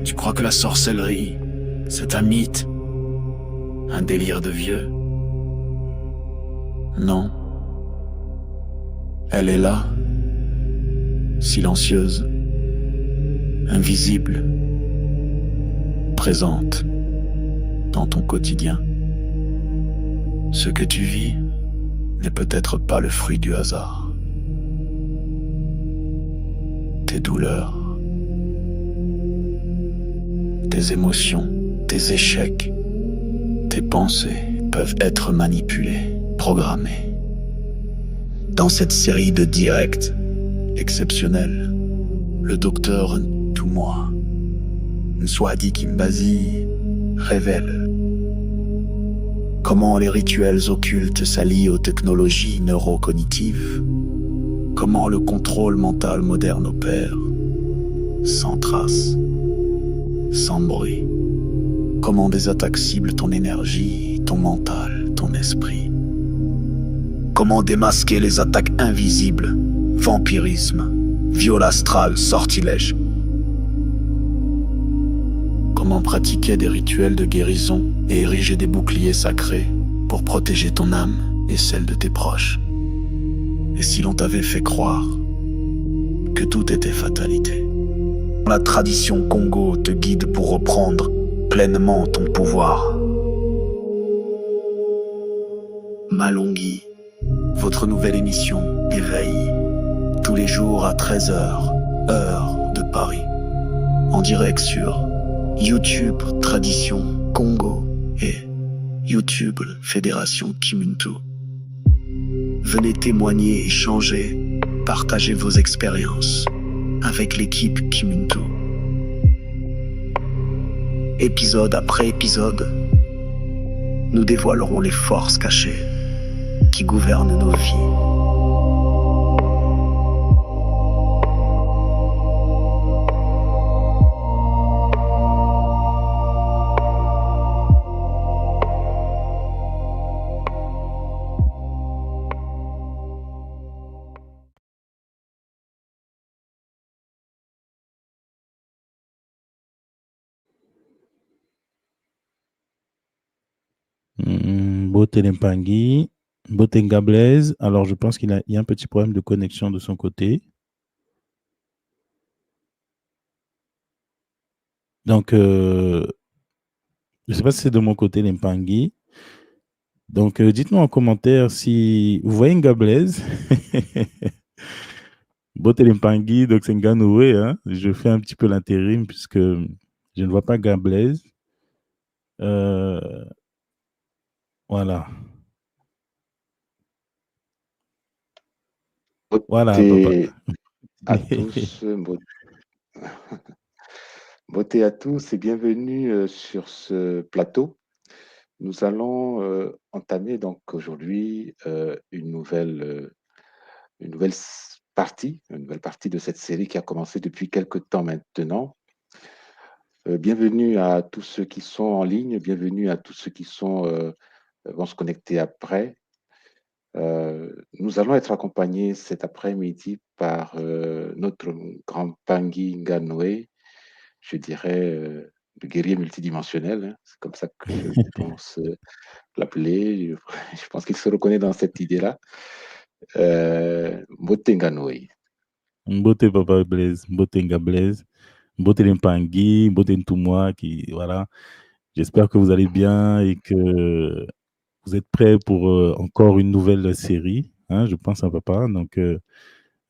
Tu crois que la sorcellerie, c'est un mythe, un délire de vieux? Non. Elle est là, silencieuse, invisible, présente dans ton quotidien. Ce que tu vis n'est peut-être pas le fruit du hasard. Tes douleurs, tes émotions, tes échecs, tes pensées peuvent être manipulées, programmées. Dans cette série de directs exceptionnels, le docteur Toumoua, Nswadi Kimbazi, révèle comment les rituels occultes s'allient aux technologies neurocognitives, comment le contrôle mental moderne opère, sans trace, sans bruit, comment des attaques ciblent ton énergie, ton mental, ton esprit, comment démasquer les attaques invisibles, vampirisme, viol astral, sortilège, comment pratiquer des rituels de guérison et ériger des boucliers sacrés pour protéger ton âme et celle de tes proches. Et si l'on t'avait fait croire que tout était fatalité, la tradition Congo te guide pour reprendre pleinement ton pouvoir. Malongui, votre nouvelle émission Éveil, tous les jours à 13h, heure de Paris, en direct sur YouTube Tradition Congo et YouTube Fédération Kimuntu. Venez témoigner, échanger, partager vos expériences avec l'équipe Kimuntu. Épisode après épisode, nous dévoilerons les forces cachées qui gouvernent nos vies. Botelempangi, Botenga Blaise. Alors, je pense qu'il y a un petit problème de connexion de son côté. Donc, je ne sais pas si c'est de mon côté, l'Empangui. Donc, dites-moi en commentaire si vous voyez Nga Blaise. Botelempangi, donc c'est Nganoué. Hein? Je fais un petit peu l'intérim puisque je ne vois pas Nga Blaise. Voilà. Voilà, papa. Beauté à tous, beauté à tous et bienvenue sur ce plateau. Nous allons entamer donc aujourd'hui une nouvelle partie de cette série qui a commencé depuis quelque temps maintenant. Bienvenue à tous ceux qui sont en ligne, bienvenue à tous ceux qui vont se connecter après. Nous allons être accompagnés cet après-midi par notre grand Pangui Nganoé, je dirais le guerrier multidimensionnel, hein. C'est comme ça que je pense l'appeler. Je pense qu'il se reconnaît dans cette idée-là. Mbote Nganoé. Mbote Papa Blaise, Mbote Nga Blaise, Mbote Lempangui, Mbote Ntumwa, voilà. J'espère que vous allez bien et que vous êtes prêts pour encore une nouvelle série, hein, je pense à papa. Donc,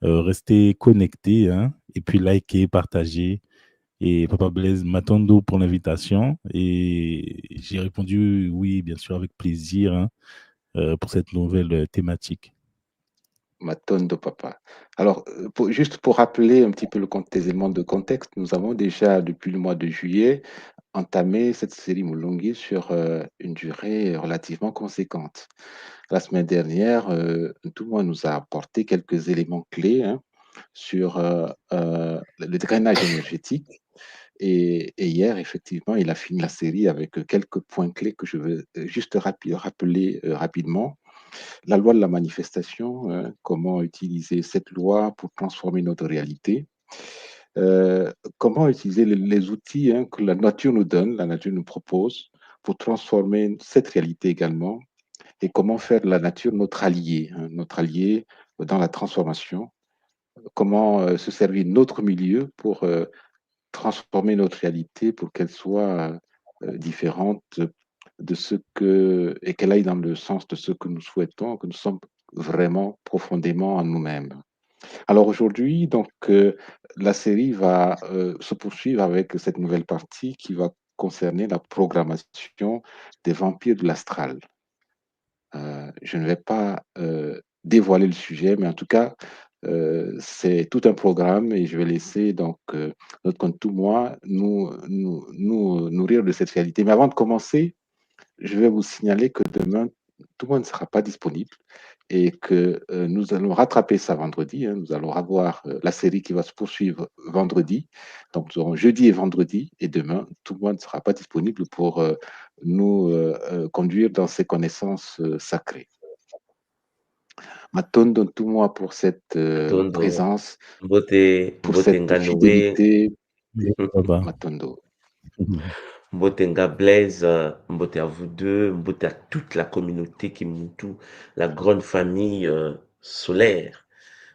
restez connectés, hein, et puis likez, partagez. Et Papa Blaise m'attendons pour l'invitation. Et j'ai répondu oui, bien sûr, avec plaisir, hein, pour cette nouvelle thématique. Matondo Papa. Alors, juste pour rappeler un petit peu les éléments de contexte, nous avons déjà, depuis le mois de juillet, entamé cette série Mulungi sur une durée relativement conséquente. La semaine dernière, tout le monde nous a apporté quelques éléments clés, hein, sur le drainage énergétique. Et hier, effectivement, il a fini la série avec quelques points clés que je veux juste rappeler rapidement. La loi de la manifestation, comment utiliser cette loi pour transformer notre réalité. Comment utiliser les outils que la nature nous donne, la nature nous propose pour transformer cette réalité également, et comment faire de la nature notre allié dans la transformation. Comment se servir de notre milieu pour transformer notre réalité pour qu'elle soit différente de ce que, et qu'elle aille dans le sens de ce que nous souhaitons, que nous sommes vraiment profondément en nous-mêmes. Alors aujourd'hui, donc, la série va se poursuivre avec cette nouvelle partie qui va concerner la programmation des vampires de l'astral. Je ne vais pas dévoiler le sujet, mais en tout cas, c'est tout un programme et je vais laisser donc notre compte tout moi nous nourrir de cette réalité. Mais avant de commencer, je vais vous signaler que demain, tout le monde ne sera pas disponible et que nous allons rattraper ça vendredi. Nous allons avoir la série qui va se poursuivre vendredi. Donc, nous aurons jeudi et vendredi. Et demain, tout le monde ne sera pas disponible pour nous conduire dans ces connaissances sacrées. Matondo tout moi pour cette Matondo, présence, Mbote, pour Mbote cette Nganoé, fidélité. Papa. Matondo. Mbote Nga Blaise, Mbote à vous deux, Mbote à toute la communauté Kimuntu, la grande famille solaire,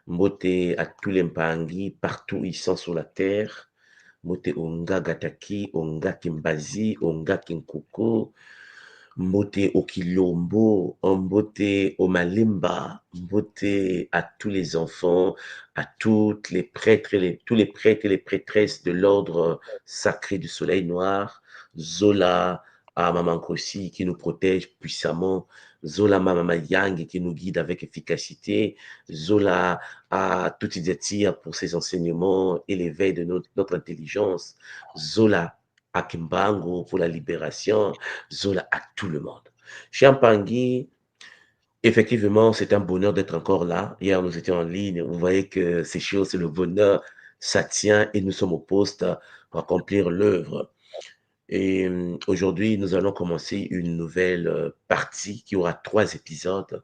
Mbote à tous les Mpangi, partout où ils sont sur la terre, Mbote Onga Gataki, Onga Kimbazi, Onga Kinkoko, Mbote au Kilombo, Mbote au Malimba, Mbote à tous les enfants, à toutes les prêtres, tous les prêtres et les prêtresses de l'ordre sacré du soleil noir, Zola à Maman Kossi qui nous protège puissamment, Zola Mama Yang qui nous guide avec efficacité, Zola à Tutideti pour ses enseignements et l'éveil de notre intelligence, Zola à Kimbango pour la libération, Zola à tout le monde. Champangui, effectivement, c'est un bonheur d'être encore là. Hier, nous étions en ligne. Vous voyez que ces choses, c'est le bonheur, ça tient et nous sommes au poste pour accomplir l'œuvre. Et aujourd'hui, nous allons commencer une nouvelle partie qui aura 3 épisodes.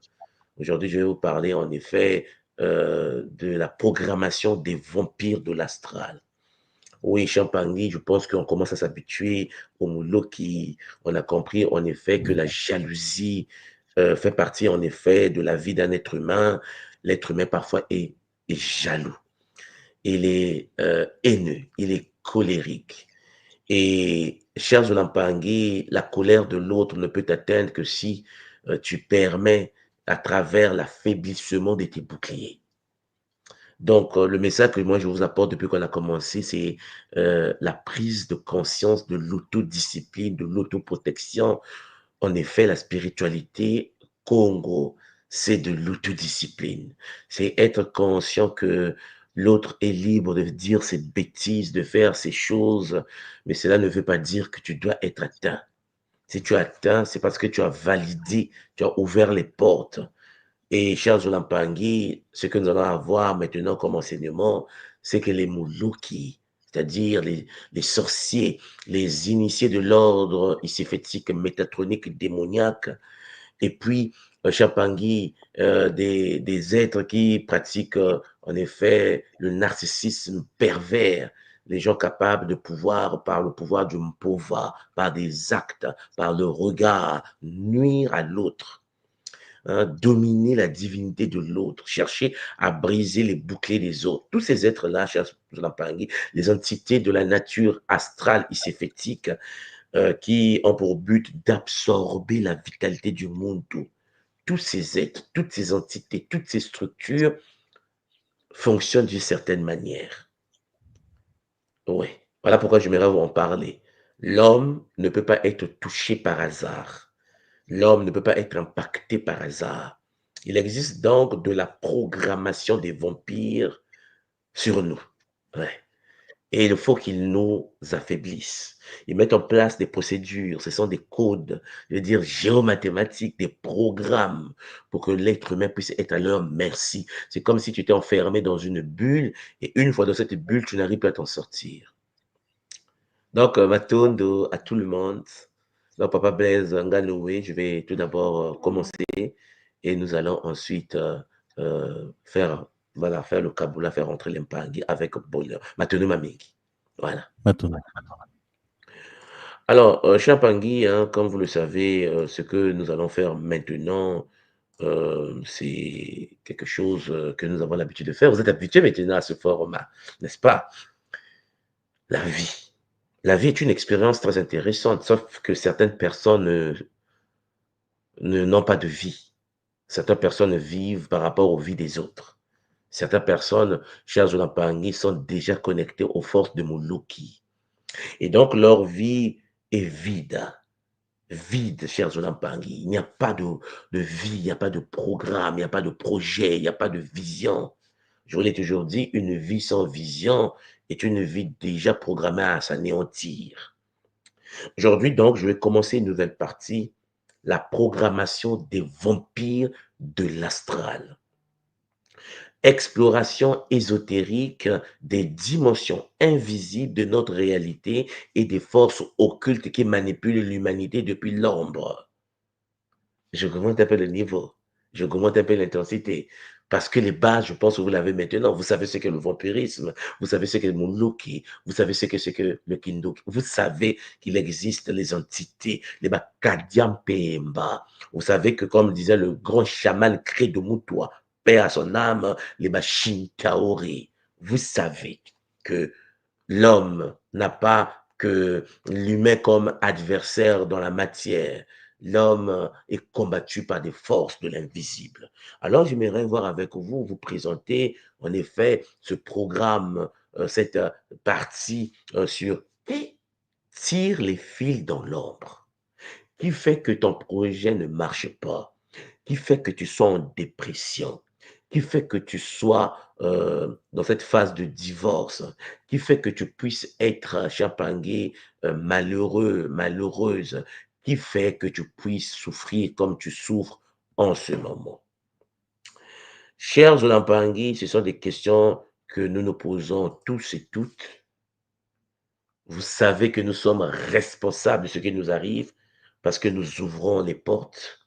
Aujourd'hui, je vais vous parler en effet de la programmation des vampires de l'astral. Oui, Champagny, je pense qu'on commence à s'habituer au moulot qui, on a compris en effet que la jalousie fait partie en effet de la vie d'un être humain. L'être humain parfois est jaloux, il est haineux, il est colérique. Et cher Zolampangui, la colère de l'autre ne peut t'atteindre que si tu permets à travers l'affaiblissement de tes boucliers. Donc, le message que moi je vous apporte depuis qu'on a commencé, c'est la prise de conscience de l'autodiscipline, de l'autoprotection. En effet, la spiritualité Congo, c'est de l'autodiscipline. C'est être conscient que l'autre est libre de dire ses bêtises, de faire ses choses, mais cela ne veut pas dire que tu dois être atteint. Si tu es atteint, c'est parce que tu as validé, tu as ouvert les portes. Et cher Zolampangui, ce que nous allons avoir maintenant comme enseignement, c'est que les Moulouki, c'est-à-dire les sorciers, les initiés de l'ordre ici-fétique, métatronique, démoniaque, et puis, cher Pangui, des êtres qui pratiquent en effet le narcissisme pervers, les gens capables de pouvoir, par le pouvoir du mpova, par des actes, par le regard, nuire à l'autre. Dominer la divinité de l'autre, chercher à briser les boucliers des autres. Tous ces êtres-là, les entités de la nature astrale iséfétique qui ont pour but d'absorber la vitalité du monde. Tous ces êtres, toutes ces entités, toutes ces structures fonctionnent d'une certaine manière. Oui, voilà pourquoi j'aimerais vous en parler. L'homme ne peut pas être touché par hasard. L'homme ne peut pas être impacté par hasard. Il existe donc de la programmation des vampires sur nous. Ouais. Et il faut qu'ils nous affaiblissent. Ils mettent en place des procédures, ce sont des codes, je veux dire géomathématiques, des programmes pour que l'être humain puisse être à leur merci. C'est comme si tu étais enfermé dans une bulle et une fois dans cette bulle, tu n'arrives pas à t'en sortir. Donc, Matondo à tout le monde. Donc, Papa Blaise Nganoé, je vais tout d'abord commencer et nous allons ensuite faire le Kabula, faire rentrer l'Impangi avec Boiler. Maintenant, Mamingi. Voilà. Maintenant. Alors, cher Pangui, hein, comme vous le savez, ce que nous allons faire maintenant, c'est quelque chose que nous avons l'habitude de faire. Vous êtes habitué maintenant à ce format, n'est-ce pas? La vie. La vie est une expérience très intéressante, sauf que certaines personnes n'ont pas de vie. Certaines personnes vivent par rapport aux vies des autres. Certaines personnes, chers Olampangi, sont déjà connectées aux forces de Muluki. Et donc, leur vie est vide. Vide, chers Olampangi. Il n'y a pas de vie, il n'y a pas de programme, il n'y a pas de projet, il n'y a pas de vision. Je vous l'ai toujours dit, une vie sans vision est une vie déjà programmée à s'anéantir. Aujourd'hui, donc, je vais commencer une nouvelle partie, la programmation des vampires de l'astral. Exploration ésotérique des dimensions invisibles de notre réalité et des forces occultes qui manipulent l'humanité depuis l'ombre. Je augmente un peu le niveau, je augmente un peu l'intensité. Parce que les bases, je pense que vous l'avez maintenant. Vous savez ce qu'est le vampirisme, vous savez ce qu'est le Muluki, vous savez ce que c'est que le Kinduki. Vous savez qu'il existe les entités, les Bakadiam Pemba. Vous savez que, comme disait le grand chaman Cré de Moutoua, paix à son âme, les Bashinkaori. Vous savez que l'homme n'a pas que l'humain comme adversaire dans la matière. L'homme est combattu par des forces de l'invisible. Alors, j'aimerais voir avec vous, vous présenter en effet ce programme, cette partie sur qui tire les fils dans l'ombre, qui fait que ton projet ne marche pas, qui fait que tu sois en dépression, qui fait que tu sois dans cette phase de divorce, qui fait que tu puisses être, cher Pangé, malheureux, malheureuse, qui fait que tu puisses souffrir comme tu souffres en ce moment. Chers Olampangui, ce sont des questions que nous nous posons tous et toutes. Vous savez que nous sommes responsables de ce qui nous arrive parce que nous ouvrons les portes.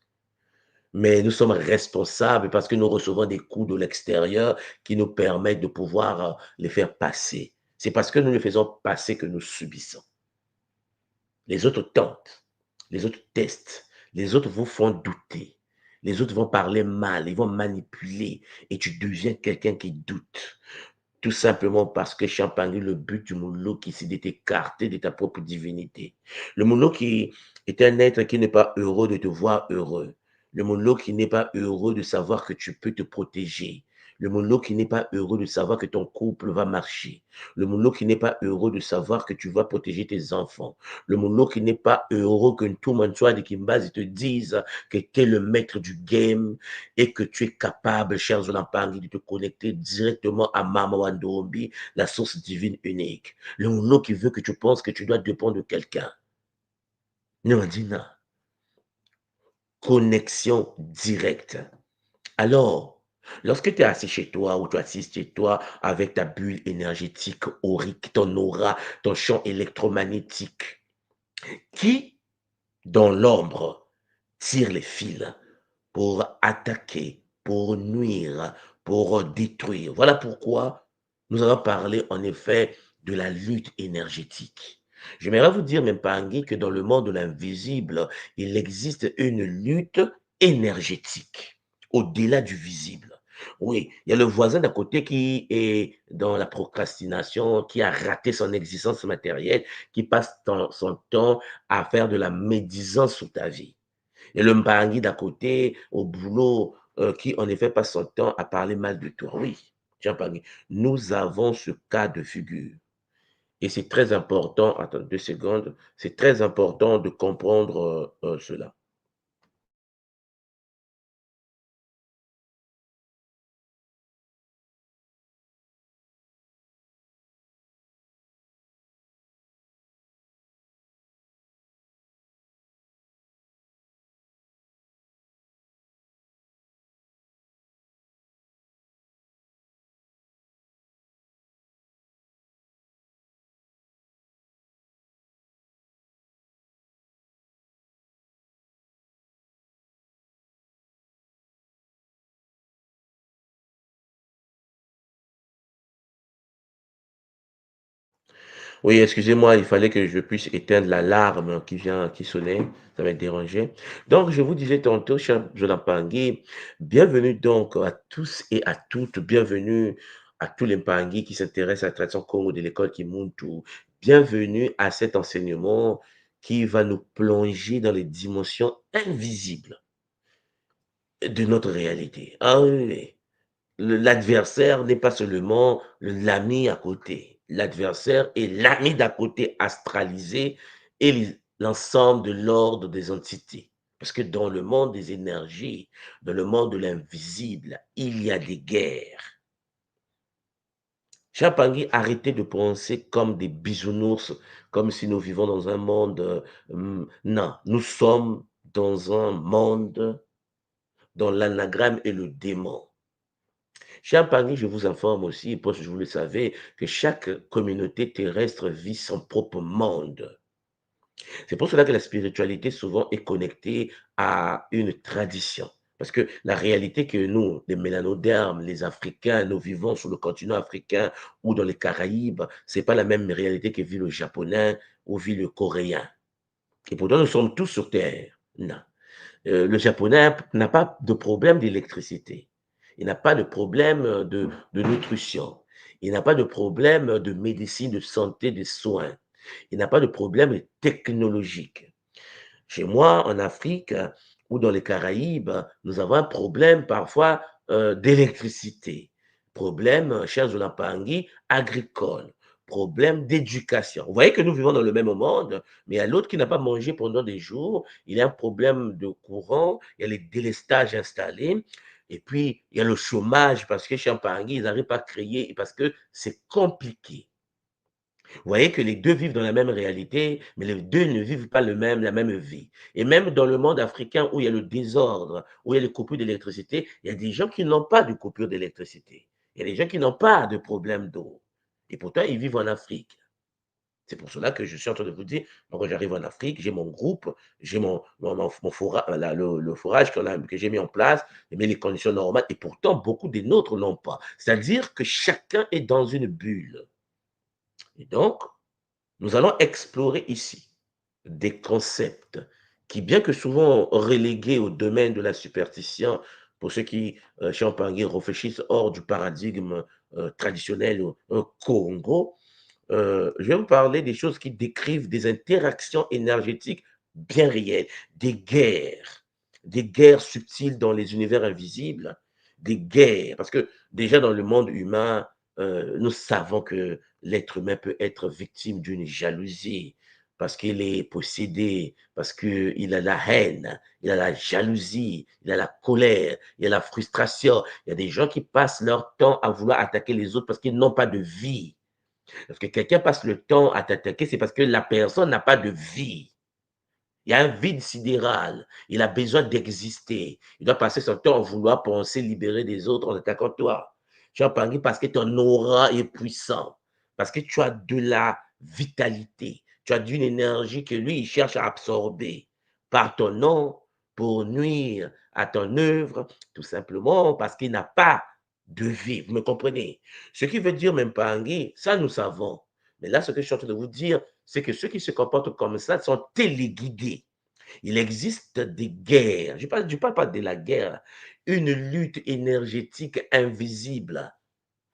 Mais nous sommes responsables parce que nous recevons des coups de l'extérieur qui nous permettent de pouvoir les faire passer. C'est parce que nous les faisons passer que nous subissons. Les autres tentent, les autres testent, les autres vous font douter, les autres vont parler mal, ils vont manipuler et tu deviens quelqu'un qui doute. Tout simplement parce que Champagne, le but du Mouloki, c'est de t'écarter de ta propre divinité. Le Mouloki est un être qui n'est pas heureux de te voir heureux. Le Mouloki n'est pas heureux de savoir que tu peux te protéger. Le Mouloki n'est pas heureux de savoir que ton couple va marcher. Le Mouloki n'est pas heureux de savoir que tu vas protéger tes enfants. Le Mouloki n'est pas heureux que tout le monde soit de Kimbaz et te dise que tu es le maître du game et que tu es capable, cher Zolampangi, de te connecter directement à Mama Wandombi, la source divine unique. Le Moulo qui veut que tu penses que tu dois dépendre de quelqu'un. Non, dis non. Connexion directe. Alors, lorsque tu es assis chez toi ou tu es assis chez toi avec ta bulle énergétique aurique, ton aura, ton champ électromagnétique, qui, dans l'ombre, tire les fils pour attaquer, pour nuire, pour détruire. Voilà pourquoi nous allons parler en effet de la lutte énergétique. J'aimerais vous dire, même Pangui, que dans le monde de l'invisible, il existe une lutte énergétique au-delà du visible. Oui, il y a le voisin d'à côté qui est dans la procrastination, qui a raté son existence matérielle, qui passe son temps à faire de la médisance sur ta vie. Et le Mbangi d'à côté, au boulot, qui en effet passe son temps à parler mal de toi. Oui, tiens, Mbangi, nous avons ce cas de figure. Et c'est très important, attends 2 secondes, c'est très important de comprendre cela. Oui, excusez-moi, il fallait que je puisse éteindre l'alarme qui sonnait, ça m'a dérangé. Donc, je vous disais tantôt, cher Jonathan Pangui, bienvenue donc à tous et à toutes, bienvenue à tous les Pangui qui s'intéressent à la tradition Congo de l'école Kimuntu. Bienvenue à cet enseignement qui va nous plonger dans les dimensions invisibles de notre réalité. Ah oui, oui. L'adversaire n'est pas seulement l'ami à côté. L'adversaire est l'ami d'à côté astralisé et l'ensemble de l'ordre des entités. Parce que dans le monde des énergies, dans le monde de l'invisible, il y a des guerres. Chapangui, arrêtez de penser comme des bisounours, comme si nous vivons dans un monde. Non, nous sommes dans un monde dont l'anagramme est le démon. Cher Pangui, je vous informe aussi, parce que vous le savez, que chaque communauté terrestre vit son propre monde. C'est pour cela que la spiritualité souvent est connectée à une tradition. Parce que la réalité que nous, les mélanodermes, les Africains, nous vivons sur le continent africain ou dans les Caraïbes, ce n'est pas la même réalité que vit le Japonais ou vit le Coréen. Et pourtant, nous sommes tous sur Terre. Non. Le Japonais n'a pas de problème d'électricité. Il n'a pas de problème de nutrition. Il n'a pas de problème de médecine, de santé, de soins. Il n'a pas de problème technologique. Chez moi, en Afrique ou dans les Caraïbes, nous avons un problème parfois d'électricité. Problème, chers Zolapangui, agricole. Problème d'éducation. Vous voyez que nous vivons dans le même monde, mais il y a l'autre qui n'a pas mangé pendant des jours. Il y a un problème de courant, il y a les délestages installés. Et puis, il y a le chômage parce que chez Pangui, ils n'arrivent pas à créer parce que c'est compliqué. Vous voyez que les deux vivent dans la même réalité, mais les deux ne vivent pas la même vie. Et même dans le monde africain où il y a le désordre, où il y a les coupures d'électricité, il y a des gens qui n'ont pas de coupure d'électricité. Il y a des gens qui n'ont pas de problème d'eau. Et pourtant, ils vivent en Afrique. C'est pour cela que je suis en train de vous dire, quand j'arrive en Afrique, j'ai mon groupe, j'ai mon forage, le forage que j'ai mis en place, mais les conditions normales, et pourtant, beaucoup des nôtres n'ont pas. C'est-à-dire que chacun est dans une bulle. Et donc, nous allons explorer ici des concepts qui, bien que souvent relégués au domaine de la superstition, pour ceux qui, chez Champagne, réfléchissent hors du paradigme traditionnel au Congo, je vais vous parler des choses qui décrivent des interactions énergétiques bien réelles, des guerres subtiles dans les univers invisibles, des guerres, parce que déjà dans le monde humain, nous savons que l'être humain peut être victime d'une jalousie, parce qu'il est possédé, parce qu'il a la haine, il a la jalousie, il a la colère, il a la frustration. Il y a des gens qui passent leur temps à vouloir attaquer les autres parce qu'ils n'ont pas de vie. Parce que quelqu'un passe le temps à t'attaquer, c'est parce que la personne n'a pas de vie. Il y a un vide sidéral. Il a besoin d'exister. Il doit passer son temps à vouloir penser libérer des autres en attaquant toi. Tu as parlé parce que ton aura est puissant. Parce que tu as de la vitalité. Tu as d'une énergie que lui, il cherche à absorber par ton nom pour nuire à ton œuvre, tout simplement parce qu'il n'a pas de vie. Vous me comprenez? Ce qui veut dire même pas ça nous savons. Mais là, ce que je suis en train de vous dire, c'est que ceux qui se comportent comme ça sont téléguidés. Il existe des guerres. Je ne parle pas de la guerre, une lutte énergétique invisible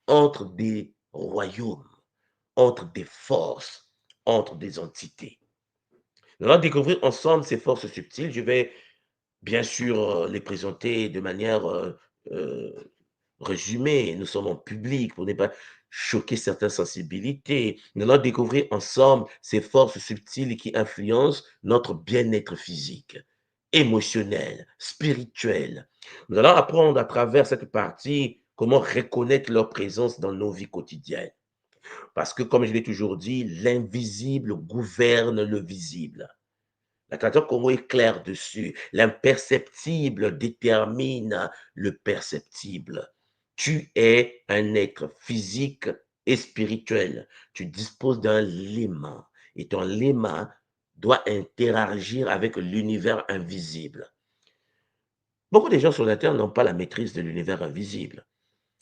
entre des royaumes, entre des forces, entre des entités. Nous allons découvrir ensemble ces forces subtiles. Je vais bien sûr les présenter de manière euh, résumé, nous sommes en public pour ne pas choquer certaines sensibilités. Nous allons découvrir ensemble ces forces subtiles qui influencent notre bien-être physique, émotionnel, spirituel. Nous allons apprendre à travers cette partie comment reconnaître leur présence dans nos vies quotidiennes. Parce que, comme je l'ai toujours dit, l'invisible gouverne le visible. La tradition Congo est claire dessus. L'imperceptible détermine le perceptible. Tu es un être physique et spirituel. Tu disposes d'un léma et ton léma doit interagir avec l'univers invisible. Beaucoup de gens sur la Terre n'ont pas la maîtrise de l'univers invisible.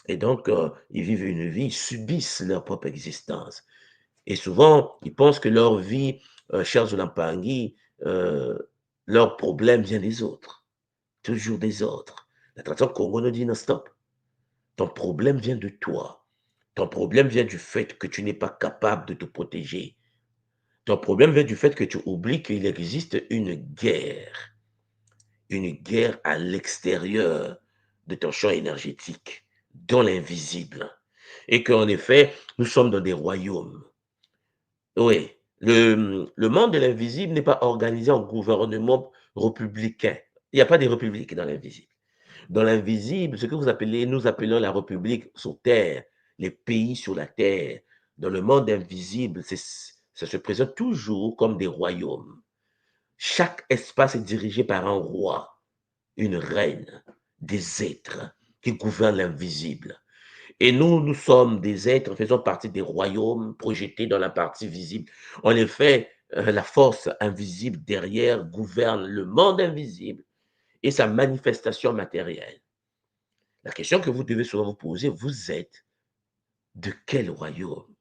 Et donc, ils vivent une vie, ils subissent leur propre existence. Et souvent, ils pensent que leur vie, chers Olampangi, leur problème vient des autres. Toujours des autres. La tradition Congo nous dit non, stop. Ton problème vient de toi. Ton problème vient du fait que tu n'es pas capable de te protéger. Ton problème vient du fait que tu oublies qu'il existe une guerre à l'extérieur de ton champ énergétique, dans l'invisible. Et qu'en effet, nous sommes dans des royaumes. Oui, le monde de l'invisible n'est pas organisé en gouvernement républicain. Il n'y a pas de république dans l'invisible. Dans l'invisible, ce que nous appelons la république sur terre, les pays sur la terre, dans le monde invisible, ça se présente toujours comme des royaumes. Chaque espace est dirigé par un roi, une reine, des êtres qui gouvernent l'invisible. Et nous sommes des êtres faisant partie des royaumes projetés dans la partie visible. En effet, la force invisible derrière gouverne le monde invisible et sa manifestation matérielle. La question que vous devez souvent vous poser, vous êtes de quel royaume?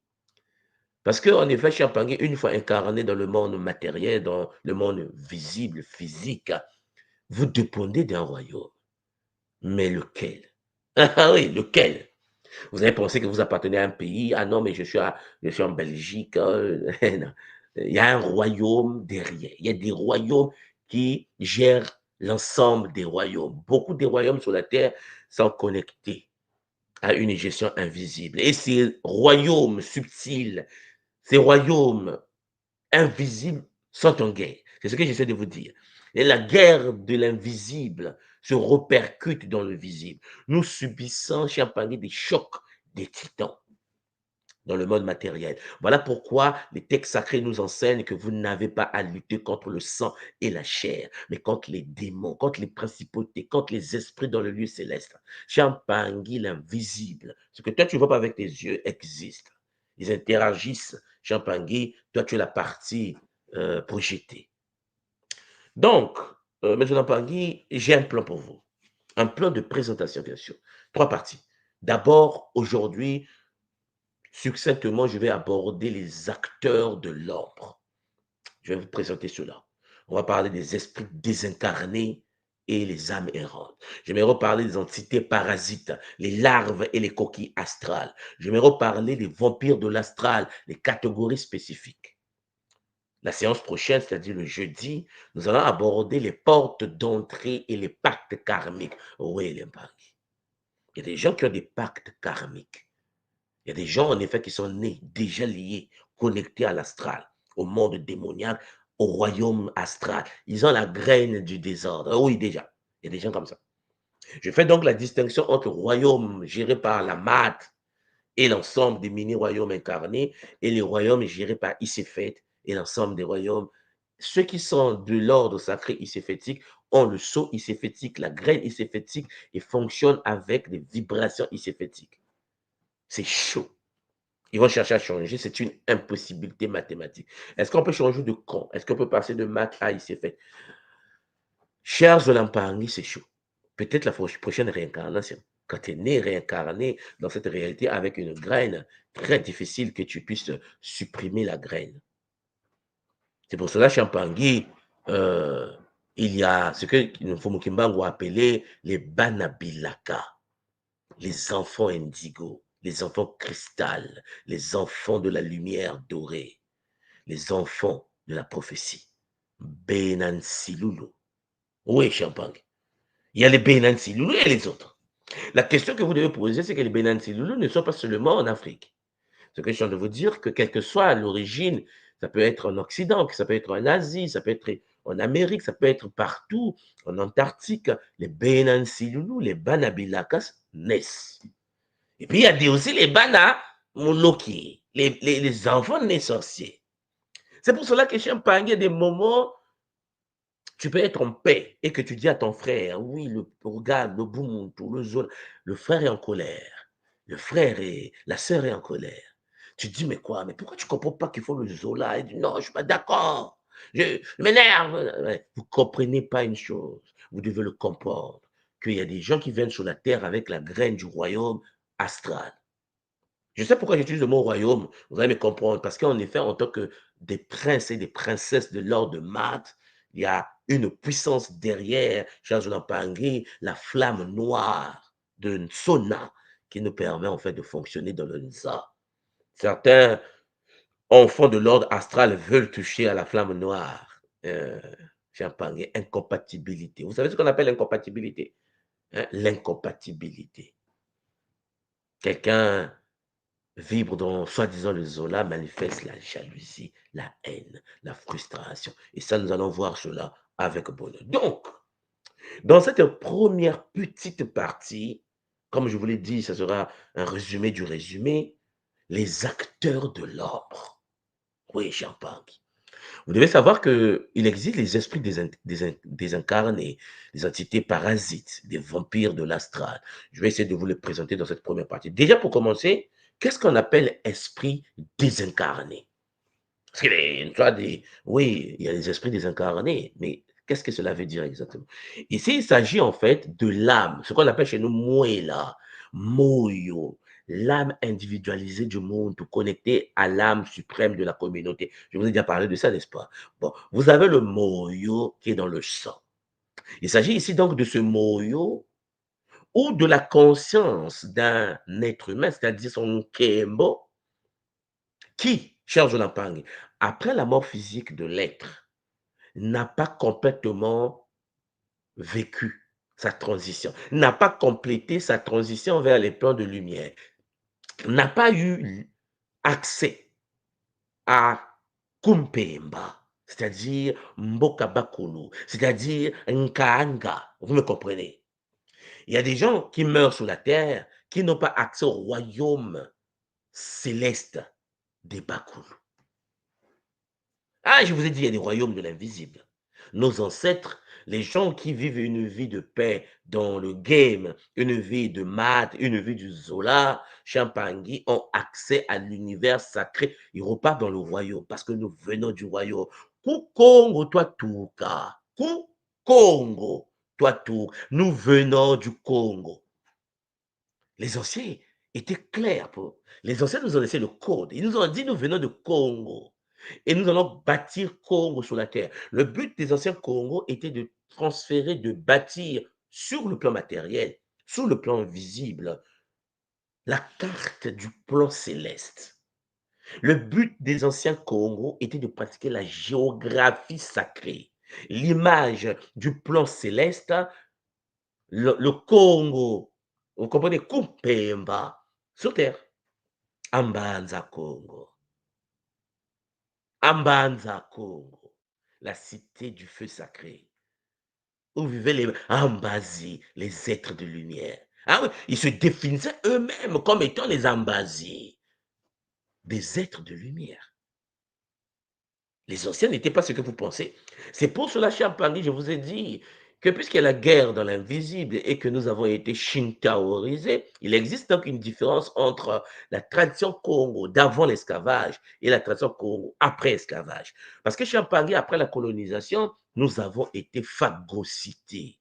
Parce qu'en effet, Champagne, une fois incarné dans le monde matériel, dans le monde visible, physique, vous dépendez d'un royaume. Mais lequel? Ah oui, lequel? Vous avez pensé que vous appartenez à un pays. Ah non, mais je suis en Belgique. Non. Il y a un royaume derrière. Il y a des royaumes qui gèrent l'ensemble des royaumes. Beaucoup des royaumes sur la terre sont connectés à une gestion invisible. Et ces royaumes subtils, ces royaumes invisibles sont en guerre. C'est ce que j'essaie de vous dire. Et la guerre de l'invisible se répercute dans le visible. Nous subissons, chers Champagne, des chocs des titans dans le monde matériel. Voilà pourquoi les textes sacrés nous enseignent que vous n'avez pas à lutter contre le sang et la chair, mais contre les démons, contre les principautés, contre les esprits dans le lieu céleste. Champagne, l'invisible, ce que toi tu ne vois pas avec tes yeux existe. Ils interagissent. Champagne, toi tu es la partie projetée. Donc, M. Champagne, j'ai un plan pour vous. Un plan de présentation, bien sûr. 3 parties. D'abord, aujourd'hui, succinctement, je vais aborder les acteurs de l'ombre. Je vais vous présenter cela. On va parler des esprits désincarnés et les âmes errantes. Je vais reparler des entités parasites, les larves et les coquilles astrales. Je vais reparler des vampires de l'astral, les catégories spécifiques. La séance prochaine, c'est-à-dire le jeudi, nous allons aborder les portes d'entrée et les pactes karmiques. Oui, les pactes. Il y a des gens qui ont des pactes karmiques. Il y a des gens, en effet, qui sont nés, déjà liés, connectés à l'astral, au monde démoniaque, au royaume astral. Ils ont la graine du désordre. Oui, déjà. Il y a des gens comme ça. Je fais donc la distinction entre royaume géré par la Mat et l'ensemble des mini-royaumes incarnés et les royaumes gérés par Iséphet et l'ensemble des royaumes. Ceux qui sont de l'ordre sacré iséphétique ont le sceau iséphétique, la graine iséphétique et fonctionnent avec des vibrations iséphétiques. C'est chaud. Ils vont chercher à changer, c'est une impossibilité mathématique. Est-ce qu'on peut changer de camp? Est-ce qu'on peut passer de maths à Iséphet? Chers Olampangi, c'est chaud. Peut-être la prochaine réincarnation. Quand tu es né réincarné dans cette réalité avec une graine, très difficile que tu puisses supprimer la graine. C'est pour cela, Champangui, il y a ce que Nfumukimbangu a appelé les Banabilaka, les enfants indigo, les enfants cristal, les enfants de la lumière dorée, les enfants de la prophétie. Benansilulu. Oui, Champagne. Il y a les Benansilulu et les autres. La question que vous devez poser, c'est que les Benansilulu ne sont pas seulement en Afrique. Ce que je viens de vous dire, que quelle que soit l'origine, ça peut être en Occident, ça peut être en Asie, ça peut être en Amérique, ça peut être partout, en Antarctique, les Benansilulu, les Banabilakas naissent. Et puis, il y a aussi les Bana Moloki, les enfants nés sorciers. C'est pour cela que Champagne, il y a des moments, tu peux être en paix et que tu dis à ton frère, oui, regarde, le Bumuntu, le Zola, le frère est en colère, la sœur est en colère. Tu dis, mais quoi, mais pourquoi tu ne comprends pas qu'il faut le Zola? Il dit, non, je ne suis pas d'accord, je m'énerve. Vous ne comprenez pas une chose, vous devez le comprendre, qu'il y a des gens qui viennent sur la terre avec la graine du royaume astral. Je sais pourquoi j'utilise le mot royaume, vous allez me comprendre, parce qu'en effet, en tant que des princes et des princesses de l'ordre de Math, il y a une puissance derrière, Charles Lampangui, la flamme noire de Nsona, qui nous permet en fait de fonctionner dans le Nza. Certains enfants de l'ordre astral veulent toucher à la flamme noire. Champagne, incompatibilité. Vous savez ce qu'on appelle l'incompatibilité? Hein? L'incompatibilité. Quelqu'un vibre dans, soi-disant, le Zola, manifeste la jalousie, la haine, la frustration. Et ça, nous allons voir cela avec bonheur. Donc, dans cette première petite partie, comme je vous l'ai dit, ça sera un résumé du résumé, les acteurs de l'ombre. Oui, Champagne. Vous devez savoir qu'il existe les esprits désincarnés, des entités parasites, des vampires de l'astral. Je vais essayer de vous les présenter dans cette première partie. Déjà, pour commencer, qu'est-ce qu'on appelle esprit désincarné? Parce qu'il y a oui, il y a les esprits désincarnés, mais qu'est-ce que cela veut dire exactement? Ici, il s'agit en fait de l'âme, ce qu'on appelle chez nous Moela, Moyo, l'âme individualisée du monde, connectée à l'âme suprême de la communauté. Je vous ai déjà parlé de ça, n'est-ce pas? Bon, vous avez le Moyo qui est dans le sang. Il s'agit ici donc de ce Moyo ou de la conscience d'un être humain, c'est-à-dire son Kembo, qui, cher Jonampang, après la mort physique de l'être, n'a pas complètement vécu sa transition, n'a pas complété sa transition vers les plans de lumière, n'a pas eu accès à Kumpemba, c'est-à-dire Mbokabakulu, c'est-à-dire Nkaanga. Vous me comprenez? Il y a des gens qui meurent sur la terre qui n'ont pas accès au royaume céleste des Bakulu. Ah, je vous ai dit, il y a des royaumes de l'invisible. Nos ancêtres, les gens qui vivent une vie de paix dans le game, une vie de maths, une vie du Zola, Champangui, ont accès à l'univers sacré. Ils repartent dans le royaume parce que nous venons du royaume. Kukongo, toi Touka. Kukongo, toi tout. Nous venons du Congo. Les anciens étaient clairs. Les anciens nous ont laissé le code. Ils nous ont dit, nous venons de Congo. Et nous allons bâtir Congo sur la terre. Le but des anciens Congo était de transférer, de bâtir sur le plan matériel, sur le plan visible, la carte du plan céleste. Le but des anciens Congo était de pratiquer la géographie sacrée. L'image du plan céleste, le Congo, vous comprenez, Kumpemba, sur terre. Ambanza Congo. Ambanza Congo, la cité du feu sacré, où vivaient les Ambazi, les êtres de lumière. Ah oui, ils se définissaient eux-mêmes comme étant les Ambazi, des êtres de lumière. Les anciens n'étaient pas ce que vous pensez. C'est pour cela, Champagny, je vous ai dit que puisqu'il y a la guerre dans l'invisible et que nous avons été shintaorisés, il existe donc une différence entre la tradition Congo d'avant l'esclavage et la tradition Congo après l'esclavage. Parce que Champagny, après la colonisation, nous avons été phagocytés.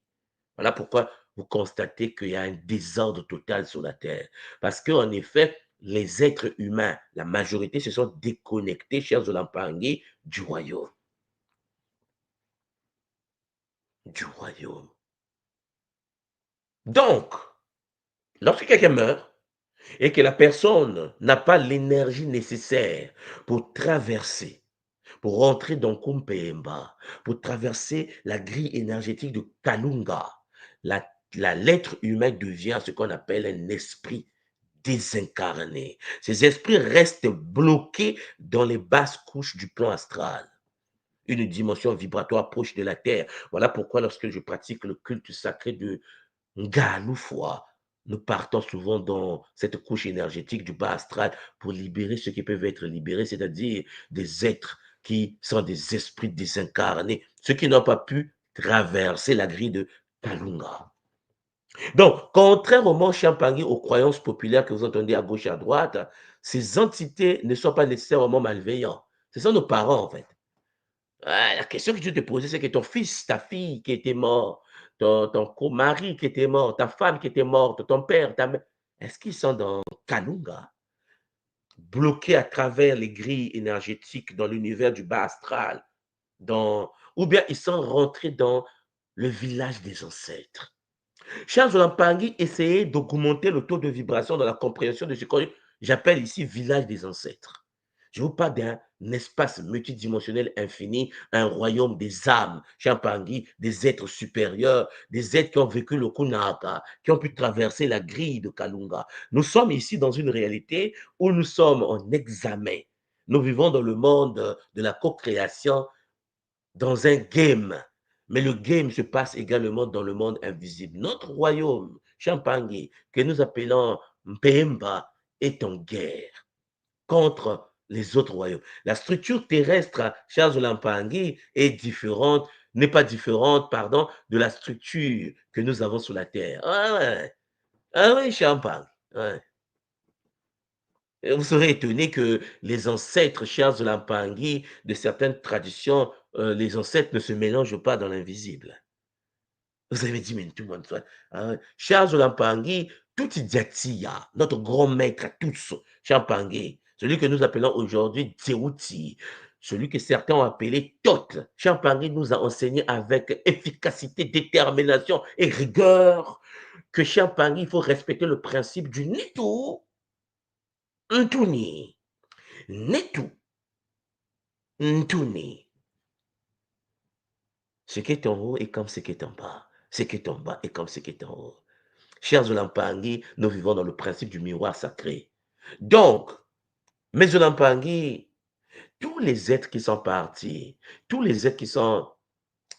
Voilà pourquoi vous constatez qu'il y a un désordre total sur la Terre. Parce qu'en effet, les êtres humains, la majorité se sont déconnectés, chers Olampangui, du royaume. Du royaume. Donc, lorsque quelqu'un meurt et que la personne n'a pas l'énergie nécessaire pour traverser, pour rentrer dans Kumpemba, pour traverser la grille énergétique de Kalunga, l'être humain devient ce qu'on appelle un esprit désincarné. Ces esprits restent bloqués dans les basses couches du plan astral, une dimension vibratoire proche de la Terre. Voilà pourquoi lorsque je pratique le culte sacré de Ngaloufoua, nous partons souvent dans cette couche énergétique du bas astral pour libérer ceux qui peuvent être libérés, c'est-à-dire des êtres qui sont des esprits désincarnés, ceux qui n'ont pas pu traverser la grille de Kalunga. Donc, contrairement Champagny aux croyances populaires que vous entendez à gauche et à droite, ces entités ne sont pas nécessairement malveillants. Ce sont nos parents, en fait. La question que je te posais, c'est que ton fils, ta fille qui était mort, ton mari qui était mort, ta femme qui était morte, ton père, ta mère, est-ce qu'ils sont dans Kalunga? bloqués à travers les grilles énergétiques dans l'univers du bas astral, ou bien ils sont rentrés dans le village des ancêtres. Charles Lampangi essayait d'augmenter le taux de vibration dans la compréhension de ce que j'appelle ici village des ancêtres. Je vous parle d'un espace multidimensionnel infini, un royaume des âmes, Champangui, des êtres supérieurs, des êtres qui ont vécu le Kunaka, qui ont pu traverser la grille de Kalunga. Nous sommes ici dans une réalité où nous sommes en examen. Nous vivons dans le monde de la co-création, dans un game. Mais le game se passe également dans le monde invisible. Notre royaume, Champangui, que nous appelons Mpemba, est en guerre contre les autres royaumes. La structure terrestre, Charles Lampangi, est différente, n'est pas différente, pardon, de la structure que nous avons sur la Terre. Ah oui, Champangui. Ouais. Et vous serez étonné que les ancêtres Charles Lampangi, de certaines traditions, les ancêtres ne se mélangent pas dans l'invisible. Vous avez dit, mais tout le monde. Charles Lampangi, tout Diatia, notre grand maître à tous, Champangui, celui que nous appelons aujourd'hui Tséouti, celui que certains ont appelé Tot. Champangui nous a enseigné avec efficacité, détermination et rigueur que Champangui, il faut respecter le principe du Nitu, Ntuni, Nitu, Ntuni. Ce qui est en haut est comme ce qui est en bas. Ce qui est en bas est comme ce qui est en haut. Chers Olampangi, nous vivons dans le principe du miroir sacré. Donc, mes Olampangi, tous les êtres qui sont partis, tous les êtres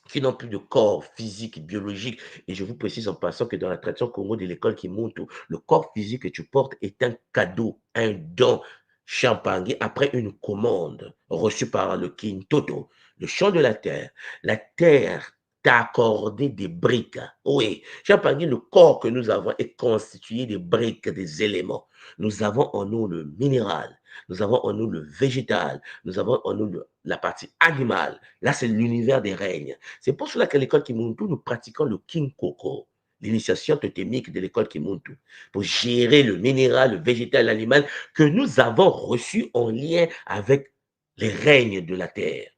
qui n'ont plus de corps physique, biologique, et je vous précise en passant que dans la tradition Congo de l'école qui monte, le corps physique que tu portes est un cadeau, un don Champangui après une commande reçue par le King Toto, le champ de la terre. La terre t'a accordé des briques. Oui, Champangui, le corps que nous avons est constitué des briques, des éléments. Nous avons en nous le minéral, nous avons en nous le végétal, nous avons en nous la partie animale. Là, c'est l'univers des règnes. C'est pour cela qu'à l'école Kimuntu, nous pratiquons le King Koko, l'initiation totémique de l'école Kimuntu, pour gérer le minéral, le végétal, l'animal que nous avons reçu en lien avec les règnes de la terre.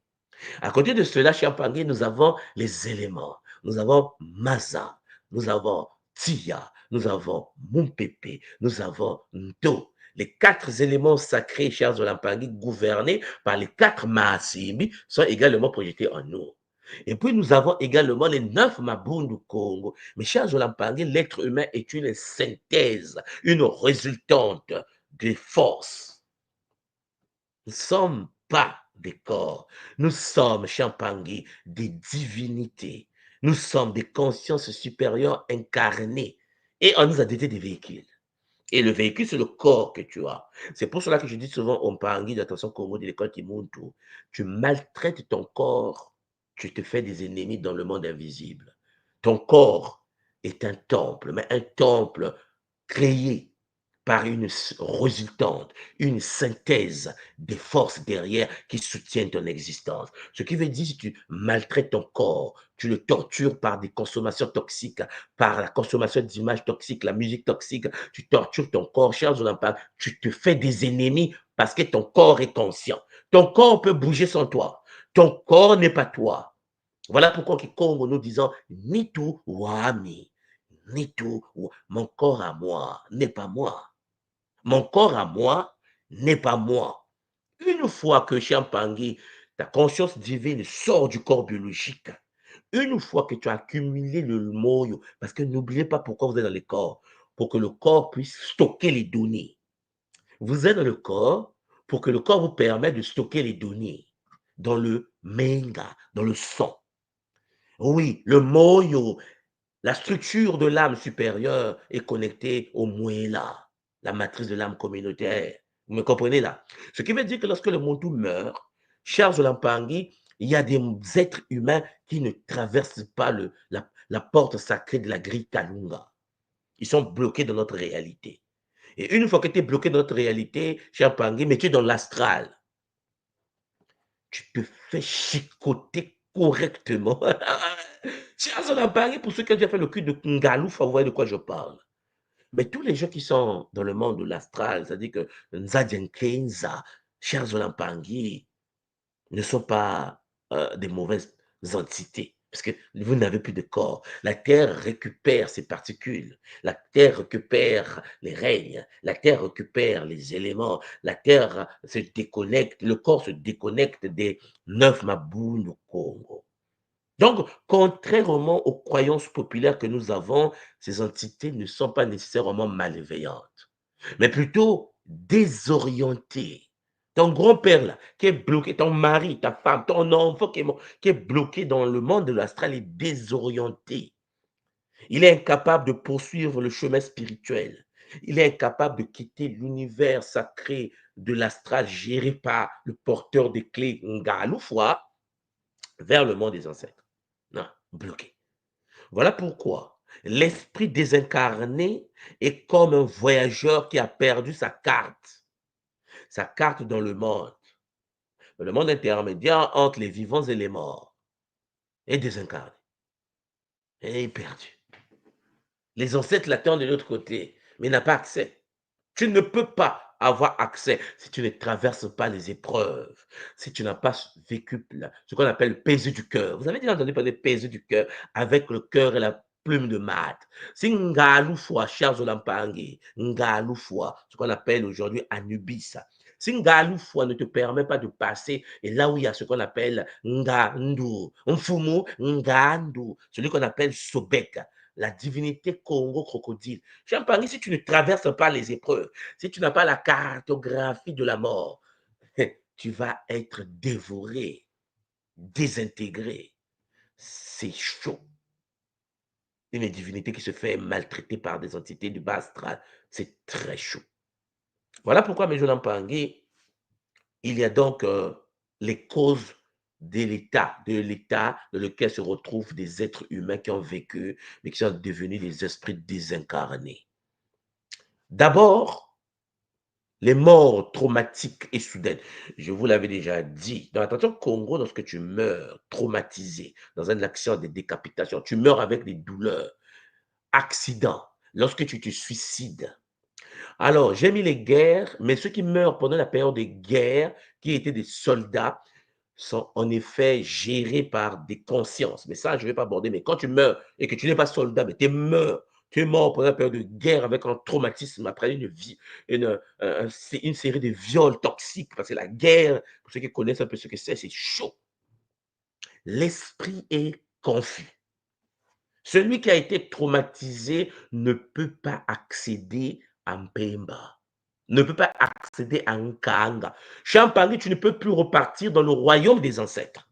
À côté de cela, chez Champangui, nous avons les éléments. Nous avons Maza, nous avons Tia, nous avons Mumpepe, nous avons Ndo. Les 4 éléments sacrés, chers Olampangui, gouvernés par les 4 Maasimbi, sont également projetés en nous. Et puis nous avons également les 9 Mabundu du Congo. Mais chers Olampangui, l'être humain est une synthèse, une résultante des forces. Nous ne sommes pas des corps. Nous sommes, Champangui, des divinités. Nous sommes des consciences supérieures incarnées. Et on nous a doté des véhicules. Et le véhicule, c'est le corps que tu as. C'est pour cela que je dis souvent au Mpangui d'attention Congo de l'école Kimuntu, tu maltraites ton corps, tu te fais des ennemis dans le monde invisible. Ton corps est un temple, mais un temple créé par une résultante, une synthèse des forces derrière qui soutiennent ton existence. Ce qui veut dire, si tu maltraites ton corps, tu le tortures par des consommations toxiques, par la consommation d'images toxiques, la musique toxique, tu tortures ton corps, chers Olympiques, tu te fais des ennemis parce que ton corps est conscient. Ton corps peut bouger sans toi. Ton corps n'est pas toi. Voilà pourquoi Kikongo nous disons ni tout wami, ni tout, mon corps à moi n'est pas moi. Mon corps à moi n'est pas moi. Une fois que Champangui, ta conscience divine sort du corps biologique, une fois que tu as accumulé le moyo, parce que n'oubliez pas pourquoi vous êtes dans le corps, pour que le corps puisse stocker les données. Vous êtes dans le corps pour que le corps vous permette de stocker les données dans le menga, dans le sang. Oui, le moyo, la structure de l'âme supérieure est connectée au moela, la matrice de l'âme communautaire. Vous me comprenez là? Ce qui veut dire que lorsque le Muntu meurt, Charles Lampangi, il y a des êtres humains qui ne traversent pas la porte sacrée de la grille Kalunga. Ils sont bloqués dans notre réalité. Et une fois que tu es bloqué dans notre réalité, Lampangi, mais tu es dans l'astral. Tu te fais chicoter correctement. Charles Lampangi, pour ceux qui ont déjà fait le culte de Ngalou, vous voyez de quoi je parle. Mais tous les gens qui sont dans le monde de l'astral, c'est-à-dire que Nzadjenkenza, chers Olampangui, ne sont pas des mauvaises entités, parce que vous n'avez plus de corps. La Terre récupère ses particules, la Terre récupère les règnes, la Terre récupère les éléments, la Terre se déconnecte, le corps se déconnecte des 9 Mabou du Congo. Donc, contrairement aux croyances populaires que nous avons, ces entités ne sont pas nécessairement malveillantes, mais plutôt désorientées. Ton grand-père, là, qui est bloqué, ton mari, ta femme, ton enfant qui est bloqué dans le monde de l'astral est désorienté. Il est incapable de poursuivre le chemin spirituel. Il est incapable de quitter l'univers sacré de l'astral géré par le porteur des clés Ngaloufwa vers le monde des ancêtres. Non, bloqué. Voilà pourquoi l'esprit désincarné est comme un voyageur qui a perdu sa carte dans le monde intermédiaire entre les vivants et les morts, est désincarné, et est perdu. Les ancêtres l'attendent de l'autre côté, mais il n'a pas accès. Tu ne peux pas avoir accès si tu ne traverses pas les épreuves, si tu n'as pas vécu ce qu'on appelle le pesé du cœur. Vous avez déjà entendu parler de pesé du cœur avec le cœur et la plume de mat. Si Ngaloufwa, chers Olampangi, Ngaloufwa, ce qu'on appelle aujourd'hui Anubis, si Ngaloufwa ne te permet pas de passer, et là où il y a ce qu'on appelle Ngandu, Mfumu, Ngandu, celui qu'on appelle Sobek, la divinité Congo crocodile. Champagne, si tu ne traverses pas les épreuves, si tu n'as pas la cartographie de la mort, tu vas être dévoré, désintégré. C'est chaud. Une divinité qui se fait maltraiter par des entités du bas astral, c'est très chaud. Voilà pourquoi, mes jeunes Pangui, il y a donc les causes de l'état dans lequel se retrouvent des êtres humains qui ont vécu, mais qui sont devenus des esprits désincarnés. D'abord, les morts traumatiques et soudaines. Je vous l'avais déjà dit, dans la tradition Congo, lorsque tu meurs traumatisé dans un accident de décapitation, tu meurs avec des douleurs, accident, lorsque tu te suicides. Alors, j'ai mis les guerres, mais ceux qui meurent pendant la période des guerres, qui étaient des soldats, sont en effet gérés par des consciences. Mais ça, je ne vais pas aborder. Mais quand tu meurs et que tu n'es pas soldat, mais tu es mort pendant la période de guerre avec un traumatisme après une série de viols toxiques. Parce que la guerre, pour ceux qui connaissent un peu ce que c'est chaud. L'esprit est confus. Celui qui a été traumatisé ne peut pas accéder à Mpemba, ne peut pas accéder à Nkanga. Champagne, tu ne peux plus repartir dans le royaume des ancêtres.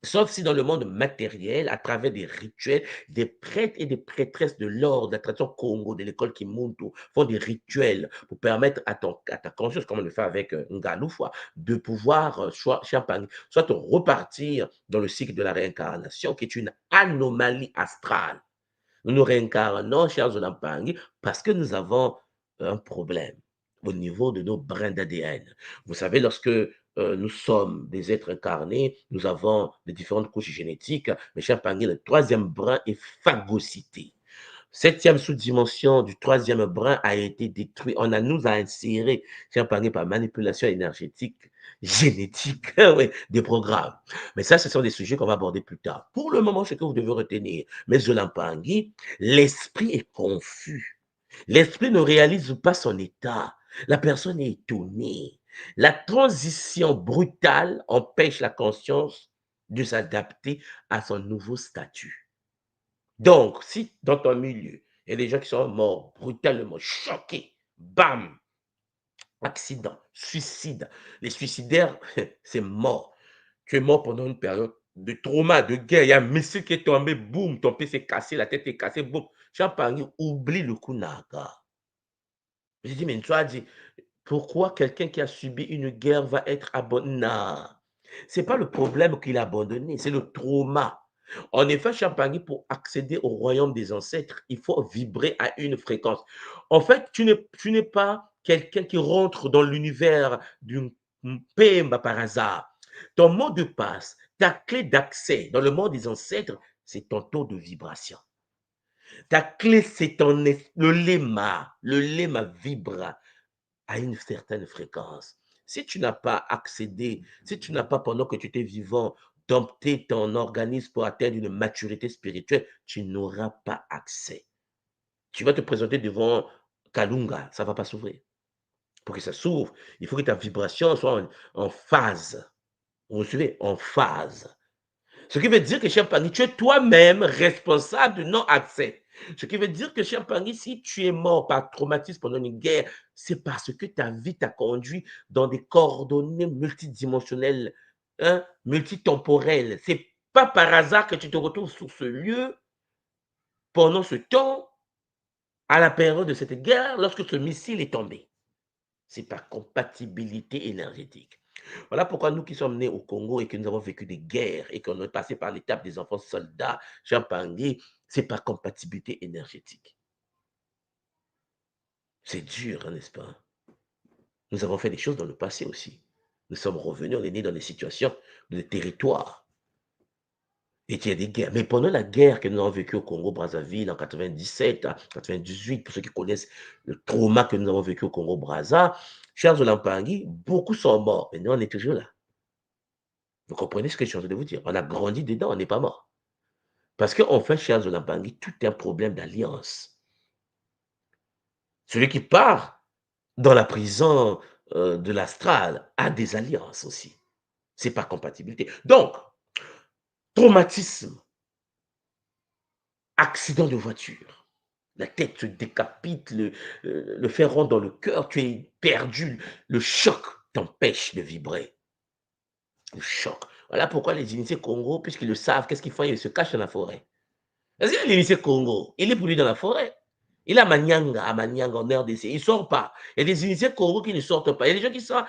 Sauf si dans le monde matériel, à travers des rituels, des prêtres et des prêtresses de l'ordre, de la tradition Congo, de l'école Kimuntu, font des rituels pour permettre à ta conscience, comme on le fait avec Ngaloufwa, de pouvoir, soit repartir dans le cycle de la réincarnation, qui est une anomalie astrale. Nous nous réincarnons, chers Olampangi, parce que nous avons un problème au niveau de nos brins d'ADN. Vous savez, lorsque nous sommes des êtres incarnés, nous avons des différentes couches génétiques, mais chers Pangi, le troisième brin est phagocyté. Septième sous-dimension du troisième brin a été détruit. Nous a inséré, chers Pangi, par manipulation énergétique, génétique, oui, des programmes. Mais ça, ce sont des sujets qu'on va aborder plus tard. Pour le moment, ce que vous devez retenir, mais Zolampangi, l'esprit est confus. L'esprit ne réalise pas son état. La personne est étonnée. La transition brutale empêche la conscience de s'adapter à son nouveau statut. Donc, si dans ton milieu, il y a des gens qui sont morts brutalement, choqués, bam, accident, suicide. Les suicidaires, c'est mort. Tu es mort pendant une période de trauma, de guerre. Il y a un missile qui est tombé, boum, ton pied s'est cassé, la tête est cassée, boum. Champagne, oublie le Kunaga. J'ai dit, mais tu as dit, pourquoi quelqu'un qui a subi une guerre va être abandonné? Non, ce n'est pas le problème qu'il a abandonné, c'est le trauma. En effet, Champagne, pour accéder au royaume des ancêtres, il faut vibrer à une fréquence. En fait, tu n'es pas quelqu'un qui rentre dans l'univers d'une Pemba par hasard. Ton mot de passe, ta clé d'accès dans le monde des ancêtres, c'est ton taux de vibration. Ta clé, c'est ton le léma. Le léma vibre à une certaine fréquence. Si tu n'as pas accédé, si tu n'as pas, pendant que tu étais vivant, dompté ton organisme pour atteindre une maturité spirituelle, tu n'auras pas accès. Tu vas te présenter devant Kalunga, ça ne va pas s'ouvrir. Pour que ça s'ouvre, il faut que ta vibration soit en phase. Vous suivez? En phase. Ce qui veut dire que, cher Pangui, tu es toi-même responsable du non-accès. Ce qui veut dire que, cher Pangui, si tu es mort par traumatisme pendant une guerre, c'est parce que ta vie t'a conduit dans des coordonnées multidimensionnelles, hein, multitemporelles. Ce n'est pas par hasard que tu te retrouves sur ce lieu pendant ce temps, à la période de cette guerre, lorsque ce missile est tombé. C'est par compatibilité énergétique. Voilà pourquoi nous qui sommes nés au Congo et que nous avons vécu des guerres et qu'on est passé par l'étape des enfants soldats, Jean Pangui, c'est par compatibilité énergétique. C'est dur, n'est-ce pas? Nous avons fait des choses dans le passé aussi. Nous sommes revenus, on est nés dans des situations, de territoires. Et il y a des guerres. Mais pendant la guerre que nous avons vécue au Congo-Brazzaville en 97, 98, pour ceux qui connaissent le trauma que nous avons vécu au Congo-Brazza, chers Olampangui, beaucoup sont morts. Mais nous, on est toujours là. Vous comprenez ce que je suis en train de vous dire? On a grandi dedans, on n'est pas mort. Parce qu'en fait, chers Olampangui, tout est un problème d'alliance. Celui qui part dans la prison de l'astral a des alliances aussi. C'est par compatibilité. Donc, traumatisme, accident de voiture, la tête se décapite, le fer rentre dans le cœur, tu es perdu, le choc t'empêche de vibrer. Le choc. Voilà pourquoi les initiés Congo, puisqu'ils le savent, qu'est-ce qu'ils font? Ils se cachent dans la forêt. Parce que l'initié Congo, il est pour lui dans la forêt. Il est à Manyanga en RDC. Il ne sort pas. Il y a des initiés Congo qui ne sortent pas. Il y a des gens qui sont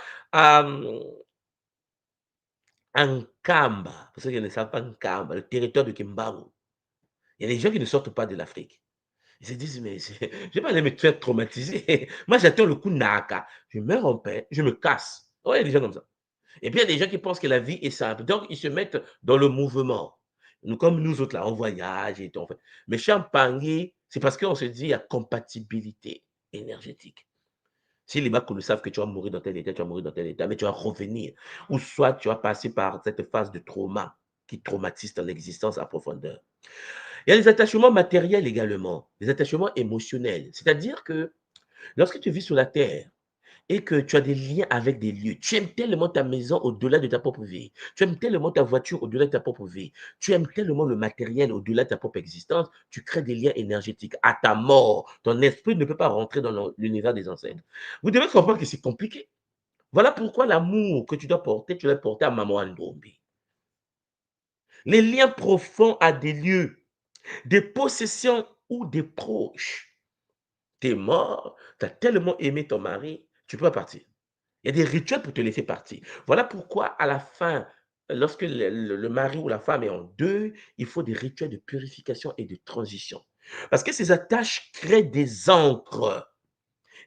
en Kamba, parce qu'ils ne savent pas Nkamba, le territoire de Kimbangu. Il y a des gens qui ne sortent pas de l'Afrique. Ils se disent, mais je ne vais pas aller me faire traumatiser. Moi, j'attends le coup Naka. Je meurs en paix, je me casse. Oui, il y a des gens comme ça. Et puis, il y a des gens qui pensent que la vie est simple. Donc, ils se mettent dans le mouvement. Nous, comme nous autres, là, on voyage et tout. Mais Champagny, c'est parce qu'on se dit, il y a compatibilité énergétique. Si les Bakou le savent que tu vas mourir dans tel état, tu vas mourir dans tel état, mais tu vas revenir. Ou soit tu vas passer par cette phase de trauma qui traumatise ton existence à profondeur. Il y a des attachements matériels également, des attachements émotionnels. C'est-à-dire que lorsque tu vis sur la terre et que tu as des liens avec des lieux, tu aimes tellement ta maison au-delà de ta propre vie, tu aimes tellement ta voiture au-delà de ta propre vie, tu aimes tellement le matériel au-delà de ta propre existence, tu crées des liens énergétiques. À ta mort, ton esprit ne peut pas rentrer dans l'univers des ancêtres. Vous devez comprendre que c'est compliqué. Voilà pourquoi l'amour que tu dois porter, tu dois porter à Maman Ndombi. Les liens profonds à des lieux, des possessions ou des proches. Tu es mort, tu as tellement aimé ton mari, tu peux pas partir. Il y a des rituels pour te laisser partir. Voilà pourquoi, à la fin, lorsque le mari ou la femme est en deuil, il faut des rituels de purification et de transition. Parce que ces attaches créent des ancres.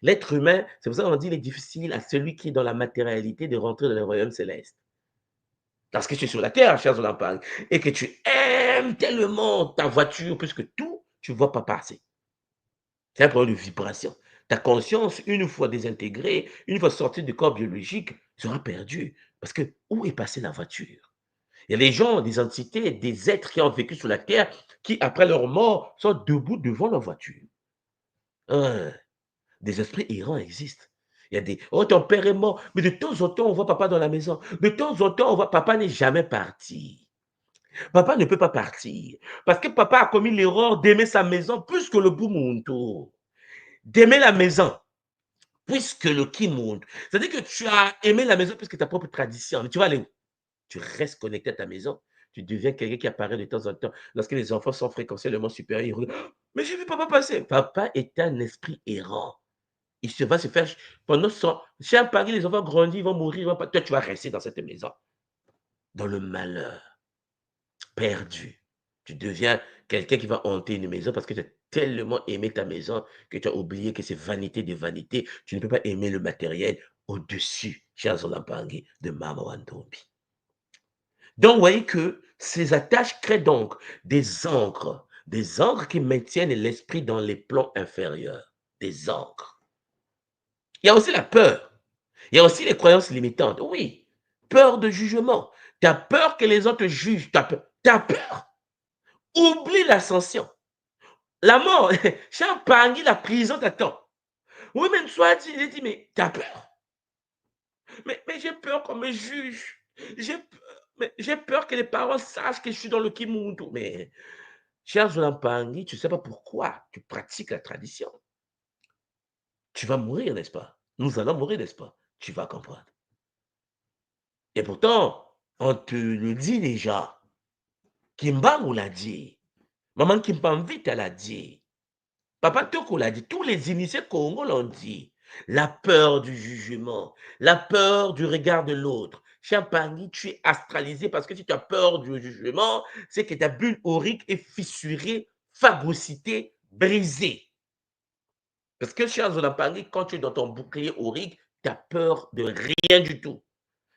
L'être humain, c'est pour ça qu'on dit qu'il est difficile à celui qui est dans la matérialité de rentrer dans le royaume céleste. Lorsque tu es sur la terre, chers Olampang, et que tu aimes tellement ta voiture plus que tout, tu ne vois pas passer. C'est un problème de vibration. Ta conscience, une fois désintégrée, une fois sortie du corps biologique, sera perdue. Parce que où est passée la voiture? Il y a des gens, des entités, des êtres qui ont vécu sur la terre, qui, après leur mort, sont debout devant leur voiture. Des esprits errants existent. Il y a des, oh, ton père est mort, mais de temps en temps, on voit papa dans la maison. De temps en temps, on voit papa n'est jamais parti. Papa ne peut pas partir. Parce que papa a commis l'erreur d'aimer sa maison plus que le Bumuntu. D'aimer la maison plus que le Kimundu. C'est-à-dire que tu as aimé la maison plus que ta propre tradition. Mais tu vas aller où? Tu restes connecté à ta maison. Tu deviens quelqu'un qui apparaît de temps en temps. Lorsque les enfants sont fréquentiellement supérieurs, ils regardent, oh, mais j'ai vu papa passer. Papa est un esprit errant. Il va se faire pendant son. Chez un Paris, les enfants grandissent, ils vont mourir. Toi, tu vas rester dans cette maison. Dans le malheur. Perdu. Tu deviens quelqu'un qui va hanter une maison parce que tu as tellement aimé ta maison que tu as oublié que c'est vanité de vanité. Tu ne peux pas aimer le matériel au-dessus, chers Olampangui, de Mama Wandombi. Donc, vous voyez que ces attaches créent donc des ancres, Des ancres qui maintiennent l'esprit dans les plans inférieurs. Des ancres. Il y a aussi la peur. Il y a aussi les croyances limitantes. Oui, peur de jugement. Tu as peur que les autres jugent. Tu as peur. T'as peur. Oublie l'ascension. La mort, Champagne, la prison t'attend. Oui, même soit, il dit, mais tu as peur. Mais j'ai peur qu'on me juge. J'ai peur que les parents sachent que je suis dans le Kimuntu. Mais, cher Zolampangui, tu ne sais pas pourquoi tu pratiques la tradition. Tu vas mourir, n'est-ce pas? Nous allons mourir, n'est-ce pas? Tu vas comprendre. Et pourtant, on te le dit déjà. Kimbangu l'a dit. Maman Kimpamvite l'a dit. Papa Toko l'a dit. Tous les initiés Congo l'ont dit. La peur du jugement, la peur du regard de l'autre. Champagny, tu es astralisé parce que si tu as peur du jugement, c'est que ta bulle aurique est fissurée, phagocytée, brisée. Parce que, cher Zolampangui, quand tu es dans ton bouclier aurique, tu as peur de rien du tout.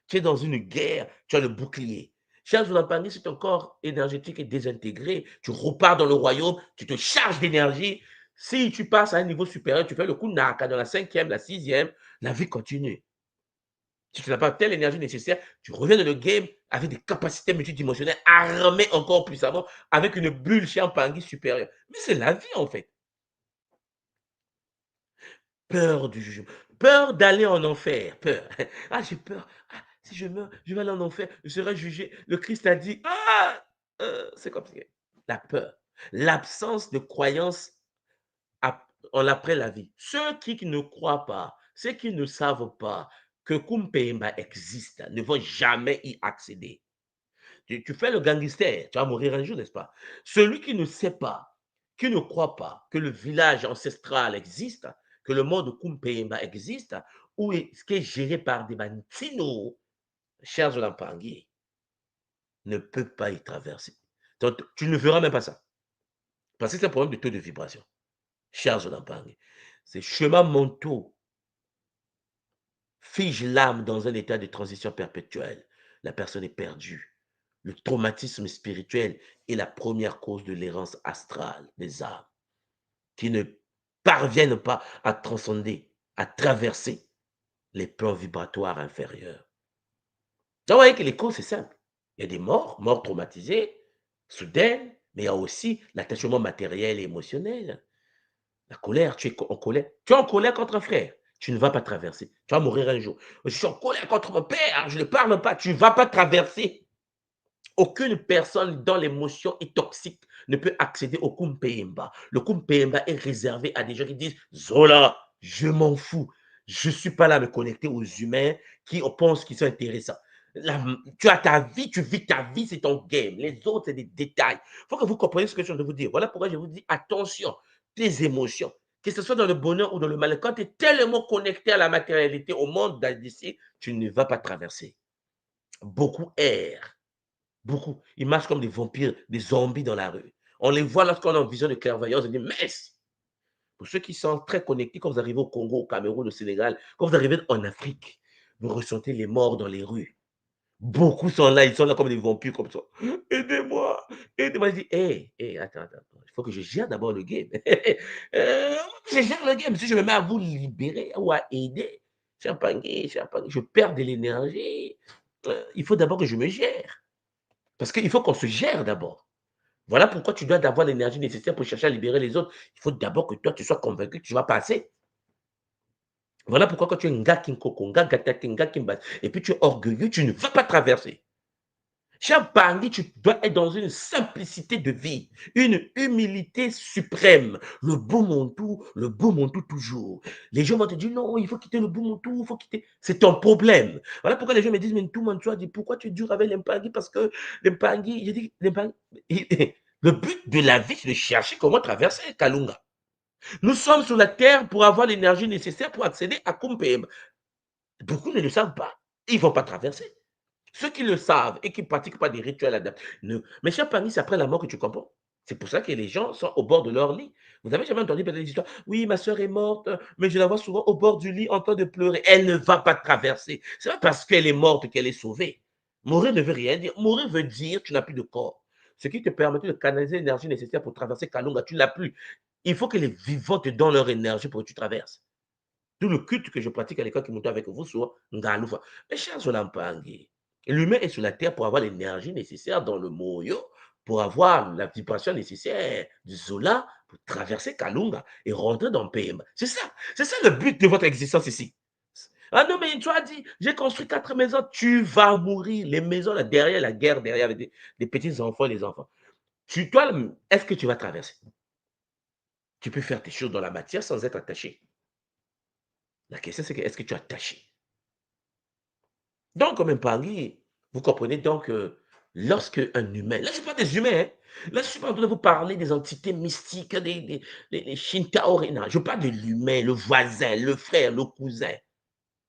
Tu es dans une guerre, tu as le bouclier. Cher Zolampangui, si ton corps énergétique est désintégré, tu repars dans le royaume, tu te charges d'énergie. Si tu passes à un niveau supérieur, tu fais le coup Naka dans la 5e, la 6e, la vie continue. Si tu n'as pas telle énergie nécessaire, tu reviens dans le game avec des capacités multidimensionnelles, armées encore puissamment, avec une bulle Champangui supérieure. Mais c'est la vie, en fait. Peur du jugement, peur d'aller en enfer, peur. Ah, j'ai peur. Ah, si je meurs, je vais aller en enfer, je serai jugé. Le Christ a dit, c'est compliqué. La peur, l'absence de croyance en après la vie. Ceux qui ne croient pas, ceux qui ne savent pas que Kumpemba existe, ne vont jamais y accéder. Tu fais le gangster, tu vas mourir un jour, n'est-ce pas? Celui qui ne sait pas, qui ne croit pas que le village ancestral existe, que le monde Kumpemba existe, ou ce qui est géré par des Bantino, cher Zolampangui, ne peut pas y traverser. Donc, tu ne verras même pas ça. Parce que c'est un problème de taux de vibration. Cher Zolampangui, ces chemins mentaux figent l'âme dans un état de transition perpétuelle. La personne est perdue. Le traumatisme spirituel est la première cause de l'errance astrale des âmes qui ne parviennent pas à transcender, à traverser les plans vibratoires inférieurs. Vous voyez que les causes, c'est simple. Il y a des morts traumatisées, soudaines, mais il y a aussi l'attachement matériel et émotionnel. La colère, tu es en colère. Tu es en colère contre un frère. Tu ne vas pas traverser. Tu vas mourir un jour. Je suis en colère contre mon père. Je ne parle pas. Tu ne vas pas traverser. Aucune personne dans l'émotion et toxique ne peut accéder au Kumpemba. Le Kumpemba est réservé à des gens qui disent « Zola, je m'en fous. Je ne suis pas là à me connecter aux humains qui pensent qu'ils sont intéressants. » Tu as ta vie, tu vis ta vie, c'est ton game. Les autres, c'est des détails. Il faut que vous compreniez ce que je viens de vous dire. Voilà pourquoi je vous dis attention, tes émotions, que ce soit dans le bonheur ou dans le mal, quand tu es tellement connecté à la matérialité, au monde d'ici, tu ne vas pas traverser. Beaucoup errent. Beaucoup. Ils marchent comme des vampires, des zombies dans la rue. On les voit lorsqu'on a une vision de clairvoyance. On dit, messe. Pour ceux qui sont très connectés, quand vous arrivez au Congo, au Cameroun, au Sénégal, quand vous arrivez en Afrique, vous ressentez les morts dans les rues. Beaucoup sont là, ils sont là comme des vampires, comme ça. Aidez-moi, aidez-moi. Je dis, attends. Il faut que je gère d'abord le game. Je gère le game. Si je me mets à vous libérer ou à aider, champagne, je perds de l'énergie. Il faut d'abord que je me gère. Parce qu'il faut qu'on se gère d'abord. Voilà pourquoi tu dois avoir l'énergie nécessaire pour chercher à libérer les autres. Il faut d'abord que toi, tu sois convaincu que tu vas passer. Voilà pourquoi quand tu es un gars qui et puis tu es orgueilleux, tu ne vas pas traverser. Champagne, tu dois être dans une simplicité de vie, une humilité suprême. Le beau montou toujours. Les gens vont te dire non, il faut quitter le beau montou, il faut quitter. C'est ton problème. Voilà pourquoi les gens me disent, mais tout le monde, tu as dit, pourquoi tu es dur avec l'Empangui? Parce que l'Empangui, je dis, le but de la vie, c'est de chercher comment traverser Kalunga. Nous sommes sur la terre pour avoir l'énergie nécessaire pour accéder à Kumpemba. Beaucoup ne le savent pas. Ils ne vont pas traverser. Ceux qui le savent et qui ne pratiquent pas des rituels adaptés. Mais cher Pani, c'est après la mort que tu comprends. C'est pour ça que les gens sont au bord de leur lit. Vous n'avez jamais entendu parler des histoires. Oui, ma soeur est morte, mais je la vois souvent au bord du lit en train de pleurer. Elle ne va pas traverser. Ce n'est pas parce qu'elle est morte qu'elle est sauvée. Mourir ne veut rien dire. Mourir veut dire que tu n'as plus de corps. ce qui te permettait de canaliser l'énergie nécessaire pour traverser Kalunga, tu ne l'as plus. Il faut que les vivants te donnent leur énergie pour que tu traverses. Tout le culte que je pratique à l'école qui monte avec vous sur Ngaloufa. Mes chers Olampangi, l'humain est sur la terre pour avoir l'énergie nécessaire dans le moyo, pour avoir la vibration nécessaire du Zola, pour traverser Kalunga et rentrer dans PM. C'est ça le but de votre existence ici. Ah non, mais tu as dit, j'ai construit 4 maisons, tu vas mourir. Les maisons là, derrière la guerre, derrière avec des petits-enfants et les enfants. Toi, est-ce que tu vas traverser? Tu peux faire tes choses dans la matière sans être attaché. La question, c'est que est-ce que tu es attaché? Donc, comme un pari, vous comprenez donc que lorsque un humain, là, je ne suis pas des humains, hein. Là, je ne suis pas en train de vous parler des entités mystiques, des Shintaori, non, je parle de l'humain, le voisin, le frère, le cousin,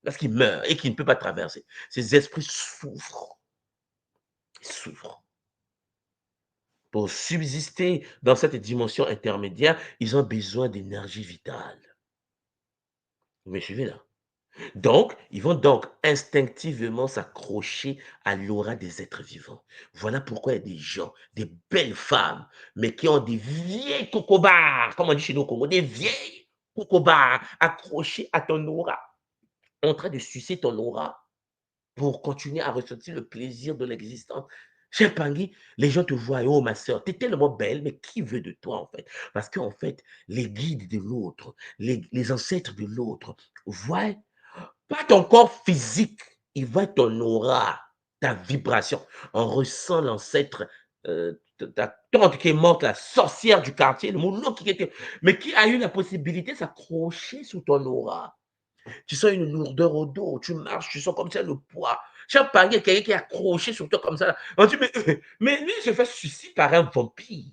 lorsqu'il meurt et qu'il ne peut pas traverser. Ces esprits souffrent. Ils souffrent. Pour subsister dans cette dimension intermédiaire, ils ont besoin d'énergie vitale. Vous me suivez là? Donc, ils vont donc instinctivement s'accrocher à l'aura des êtres vivants. Voilà pourquoi il y a des gens, des belles femmes, mais qui ont des vieilles cocobars, comme on dit chez nous au Congo, des vieilles cocobars accrochées à ton aura, en train de sucer ton aura pour continuer à ressentir le plaisir de l'existence. Cher Pangui, les gens te voient, oh ma soeur, tu es tellement belle, mais qui veut de toi en fait? Parce qu'en fait, les guides de l'autre, les ancêtres de l'autre voient pas ton corps physique, il voit ton aura, ta vibration. On ressent l'ancêtre, ta tante qui est morte, la sorcière du quartier, le moulon qui était, mais qui a eu la possibilité de s'accrocher sous ton aura. Tu sens une lourdeur au dos, tu marches, tu sens comme ça le poids. Chaque panier, quelqu'un qui est accroché sur toi comme ça. On dit, mais lui, il se fait suicider par un vampire.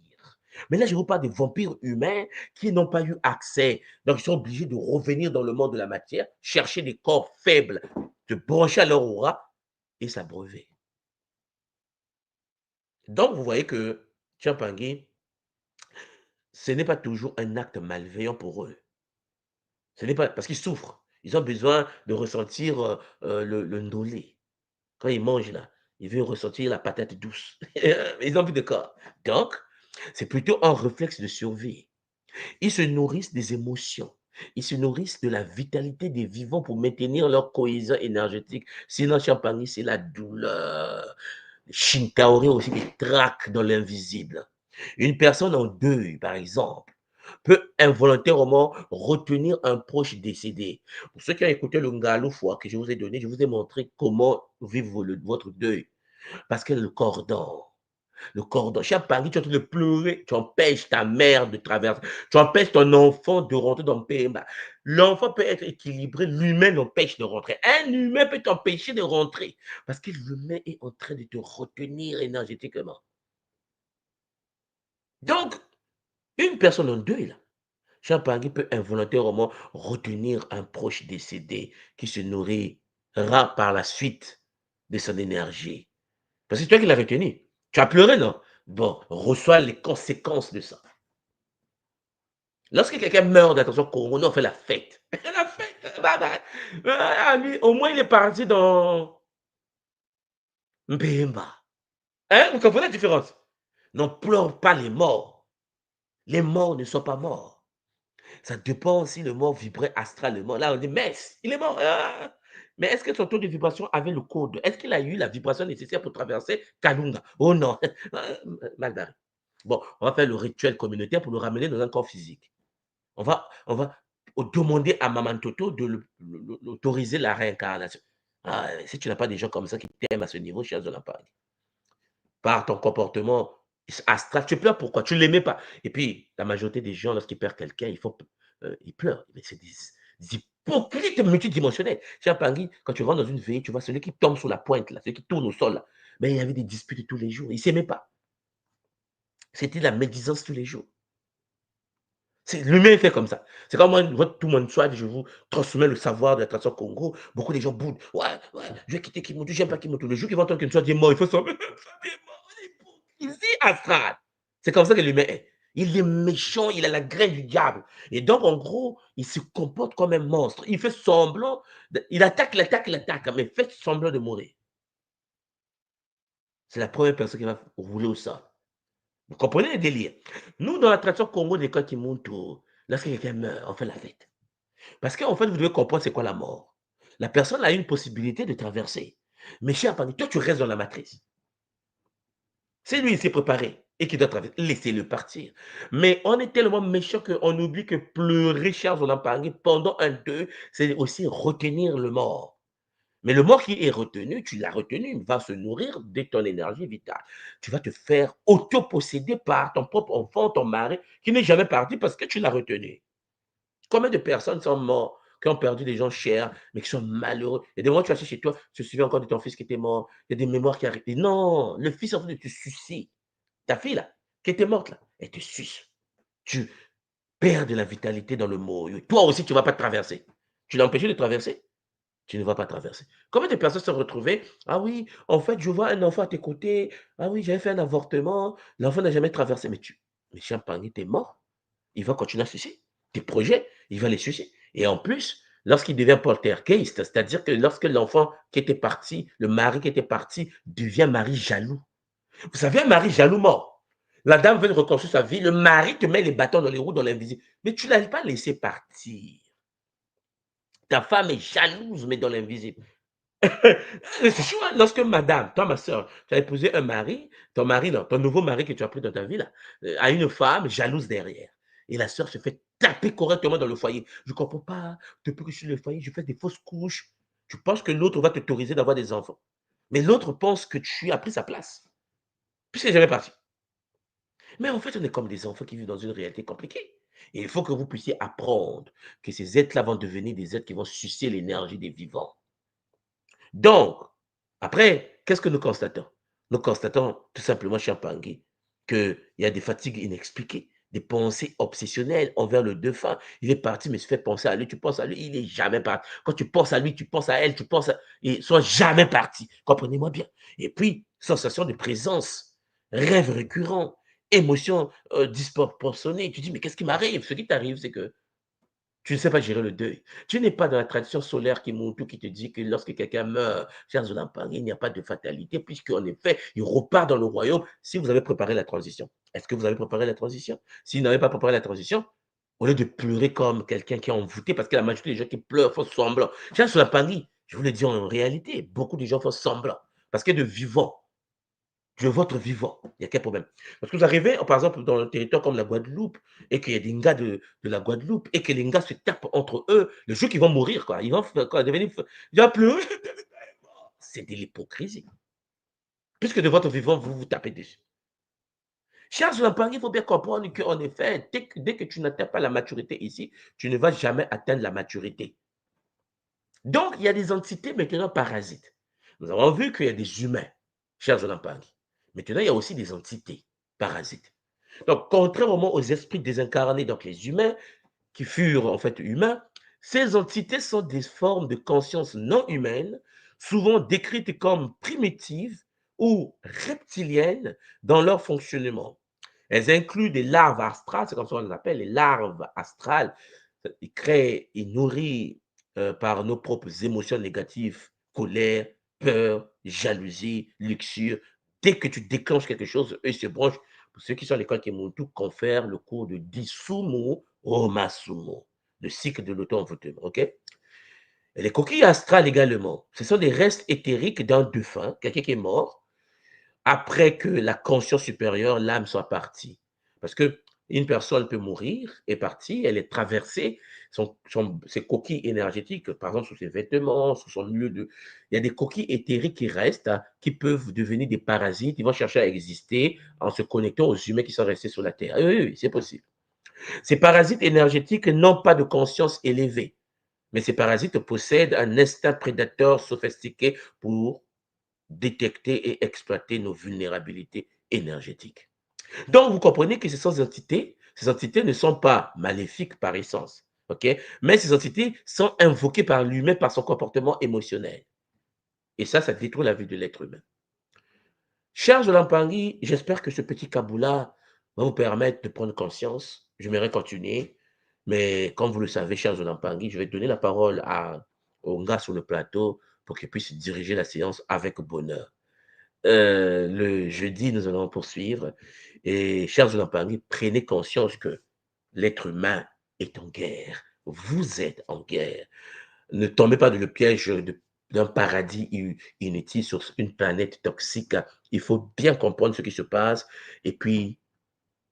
Mais là, je vous parle des vampires humains qui n'ont pas eu accès. Donc, ils sont obligés de revenir dans le monde de la matière, chercher des corps faibles, de brancher à leur aura et s'abreuver. Donc, vous voyez que Chiampangui, ce n'est pas toujours un acte malveillant pour eux. Ce n'est pas parce qu'ils souffrent. Ils ont besoin de ressentir le ndolé. Quand ils mangent là, ils veulent ressentir la patate douce. Ils ont plus de corps. Donc, c'est plutôt un réflexe de survie. Ils se nourrissent des émotions. Ils se nourrissent de la vitalité des vivants pour maintenir leur cohésion énergétique. Sinon, Champagny, c'est la douleur. Shintaori aussi des traques dans l'invisible. Une personne en deuil, par exemple, peut involontairement retenir un proche décédé. Pour ceux qui ont écouté le Ngaloufwa que je vous ai donné, je vous ai montré comment vivre votre deuil. Parce que le cordon, chaque Paris, tu es en train de pleurer, tu empêches ta mère de traverser, tu empêches ton enfant de rentrer dans le PMA. L'enfant peut être équilibré, l'humain l'empêche de rentrer. Un humain peut t'empêcher de rentrer parce que l'humain est en train de te retenir énergétiquement. Donc, une personne en deuil, là, Champagny peut involontairement retenir un proche décédé qui se nourrira par la suite de son énergie. Parce que c'est toi qui l'as retenu. Tu as pleuré, non? Bon, reçois les conséquences de ça. Lorsque quelqu'un meurt d'attention corona, on fait la fête. La fête. Lui, au moins, il est parti dans Mbemba. Hein? Vous comprenez la différence? Non, pleure pas les morts. Les morts ne sont pas morts. Ça dépend si le mort vibrait astralement. Là, on dit, mais il est mort. Mais est-ce que son taux de vibration avait le code? Est-ce qu'il a eu la vibration nécessaire pour traverser Kalunga? Oh non. Mal barré. Bon, on va faire le rituel communautaire pour le ramener dans un corps physique. On va demander à Maman Toto de l'autoriser la réincarnation. Si tu n'as pas des gens comme ça qui t'aiment à ce niveau, cher Zolampag, par ton comportement astral, tu pleures pourquoi? Tu ne l'aimais pas. Et puis, la majorité des gens, lorsqu'ils perdent quelqu'un, ils pleurent. Mais c'est des hypocrites multidimensionnels. Cher Pangui, quand tu rentres dans une veille, tu vois celui qui tombe sur la pointe, là, celui qui tourne au sol. Là. Mais il y avait des disputes tous les jours. Ils ne s'aimaient pas. C'était la médisance tous les jours. L'humain fait comme ça. C'est comme moi, tout mon soir, je vous transmets le savoir de la tradition Congo. Beaucoup de gens boudent. Ouais, je vais quitter Kimoto, j'aime pas Kimoto. Le jour qu'ils vont entendre qu'une soit est mort, il faut sembler. L'hypocrisie astrale. C'est comme ça que l'humain est. Il est méchant, il a la graine du diable. Et donc, en gros, il se comporte comme un monstre. Il fait semblant, il attaque, mais il fait semblant de mourir. C'est la première personne qui va rouler au sol. Vous comprenez le délire? Nous, dans la tradition Congo, des cas qui montent, lorsque quelqu'un meurt, on fait la fête. Parce qu'en fait, vous devez comprendre c'est quoi la mort. La personne a une possibilité de traverser. Mais cher Pangui, toi, tu restes dans la matrice. C'est lui, il s'est préparé et qui doit traverser. Laissez-le partir. Mais on est tellement méchant qu'on oublie que pleurer, cher Zolampangi, pendant un deuil, c'est aussi retenir le mort. Mais le mort qui est retenu, tu l'as retenu, il va se nourrir de ton énergie vitale. Tu vas te faire auto-posséder par ton propre enfant, ton mari, qui n'est jamais parti parce que tu l'as retenu. Combien de personnes sont mortes, qui ont perdu des gens chers, mais qui sont malheureux? Il y a des moments où tu assis chez toi, tu te souviens encore de ton fils qui était mort, il y a des mémoires qui arrivent. Non, le fils est en train de te sucer. Ta fille, là, qui était morte, là, elle te suce. Tu perds de la vitalité dans le mot. Toi aussi, tu ne vas pas traverser. Tu l'as empêché de traverser? Tu ne vas pas traverser. Combien de personnes se sont retrouvées? Ah oui, en fait, je vois un enfant à tes côtés. Ah oui, j'avais fait un avortement. L'enfant n'a jamais traversé. Mais Champagne, t'es mort. Il va continuer à sucer. Tes projets, il va les sucer. Et en plus, lorsqu'il devient poltergeist, c'est-à-dire que lorsque l'enfant qui était parti, le mari qui était parti, devient mari jaloux. Vous savez, un mari jaloux mort. La dame veut reconstruire sa vie. Le mari te met les bâtons dans les roues, dans l'invisible. Mais tu ne l'as pas laissé partir. Ta femme est jalouse, mais dans l'invisible. C'est chaud, hein. Lorsque madame, toi, ma soeur, tu as épousé un mari, ton mari, non, ton nouveau mari que tu as pris dans ta vie, là, a une femme jalouse derrière. Et la soeur se fait taper correctement dans le foyer. Je ne comprends pas, depuis que je suis dans le foyer, je fais des fausses couches. Tu penses que l'autre va t'autoriser d'avoir des enfants. Mais l'autre pense que tu as pris sa place. Puisqu'il n'est jamais parti. Mais en fait, on est comme des enfants qui vivent dans une réalité compliquée. Et il faut que vous puissiez apprendre que ces êtres-là vont devenir des êtres qui vont sucer l'énergie des vivants. Donc, après, qu'est-ce que nous constatons? Nous constatons tout simplement, cher Pangui, qu'il y a des fatigues inexpliquées, des pensées obsessionnelles envers le défunt. Il est parti, mais se fait penser à lui, tu penses à lui, il n'est jamais parti. Quand tu penses à lui, tu penses à elle, tu penses à... Ils ne sont jamais partis. Comprenez-moi bien. Et puis, sensation de présence, rêve récurrent, émotions disproportionnées. Tu dis, mais qu'est-ce qui m'arrive? Ce qui t'arrive, c'est que tu ne sais pas gérer le deuil. Tu n'es pas dans la tradition solaire qui te dit que lorsque quelqu'un meurt, cher Zolampang, il n'y a pas de fatalité, puisqu'en effet, il repart dans le royaume si vous avez préparé la transition. Est-ce que vous avez préparé la transition? Si vous n'avez pas préparé la transition, au lieu de pleurer comme quelqu'un qui est envoûté, parce que la majorité des gens qui pleurent font semblant. Cher Zolampang, je vous le dis en réalité, beaucoup de gens font semblant, parce que de vivants, je veux votre vivant. Il n'y a quel problème. Parce que vous arrivez, par exemple, dans un territoire comme la Guadeloupe, et qu'il y a des gars de la Guadeloupe, et que les gars se tapent entre eux, le jour qu'ils vont mourir, quoi. Ils vont devenir. Ils vont pleurer. C'est de l'hypocrisie. Puisque de votre vivant, vous vous tapez dessus. Charles Lampang, il faut bien comprendre qu'en effet, dès que tu n'atteins pas la maturité ici, tu ne vas jamais atteindre la maturité. Donc, il y a des entités maintenant parasites. Nous avons vu qu'il y a des humains, Charles Lampang. Maintenant, il y a aussi des entités parasites. Donc, contrairement aux esprits désincarnés, donc les humains, qui furent en fait humains, ces entités sont des formes de conscience non humaine, souvent décrites comme primitives ou reptiliennes dans leur fonctionnement. Elles incluent des larves astrales, c'est comme ça qu'on les appelle, les larves astrales, créées et nourries par nos propres émotions négatives, colère, peur, jalousie, luxure. Dès que tu déclenches quelque chose, eux se branchent. Pour ceux qui sont à l'école Kemuntu, confèrent le cours de Disumo Omasumo, le cycle de l'auto-envoûtement. OK? Et les coquilles astrales également, ce sont des restes éthériques d'un défunt, quelqu'un qui est mort, après que la conscience supérieure, l'âme soit partie. Parce que une personne peut mourir, est partie, elle est traversée, ses coquilles énergétiques, par exemple sous ses vêtements, sous son lieu de... Il y a des coquilles éthériques qui restent, hein, qui peuvent devenir des parasites, ils vont chercher à exister en se connectant aux humains qui sont restés sur la Terre. Oui, oui, oui, c'est possible. Ces parasites énergétiques n'ont pas de conscience élevée, mais ces parasites possèdent un instinct prédateur sophistiqué pour détecter et exploiter nos vulnérabilités énergétiques. Donc, vous comprenez que ces entités ne sont pas maléfiques par essence, ok? Mais ces entités sont invoquées par l'humain par son comportement émotionnel. Et ça détruit la vie de l'être humain. Cher Jolampangui, j'espère que ce petit Kaboula va vous permettre de prendre conscience. J'aimerais continuer, mais comme vous le savez, cher Jolampangui, je vais donner la parole au gars sur le plateau pour qu'il puisse diriger la séance avec bonheur. Le jeudi, nous allons poursuivre. Et chers Olampangi, prenez conscience que l'être humain est en guerre. Vous êtes en guerre. Ne tombez pas dans le piège d'un paradis inutile sur une planète toxique. Il faut bien comprendre ce qui se passe et puis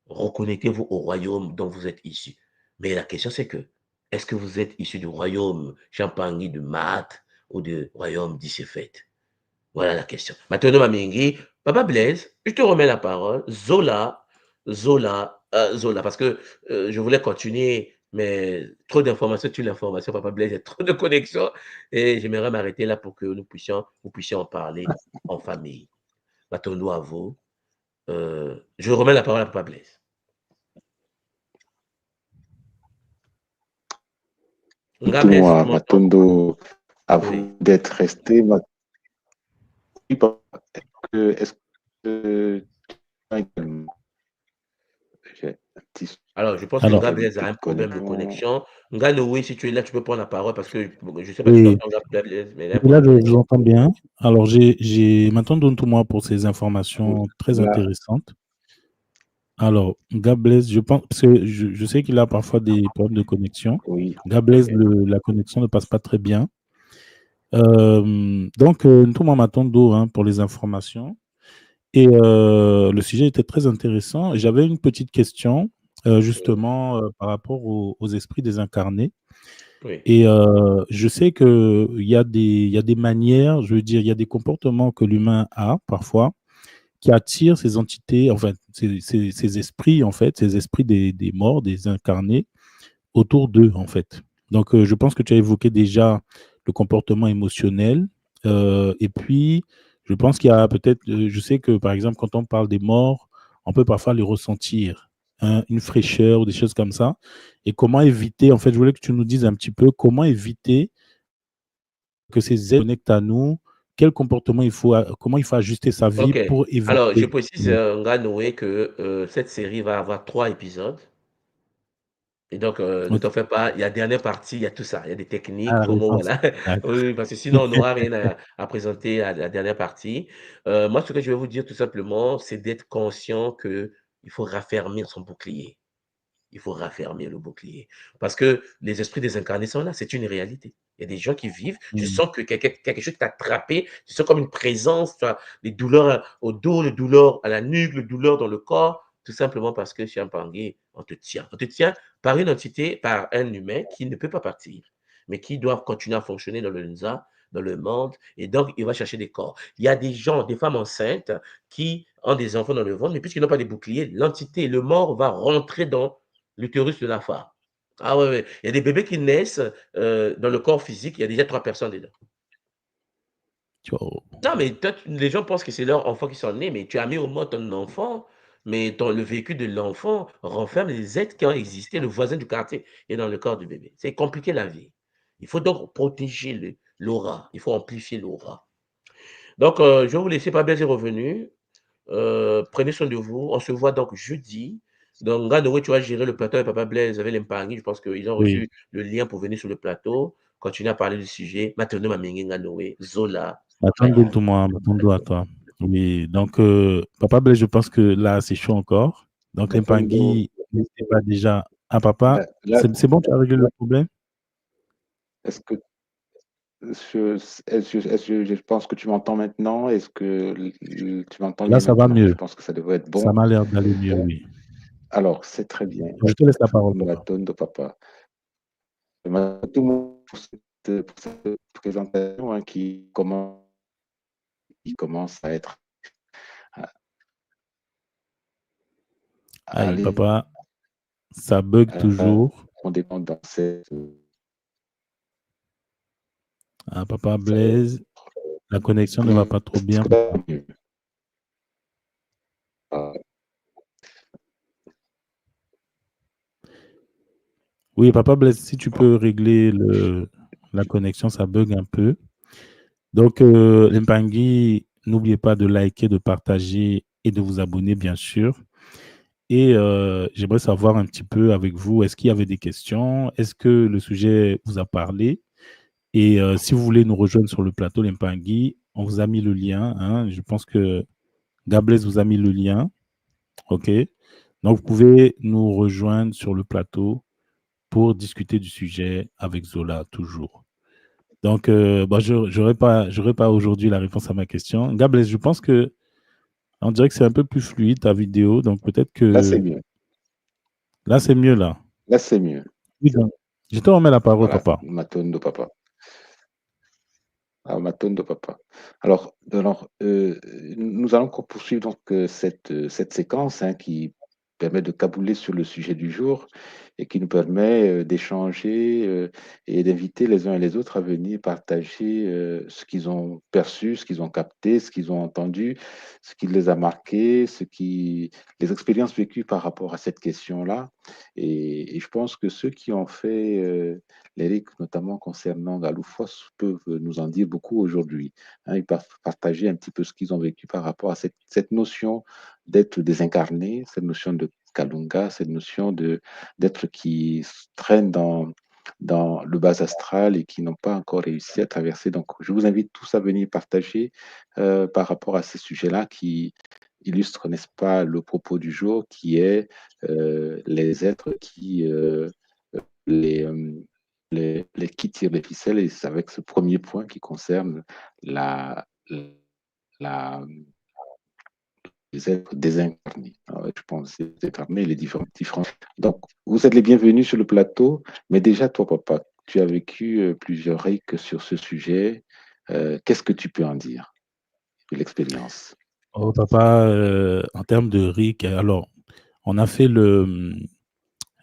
reconnectez-vous au royaume dont vous êtes issu. Mais la question, c'est que, est-ce que vous êtes issu du royaume Champagny de Math ou du royaume d'Issefet? Voilà la question. Maintenant, Mamingi, Papa Blaise, je te remets la parole. Zola, parce que je voulais continuer, mais trop d'informations sur l'information, Papa Blaise, il y a trop de connexions, et j'aimerais m'arrêter là pour que vous puissiez en parler en famille. Maintenant, à vous. Je remets la parole à Papa Blaise. Dites-moi, Matondo, à vous Oui. d'être resté. Est-ce que j'ai un petit Alors, je pense que Nga Blaise a un problème de connexion. Nga Noé, si tu es là, tu peux prendre la parole parce que je ne sais pas si tu entends Nga Blaise, mais il a un Et là, problème. je vous entends bien. Alors, j'ai maintenant donne tout moi pour ces informations très intéressantes. Alors, Nga Blaise, je pense, parce que je sais qu'il a parfois des problèmes de connexion. Oui. Nga Blaise, la connexion ne passe pas très bien. Donc, tout moi m'attend pour les informations. Et le sujet était très intéressant. J'avais une petite question, justement, par rapport aux esprits désincarnés. Oui. Et je sais qu'il y a des manières, je veux dire, il y a des comportements que l'humain a parfois qui attirent ces entités, enfin, ces esprits, en fait, ces esprits des morts, des incarnés, autour d'eux, en fait. Donc, je pense que tu as évoqué déjà le comportement émotionnel. Et puis, je pense qu'il y a peut-être, je sais que, par exemple, quand on parle des morts, on peut parfois les ressentir, hein, une fraîcheur ou des choses comme ça. Et comment éviter, en fait, je voulais que tu nous dises un petit peu comment éviter que ces êtres connectent à nous, quel comportement comment il faut ajuster sa vie Ok. pour éviter. Alors, je précise, Nga Noé, que cette série va avoir 3 épisodes. Et donc, ne t'en fais pas, il y a dernière partie, il y a tout ça, il y a des techniques, Ah, comment, réponse. voilà. Oui, parce que sinon, on n'aura rien à présenter à la dernière partie. Moi, ce que je vais vous dire tout simplement, c'est d'être conscient qu'il faut raffermir son bouclier. Il faut raffermir le bouclier. Parce que les esprits désincarnés sont là, c'est une réalité. Il y a des gens qui vivent, tu sens que quelque chose t'a attrapé, tu sens comme une présence, tu as des douleurs au dos, les douleurs à la nuque, les douleurs dans le corps, tout simplement parce que chez un pangué, on te tient. On te tient par une entité, par un humain qui ne peut pas partir, mais qui doit continuer à fonctionner dans le NSA, dans le monde, et donc il va chercher des corps. Il y a des gens, des femmes enceintes qui ont des enfants dans le ventre, mais puisqu'ils n'ont pas de bouclier, l'entité, le mort va rentrer dans l'utérus de la femme. Ah ouais, ouais. Il y a des bébés qui naissent dans le corps physique, il y a déjà 3 personnes dedans. Non, mais les gens pensent que c'est leur enfant qui sont nés, mais tu as mis au monde ton enfant, mais le véhicule de l'enfant renferme les êtres qui ont existé, le voisin du quartier est dans le corps du bébé. C'est compliqué la vie. Il faut donc protéger l'aura, il faut amplifier l'aura. Donc, je vais vous laisser, pas bien, c'est revenu. Prenez soin de vous. On se voit donc jeudi. Donc, Nganoé, tu vas gérer le plateau avec Papa Blaise, avec l'Empangui. Je pense qu'ils ont reçu le lien pour venir sur le plateau. Continuer à parler du sujet. Maintenant, Mamingi Nganoé, Zola. Attends à toi. Oui, donc, Papa Blaise, je pense que là, c'est chaud encore. Donc, l'Empangui, n'hésitez pas déjà. Ah, papa, c'est bon, tu as réglé le problème? Est-ce que je pense que tu m'entends maintenant? Est-ce que tu m'entends Là, bien ça va maintenant? Je mieux. pense que ça devrait être bon. Ça m'a l'air d'aller mieux, oui. Alors, c'est très bien. Je te laisse la parole, papa. Maton de papa. Tout le monde pour cette présentation qui commence à être. Aïe, papa, ça bug toujours. On dépend dans cette. Ah, Papa Blaise, la connexion ne va pas trop bien. Oui, Papa Blaise, si tu peux régler la connexion, ça bug un peu. Donc, l'Empangui, n'oubliez pas de liker, de partager et de vous abonner, bien sûr. Et j'aimerais savoir un petit peu avec vous, est-ce qu'il y avait des questions? Est-ce que le sujet vous a parlé? Et si vous voulez nous rejoindre sur le plateau l'Empangui, on vous a mis le lien. Hein, je pense que Gables vous a mis le lien. OK? Donc, vous pouvez nous rejoindre sur le plateau pour discuter du sujet avec Zola, toujours. Donc, je n'aurai pas aujourd'hui la réponse à ma question. Gables, je pense que on dirait que c'est un peu plus fluide ta vidéo, donc peut-être Là, c'est que mieux. là, c'est mieux là. Là, c'est mieux. Oui, donc, je te remets la parole, Voilà, papa. Matondo Papa. Ah, Matondo Papa. Alors, nous allons poursuivre donc cette séquence hein, qui permet de cabouler sur le sujet du jour et qui nous permet d'échanger et d'inviter les uns et les autres à venir partager ce qu'ils ont perçu, ce qu'ils ont capté, ce qu'ils ont entendu, ce qui les a marqués, les expériences vécues par rapport à cette question-là. Et je pense que ceux qui ont fait l'ERIC, notamment concernant Galoufos, peuvent nous en dire beaucoup aujourd'hui. Hein, ils peuvent partager un petit peu ce qu'ils ont vécu par rapport à cette notion d'être désincarné, cette notion de Kalunga, cette notion d'être qui traîne dans le bas astral et qui n'ont pas encore réussi à traverser. Donc, je vous invite tous à venir partager par rapport à ces sujets-là qui illustrent, n'est-ce pas, le propos du jour, qui est les êtres qui les, qui tirent les ficelles, et c'est avec ce premier point qui concerne la, la, les êtres désincarnés. Alors, je pense que c'est désincarnés, les différents. Donc, vous êtes les bienvenus sur le plateau, mais déjà, toi, papa, tu as vécu plusieurs RIC sur ce sujet. Qu'est-ce que tu peux en dire de l'expérience? Oh, papa, en termes de RIC, alors, on a fait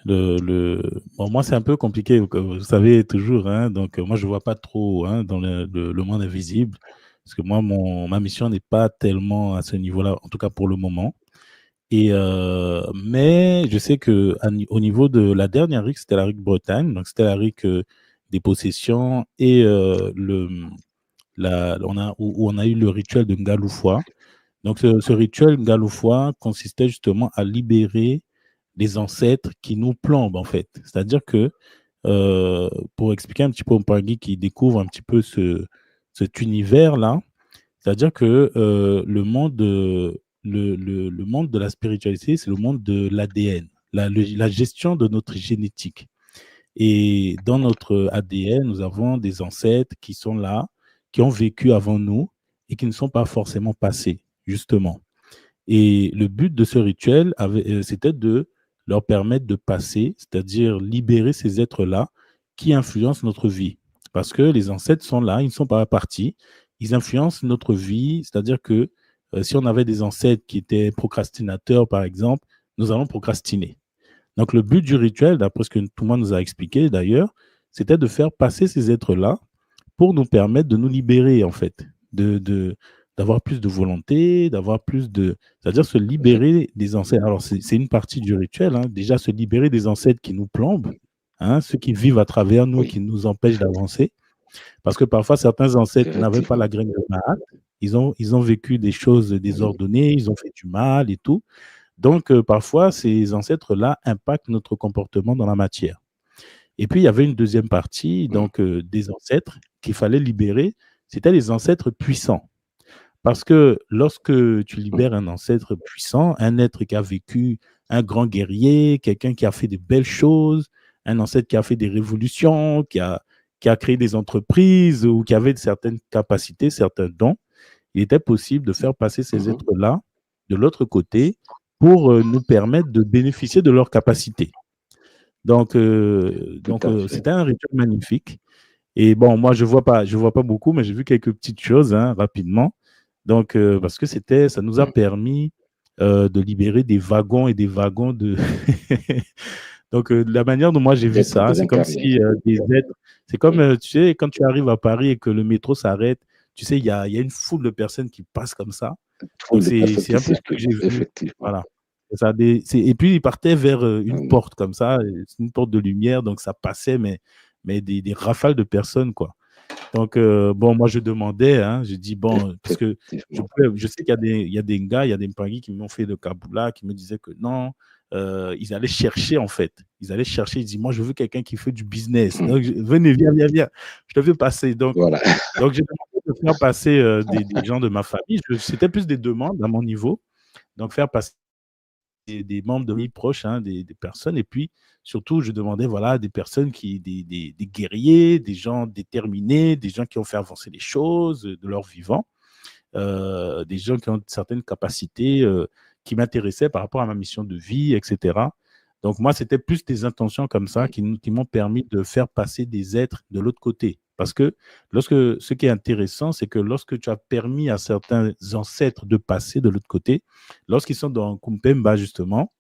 Bon, moi, c'est un peu compliqué, vous savez, toujours, hein, donc moi, je ne vois pas trop hein, dans le monde invisible, parce que moi, ma mission n'est pas tellement à ce niveau-là, en tout cas pour le moment. Mais je sais qu'au niveau de la dernière RIC, c'était la RIC Bretagne, donc c'était la RIC des possessions et où on a eu le rituel de Ngaloufoua. Donc, ce rituel Ngaloufoua consistait justement à libérer les ancêtres qui nous plombent, en fait. C'est-à-dire que, pour expliquer un petit peu aux Mpangui qui découvre un petit peu cet univers-là, c'est-à-dire que le monde de la spiritualité, c'est le monde de l'ADN, la gestion de notre génétique. Et dans notre ADN, nous avons des ancêtres qui sont là, qui ont vécu avant nous et qui ne sont pas forcément passés, justement. Et le but de ce rituel, c'était de leur permettre de passer, c'est-à-dire libérer ces êtres-là qui influencent notre vie. Parce que les ancêtres sont là, ils ne sont pas partis, ils influencent notre vie, c'est-à-dire que si on avait des ancêtres qui étaient procrastinateurs, par exemple, nous allons procrastiner. Donc le but du rituel, d'après ce que tout le monde nous a expliqué d'ailleurs, c'était de faire passer ces êtres-là pour nous permettre de nous libérer, en fait, d'avoir plus de volonté, d'avoir plus de... C'est-à-dire se libérer des ancêtres. Alors, c'est une partie du rituel, hein, déjà se libérer des ancêtres qui nous plombent, hein, ceux qui vivent à travers nous, Oui, qui nous empêchent d'avancer. Parce que parfois, certains ancêtres n'avaient pas effectivement. la graine de Mahat. Ils ont vécu des choses désordonnées, ils ont fait du mal et tout. Donc, parfois, ces ancêtres-là impactent notre comportement dans la matière. Et puis, il y avait une deuxième partie, donc des ancêtres qu'il fallait libérer. C'était les ancêtres puissants. Parce que lorsque tu libères un ancêtre puissant, un être qui a vécu, un grand guerrier, quelqu'un qui a fait de belles choses, un ancêtre qui a fait des révolutions, qui a créé des entreprises ou qui avait certaines capacités, certains dons, il était possible de faire passer ces êtres-là de l'autre côté pour nous permettre de bénéficier de leurs capacités. Donc, c'était un rituel magnifique. Et bon, moi, je vois pas beaucoup, mais j'ai vu quelques petites choses hein, rapidement. Donc, parce que ça nous a permis de libérer des wagons et des wagons de. Donc, la manière dont moi j'ai vu ça, c'est comme si des êtres. C'est comme, tu sais, quand tu arrives à Paris et que le métro s'arrête, tu sais, il y a une foule de personnes qui passent comme ça. Donc, c'est un peu ce que j'ai vu. Effectivement. Voilà. Et puis, ils partaient vers une porte comme ça, une porte de lumière, donc ça passait, mais des rafales de personnes, quoi. Donc, bon, moi, je demandais, hein, je dis, bon, parce que je sais qu'il y a des gars, il y a des Mpangui qui m'ont fait le Kaboula, qui me disaient que non, ils allaient chercher, en fait. Ils allaient chercher, ils disent, moi, je veux quelqu'un qui fait du business. Donc, venez, viens, je te fais passer. Donc, voilà. Donc j'ai demandé de faire passer des gens de ma famille. C'était plus des demandes à mon niveau. Donc, faire passer des membres de mes proches, hein, des personnes. Et puis, surtout, je demandais voilà, des personnes, des guerriers, des gens déterminés, des gens qui ont fait avancer les choses de leur vivant, des gens qui ont certaines capacités qui m'intéressaient par rapport à ma mission de vie, etc. Donc, moi, c'était plus des intentions comme ça qui m'ont permis de faire passer des êtres de l'autre côté. Parce que ce qui est intéressant, c'est que lorsque tu as permis à certains ancêtres de passer de l'autre côté, lorsqu'ils sont dans Kumpemba, justement,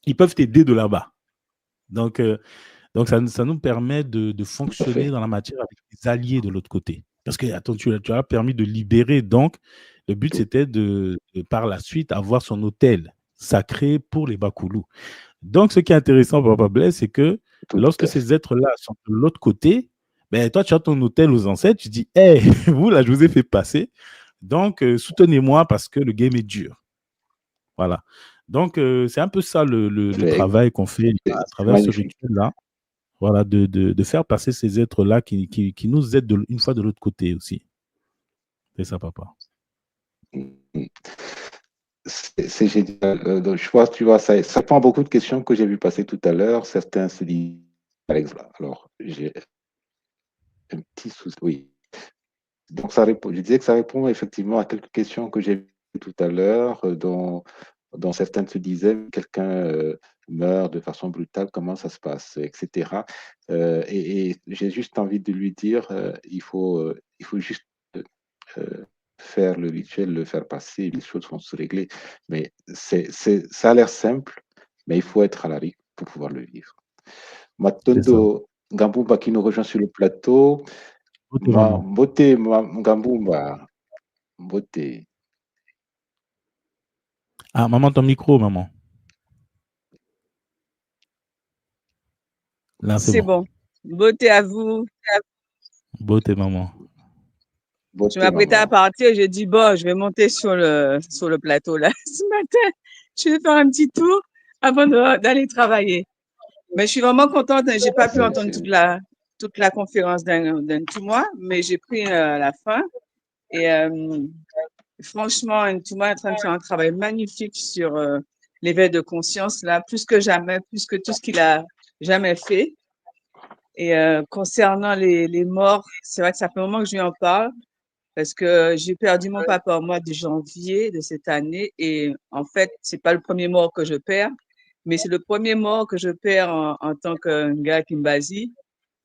ils peuvent t'aider de là-bas. Donc ça nous permet de fonctionner dans la matière avec des alliés de l'autre côté. Parce que, attends, tu as permis de libérer. Donc, le but, c'était de, par la suite, avoir son hôtel sacré pour les Bakoulous. Donc, ce qui est intéressant, Papa Blaise, c'est que lorsque ces êtres-là sont de l'autre côté, ben, toi, tu as ton hôtel aux ancêtres, tu dis, hey, vous, là, je vous ai fait passer. Donc, soutenez-moi parce que le game est dur. Voilà. Donc, c'est un peu ça le travail qu'on fait à travers ce rituel-là. Voilà, de faire passer ces êtres-là qui nous aident une fois de l'autre côté aussi. C'est ça, papa. C'est génial. Donc, je vois, tu vois, ça répond à beaucoup de questions que j'ai vu passer tout à l'heure. Certains se disent, par exemple, alors, j'ai un petit souci. Oui. Donc, je disais que ça répond effectivement à quelques questions que j'ai vues tout à l'heure, dont certaines se disaient, quelqu'un meurt de façon brutale, comment ça se passe, etc. Et j'ai juste envie de lui dire, il faut juste faire le rituel, le faire passer, les choses vont se régler. Mais ça a l'air simple, mais il faut être à la rythme pour pouvoir le vivre. Matondo Gambumba qui nous rejoint sur le plateau. Mbote Gambumba. Mbote. Ah, maman, ton micro, maman. Là, c'est bon. Beauté à vous. Beauté, maman. Je m'apprêtais à partir, j'ai dit, bon, je vais monter sur le plateau là ce matin. Je vais faire un petit tour avant d'aller travailler. Mais je suis vraiment contente. J'ai pas pu entendre toute la conférence d'un tout mois, mais j'ai pris la fin. Et franchement, Ntouma est en train de faire un travail magnifique sur l'éveil de conscience là, plus que jamais, plus que tout ce qu'il a jamais fait. Et concernant les morts, c'est vrai que ça fait un moment que je lui en parle parce que j'ai perdu mon papa au mois de janvier de cette année et en fait, c'est pas le premier mort que je perds, mais c'est le premier mort que je perds en tant que gars Kimbazi.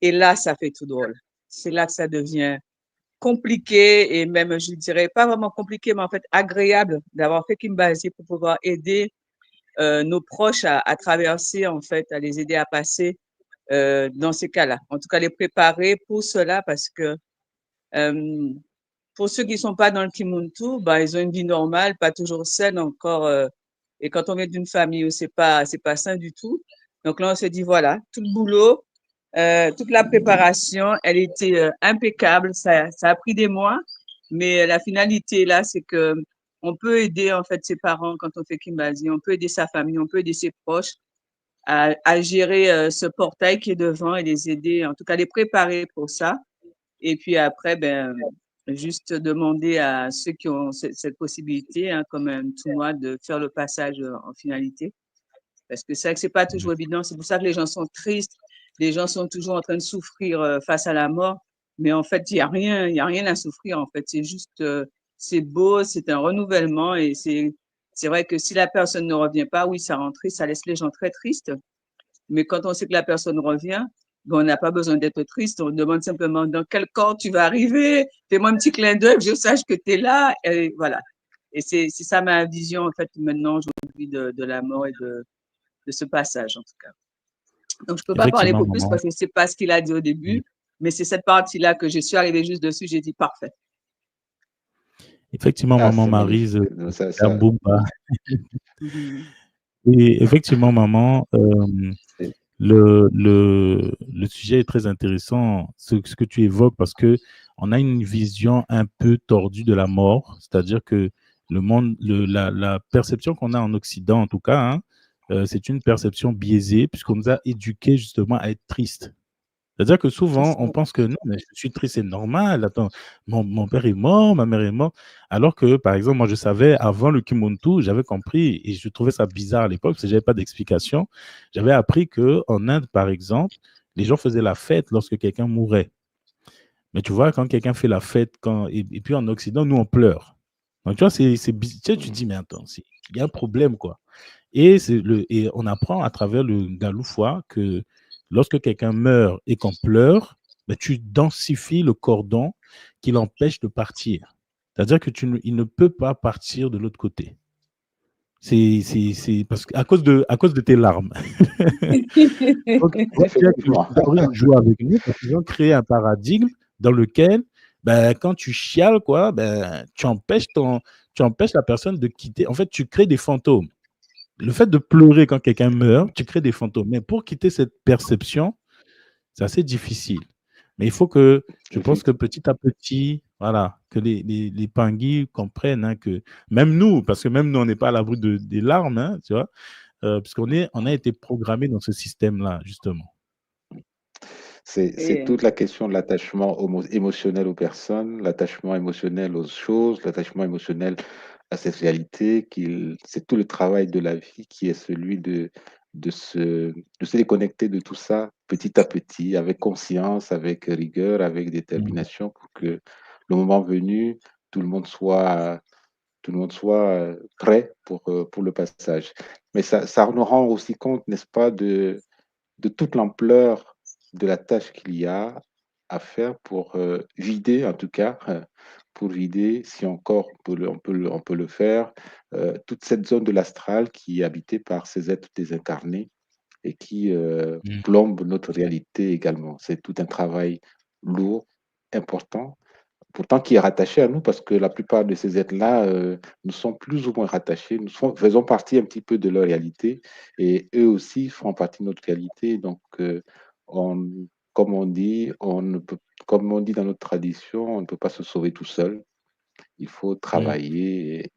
Et là, ça fait tout drôle. C'est là que ça devient compliqué et même, je dirais, pas vraiment compliqué, mais en fait agréable d'avoir fait Kimbazi pour pouvoir aider nos proches à traverser, en fait, à les aider à passer dans ces cas-là. En tout cas, les préparer pour cela parce que pour ceux qui sont pas dans le Kimuntu, bah, ils ont une vie normale, pas toujours saine encore. Et quand on vient d'une famille où c'est pas sain du tout. Donc là, on s'est dit, voilà, tout le boulot, toute la préparation, elle était impeccable. Ça a pris des mois, mais la finalité là, c'est que on peut aider en fait ses parents quand on fait Kimbazi, on peut aider sa famille, on peut aider ses proches à gérer ce portail qui est devant et les aider, en tout cas les préparer pour ça. Et puis après, ben, juste demander à ceux qui ont cette possibilité, hein, comme un tournoi, de faire le passage en finalité. Parce que c'est vrai que c'est pas toujours évident. C'est pour ça que les gens sont tristes. Les gens sont toujours en train de souffrir face à la mort. Mais en fait, il y a rien à souffrir. En fait, c'est juste, c'est beau, c'est un renouvellement et c'est vrai que si la personne ne revient pas, oui, ça rend triste, ça laisse les gens très tristes. Mais quand on sait que la personne revient, ben, on n'a pas besoin d'être triste. On demande simplement dans quel corps tu vas arriver. Fais-moi un petit clin d'œil, que je sache que tu es là. Et voilà. Et c'est ça ma vision, en fait, maintenant, aujourd'hui, de la mort et de ce passage, en tout cas. Donc, je peux pas parler beaucoup plus parce que c'est pas ce qu'il a dit au début, mais c'est cette partie-là que je suis arrivée juste dessus. J'ai dit parfait. Effectivement, maman Maryse, Gambumba. Et effectivement, maman, le sujet est très intéressant, ce que tu évoques, parce que on a une vision un peu tordue de la mort, c'est-à-dire que le monde, la perception qu'on a en Occident, en tout cas, hein, c'est une perception biaisée, puisqu'on nous a éduqués justement à être tristes. C'est-à-dire que C'est souvent, ça. on pense que non, mais je suis triste, c'est normal. Attends, mon père est mort, ma mère est morte. Alors que, par exemple, moi, je savais avant le Kimuntu, j'avais compris et je trouvais ça bizarre à l'époque parce que je n'avais pas d'explication. J'avais appris qu'en Inde, par exemple, les gens faisaient la fête lorsque quelqu'un mourait. Mais tu vois, quand quelqu'un fait la fête, et puis en Occident, nous, on pleure. Donc, tu vois, tu sais, tu te dis, mais attends, il y a un problème, quoi. Et on apprend à travers le Galoufoua que lorsque quelqu'un meurt et qu'on pleure, ben, tu densifies le cordon qui l'empêche de partir. C'est-à-dire il ne peut pas partir de l'autre côté. C'est parce qu'à à cause de tes larmes. Donc, on voit bien que Effectivement. Césarine joue avec nous parce qu'ils ont créé un paradigme dans lequel, ben, quand tu chiales, quoi, ben, tu empêches la personne de quitter. En fait, tu crées des fantômes. Le fait de pleurer quand quelqu'un meurt, tu crées des fantômes. Mais pour quitter cette perception, c'est assez difficile. Mais il faut que, je pense que Effectivement. petit à petit, voilà, que les Pangui comprennent hein, que même nous, parce que même nous, on n'est pas à l'abri des larmes, hein, tu vois, on a été programmé dans ce système-là, justement. C'est Et, toute la question de l'attachement émotionnel aux personnes, l'attachement émotionnel aux choses, l'attachement émotionnel à cette réalité. C'est tout le travail de la vie qui est celui de se déconnecter de tout ça petit à petit, avec conscience, avec rigueur, avec Mm. détermination, pour que le moment venu, tout le monde soit, prêt pour le passage. Mais ça nous rend aussi compte, n'est-ce pas, de toute l'ampleur de la tâche qu'il y a à faire pour vider, en tout cas, pour vider, si encore on peut le faire, toute cette zone de l'astral qui est habitée par ces êtres désincarnés et qui Mm. plombe notre réalité également. C'est tout un travail lourd, important, pourtant qui est rattaché à nous parce que la plupart de ces êtres-là nous sont plus ou moins rattachés, faisons partie un petit peu de leur réalité et eux aussi font partie de notre réalité. Donc, on, comme on dit, comme on dit dans notre tradition, on ne peut pas se sauver tout seul. Il faut Mm. travailler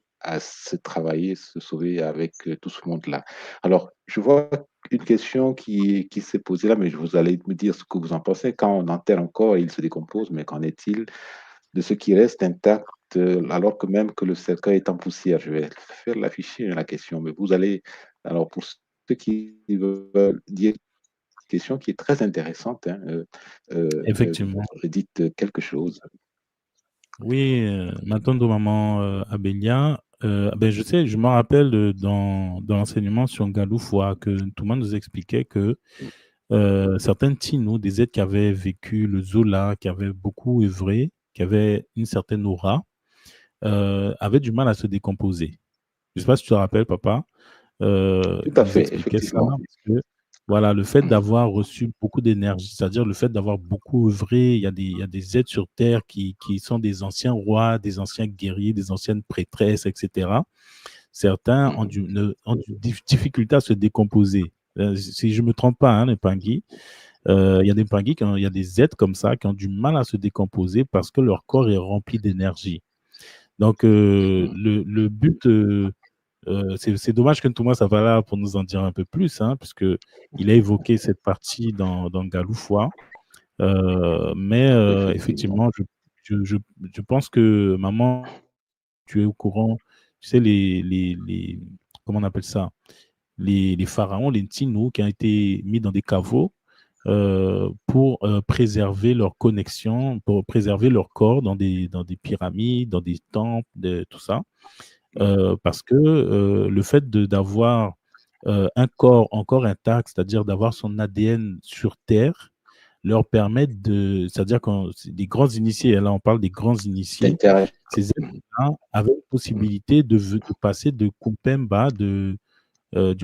travailler, se sauver avec tout ce monde-là. Alors, je vois une question qui s'est posée là, mais vous allez me dire ce que vous en pensez. Quand on enterre un corps, il se décompose, mais qu'en est-il de ce qui reste intact, alors que même que le cercueil est en poussière? Je vais faire l'afficher la question, mais vous allez, alors pour ceux qui veulent dire une question qui est très intéressante, hein, Effectivement. dites quelque chose. Oui, Matondo Maman Abélia, ben je sais, je me rappelle dans l'enseignement sur Galoufwa que tout le monde nous expliquait que certains Tinos, des êtres qui avaient vécu le Zola, qui avaient beaucoup œuvré, qui avaient une certaine aura, avaient du mal à se décomposer. Je ne sais pas si tu te rappelles, papa. Tout Il à nous fait, expliquait ça, effectivement. parce que voilà, le fait d'avoir reçu beaucoup d'énergie, c'est-à-dire le fait d'avoir beaucoup œuvré, il y a des êtres sur Terre qui sont des anciens rois, des anciens guerriers, des anciennes prêtresses, etc. Certains ont du difficulté à se décomposer. Si je ne me trompe pas, hein, les Pangui, il y a des Pangui, il y a des êtres comme ça qui ont du mal à se décomposer parce que leur corps est rempli d'énergie. Donc, le but, c'est dommage que Thomas Savala pour nous en dire un peu plus, hein, parce que il a évoqué cette partie dans Galoufwa. Mais Effectivement. effectivement, je pense que maman, tu es au courant, tu sais, comment on appelle ça? Les pharaons, les Ntino, qui ont été mis dans des caveaux pour préserver leur connexion, pour préserver leur corps dans des pyramides, dans des temples, tout ça. Parce que le fait d'avoir un corps encore intact, c'est-à-dire d'avoir son ADN sur Terre, leur permet c'est-à-dire quand des grands initiés, là on parle des grands initiés, D'intérêt. ces êtres-là avaient la possibilité de passer de Kumpemba, du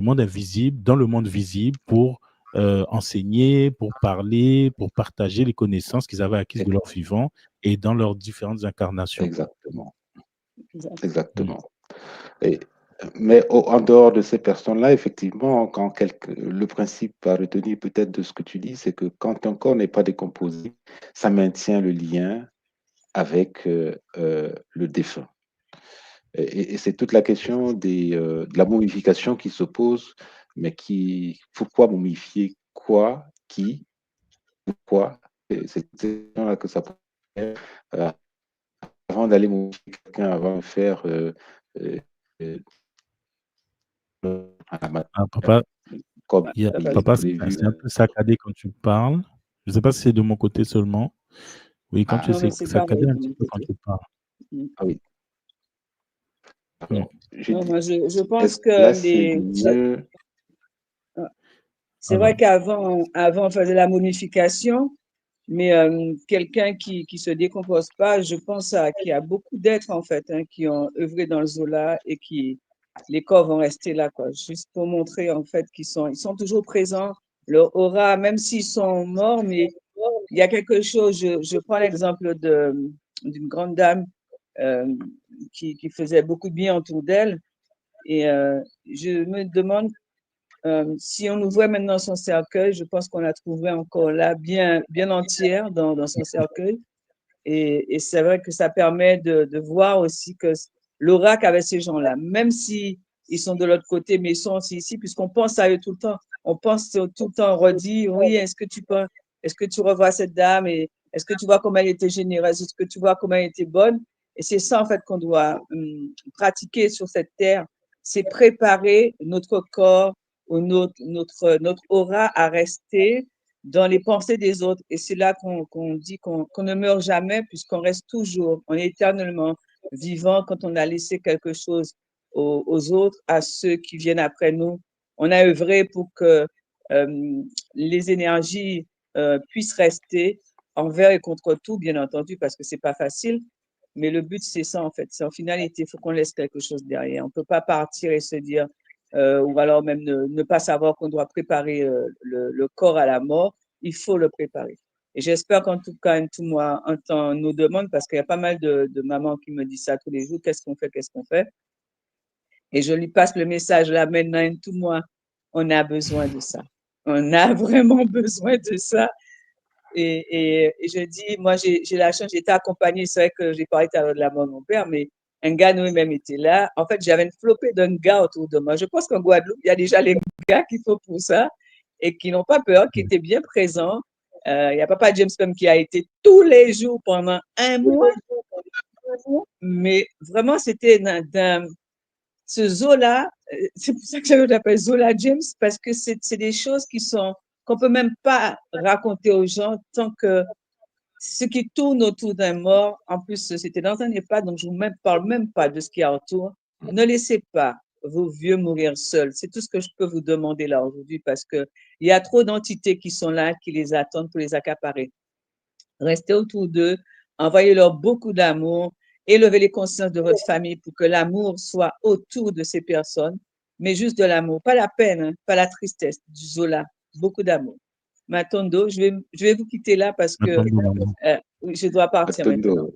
monde invisible, dans le monde visible pour enseigner, pour parler, pour partager les connaissances qu'ils avaient acquises de leur vivant et dans leurs différentes incarnations. Exactement. exact. Mm. Exactement. Et, mais en dehors de ces personnes-là, effectivement, le principe à retenir peut-être de ce que tu dis, c'est que quand un corps n'est pas décomposé, ça maintient le lien avec le défunt. Et c'est toute la question de la momification qui se pose, mais pourquoi momifier quoi, qui, quoi? C'est cette question-là que ça peut faire, avant d'aller modifier quelqu'un, avant de faire euh, euh, à la matière, Ah, papa, comme Ça passe. il est papa, prévu. c'est un peu saccadé quand tu parles. Je ne sais pas si c'est de mon côté seulement. Oui, quand tu Ah, Non, mais sais, c'est saccadé pareil un de petit mon peu quand côté. tu parles. ah oui, Mm. alors, je Non, dis, moi, je pense est-ce que que là, c'est mieux? c'est vrai qu'avant, on faisait la momification, mais quelqu'un qui se décompose pas, je pense qu'il y a beaucoup d'êtres, en fait, hein, qui ont œuvré dans le Zola et les corps vont rester là, quoi, juste pour montrer, en fait, ils sont toujours présents. Leur aura, même s'ils sont morts, mais il y a quelque chose, je prends l'exemple d'une grande dame euh, qui faisait beaucoup de bien autour d'elle. Et je me demande si on ouvrait maintenant son cercueil, je pense qu'on la trouverait encore là, bien entière dans son cercueil. Et c'est vrai que ça permet de voir aussi que l'aura qu'avaient ces gens-là, même si ils sont de l'autre côté, mais ils sont aussi ici, puisqu'on pense à eux tout le temps. On pense tout le temps, on redit, oui, est-ce que tu revois cette dame et est-ce que tu vois comment elle était généreuse, est-ce que tu vois comment elle était bonne? Et c'est ça, en fait, qu'on doit pratiquer sur cette terre, c'est préparer notre corps ou notre aura à rester dans les pensées des autres. Et c'est là qu'on dit qu'on ne meurt jamais, puisqu'on reste toujours, on est éternellement vivant quand on a laissé quelque chose aux autres, à ceux qui viennent après nous. On a œuvré pour que les énergies puissent rester envers et contre tout, bien entendu, parce que c'est pas facile. Mais le but, c'est ça, en fait. C'est en finalité, il faut qu'on laisse quelque chose derrière. On ne peut pas partir et se dire, ou alors même ne pas savoir qu'on doit préparer le corps à la mort. Il faut le préparer. Et j'espère qu'en tout cas, tout moi entend nos demandes, parce qu'il y a pas mal de mamans qui me disent ça tous les jours. Qu'est-ce qu'on fait? Qu'est-ce qu'on fait? Et je lui passe le message là maintenant, tout moi, on a besoin de ça. On a vraiment besoin de ça. Et je dis, moi, j'ai la chance, j'ai été accompagnée, c'est vrai que j'ai parlé tout à l'heure de la mort de mon père, mais un gars lui-même était là. En fait, j'avais une flopée d'un gars autour de moi. Je pense qu'en Guadeloupe, il y a déjà les gars qu'il faut pour ça et qui n'ont pas peur, qui étaient bien présents. Il y a Papa James Pem qui a été tous les jours pendant un mois, mais vraiment, c'était ce Zola, c'est pour ça que je l'appelle Zola James, parce que c'est des choses qu'on peut même pas raconter aux gens tant que ce qui tourne autour d'un mort, en plus, c'était dans un EHPAD, donc je ne parle même pas de ce qu'il y a autour. Ne laissez pas vos vieux mourir seuls. C'est tout ce que je peux vous demander là aujourd'hui, parce qu'il y a trop d'entités qui sont là, qui les attendent pour les accaparer. Restez autour d'eux, envoyez-leur beaucoup d'amour, élevez les consciences de votre famille pour que l'amour soit autour de ces personnes, mais juste de l'amour, pas la peine, hein, pas la tristesse, du Zola, beaucoup d'amour. Matondo, je vais vous quitter là parce que Matondo, maman. oui, je dois partir maintenant.